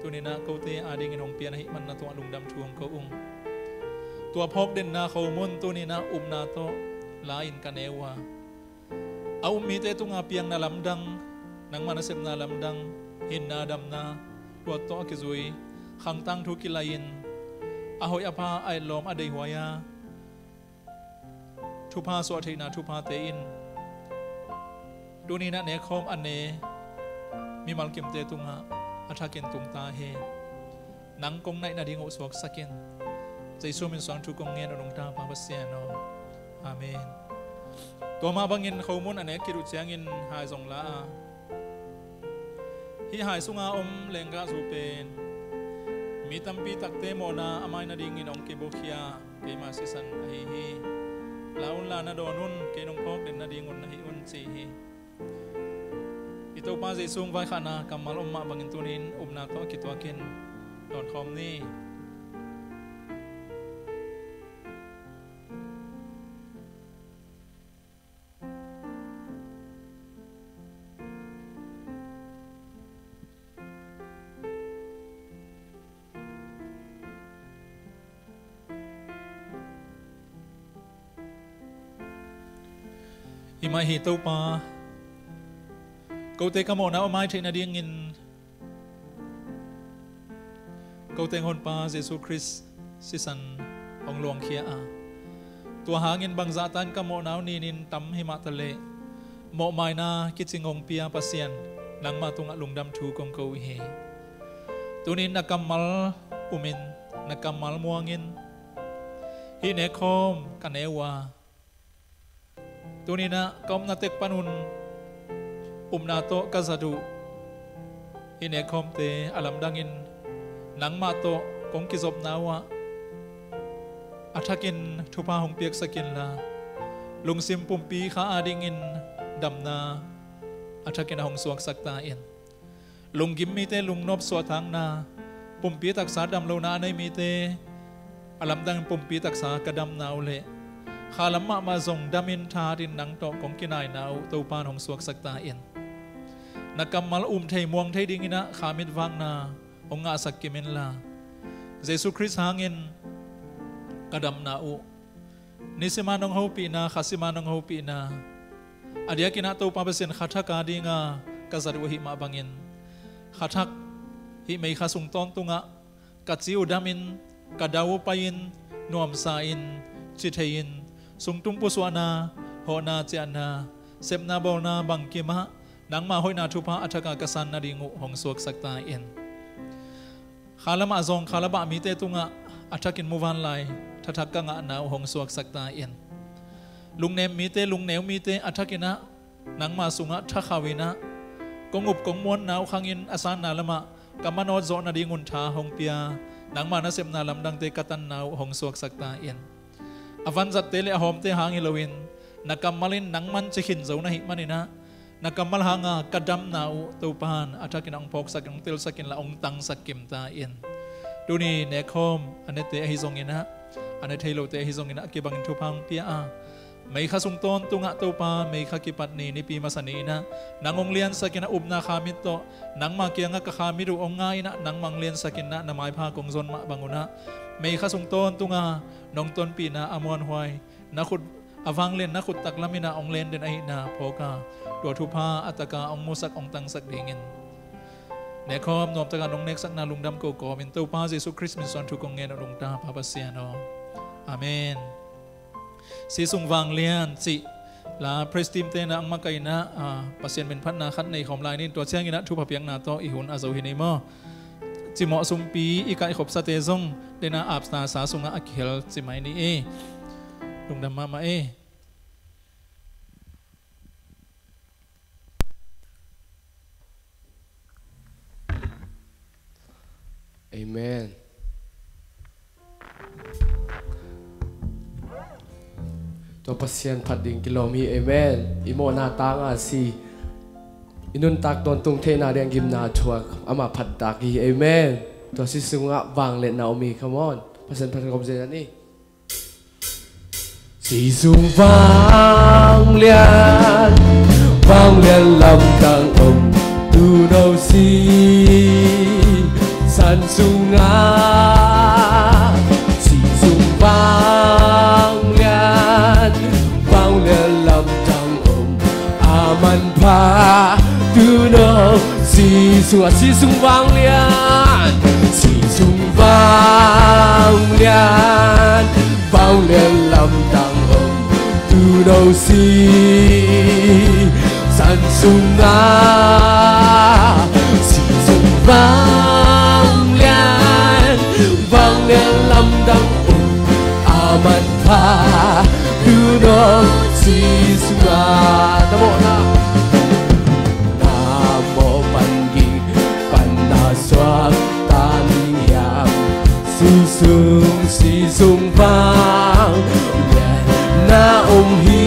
tunina kau te adingin hong pian hi man na to lungdam thuang ko tua phok den na khau mun tunina na to lain kanewa au mi te tunga piang na lamdang nang manasem na lamdang hin na dam na tuat to ki zui khang tang thu ki lain ahoy apa ai lom adai huayaทุพาสวัสดีนะทุพาเตอินดูนี่นะเนคอมอันเนมีมัลกิมเตตุงะอัฐกินตุงตาเฮนังกงในนาดิงอุสวกสักินใจสู้มินสวงทุกงเงินอนุงตาปาปเสียนอาเมนตัวมาบังเงินเขามุนอันเนกิรุเจียงินหายสงละฮิหายสุงาอมเลงกาสูเป็นมีตัมปีตักเตโมนาอามายนาดิงินองเกโบคียเกมาซิสันไอฮีlaun lana donun ke nong phok den na dingon na hi un chi hi ito pa Jesung vai khana kamal umma bangin tunin umna to kitwakin don khom ni imai hi to pa kau te kamo na amai thina ding in kau te hon pa Jesu Christ sisan ong luang khia a tua hangin bang zatan kamo na ni nin tam hima tale mo mai na kichingong pia pasien nang ma tunga lungdam thu kong ko he tunin nakamal umin nakamal muangin hi ne khom kanewa tunina kom na tek panun na to kazadu ine khom te alam dangin nang ma to kong kizop nawa athakin thupa hong piak sakin la lungsim pumpi kha adingin damna athakin hong suak sakta in lunggim mi te lungnop swathang na pumpi taksa dam lo na nei mi te alam dang pumpi taksa kadam na ule khalam ma zong damin tha din nang to kong kinai nau to pan hong suak sakta in nakamal thei muang thei ding ina khamit wang na onga sakkimin la Jesu Christ hangin kadam na u ni si manong hopi na kasi manong hopi na adia kinato pabasin khathak adi nga kazarwahi mabangin khathak hi may khasung ton tunga katsiu damin kadawo payin nuam sain chithayin sungtum puswana hona chiana sepna bolna bangkima nangma hoina thupa athaka kasan na ringu hongsuak sakta in khalama azong khalaba mite tunga athakin muvan lai thathakka nga na hongsuak sakta in lungnem mite lungneu mite athakina nangma sunga thakawina kongup kongmon nau khangin asan na lama kamanot zo na dingun tha hongpia nangma na sepna lamdang te katan nau hongsuak sakta in avan zat tele ahom te hangilowin nakamalin nangman chikhin zo na hi manina nakamal hanga kadam nau tupan atakin ang pok sakin til sakin la ong tang sakim ta in duni nekhom anete hizongina anete lote hizongina kibangin tupang pia may khasung ton tunga tupa may khakipat ni pi masanina nangong lian sakin ubna khamit to nang makia nga kakhamiru ong ina nang manglian sakin na may pha kong zon ma banguna may khasung ton tunga nong ton pina amon huai nakhud avang len nakhud taklamina ong len den ai na pokaตัวทุพาอัตกาองมุสักองตังสักดิ่งเนคอมนอมตะการองเนกสักนาลุงดำโกโกมินตัวพาเยซูคริสต์มินสอนทุกองเงินลุงตาพาปัสเซียนอาเมนสีสุงวางเลียนสิลาพระสติมเตนะอังมาไกนะปัสเซียนเป็นพันนาคัดในของลายนี้ตัวเชียงกินะทุพเพียงนาโตอิหุนอาโซฮินิโมจิเหมาะสมปีอีกไอขบสเตซงเดนะอาบสนาสาสุงะอักเฮลจิไม่นี่ลุงดำมาAmen. Tua pasien phat ding kilomi amen. Imo na tanga si inun tak ton tung the na deng gim na thuak ama phat taki amen. Tua si sunga wang let Naomi come on. Pasien phat kom je ni. Si sung vang lian lam tang om tu đâu si san sunga si sung vang lian lam tang om aman pa tu đâu si sung vang lian lam tang om tu đâu si san sunga si sung vang lam tang om aman pa tu đâu si sunga namo pangi panna swak taniyam si sung vang na hi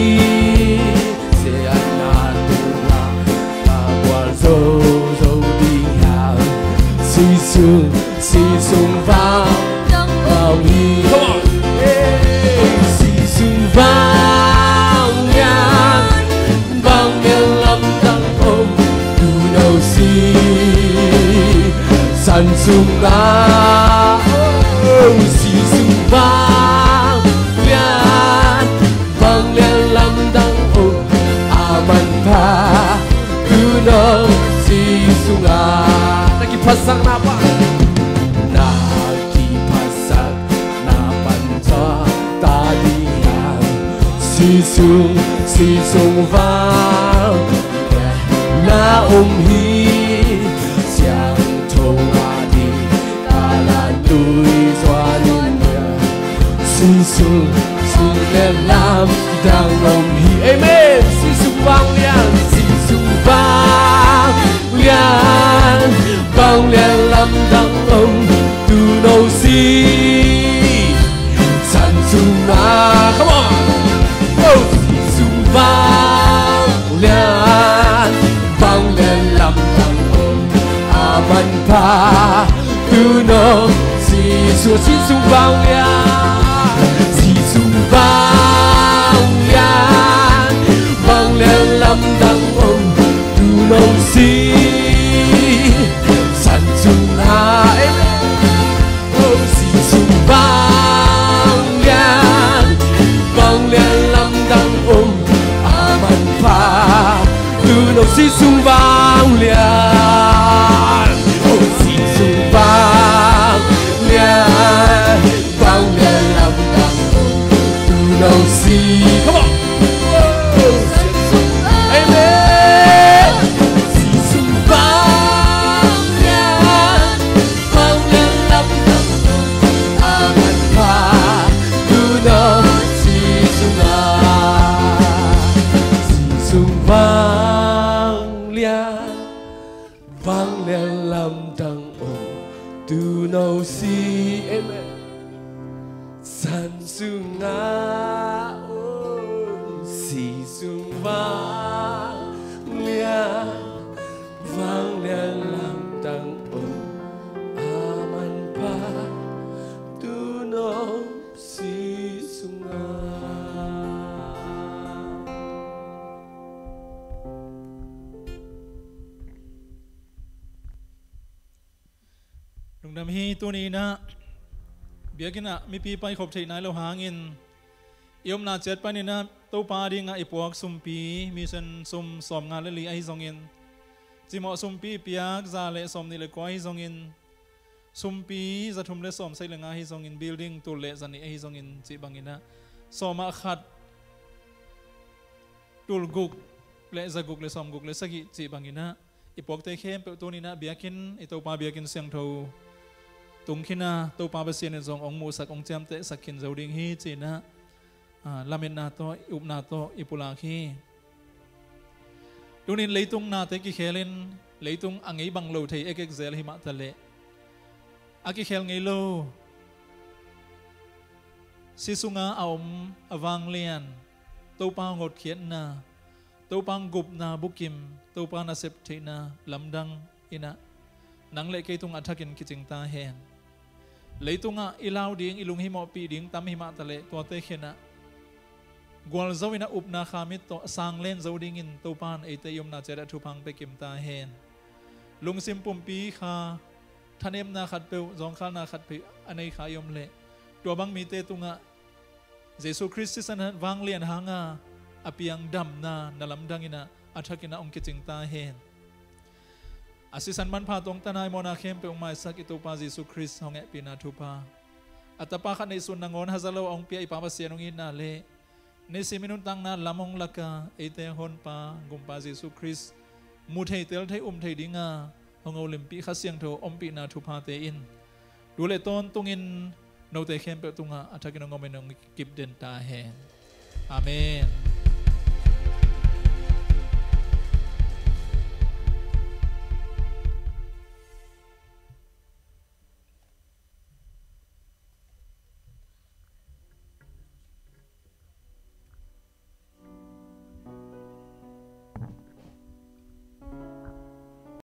se na tu la kwal zo đi hào si sung vang bao hi si sung vang lam tang om tu đâu si san sung la si sung vang lam tang om aman pa tu đâu si sung la pasak napa pasak napan sa talian si sung vang na hi siang thong adi kalan tui xoanin si le lam dang hi amen si sung vang lian lam dang om tu đâu si san sunga come on oh si sung vang lian lam dang om aman pa tu đâu si sung vang lian lam dang om tu đâu si san sunga oh si vang lên lâm đằng ôm tu nâu si amen san sung nga si sung vang lên lâm đằng ôm aman pa tu nâu si sung nga lung đam hi tu ni na biakin na mi pi pai khop thei nai lo hangin yom na chet pani na to pa ding a ipuak sumpi mi sen sum som nga le li ai zongin chimo sumpi piak za le som ni le koi zongin sumpi za thum le som sai le nga hi zongin building tu le zani ai zongin chi bangina soma khat tul guk le za guk le som guk le sagi chi bangina ipuak te khem pe tu ni na biakin i to pa biakin siang tho tung khina to pa ba sian zong ong mu sak ong cham te sakhin zoding hi china lamen na to up na to ipula khi tunin leitung na te ki khelin leitung angai bang lo thei ek ek zel hi ma tale aki khel ngei lo sisunga aom awang lian to pa ngot khian na to pang gup na bukim to pa na sep theina lamdang ina nang le ke tung athakin kiching ta hen leitunga ilau ding ilung hi mo pi ding tam hi ma tale to te khena gwal zawina upna khamit to sanglen zoding in to pan ate yom na chera thu phang pe kim ta hen lungsim pumpi kha thanem na khat pe jong kha na khat pe anei kha yom le to bang mi te tunga jesu christ san wang lian hanga apiang dam na nalam dangina athakina ong kiching ta hen asisan man pha tong tanai mona khem pe ong mai sak ito pa jesu christ honge pina thu pa atapa kha nei sun nangon hazalo ong pi ipa ba sianong in na le ne siminun tang na lamong laka ete hon pa gumpa jesu christ mu thei tel thei thei dinga hongau limpi kha siang tho om pi na thu pa te in dule ton tungin no te khem pe tunga athakin ngom enong kip den ta hen amen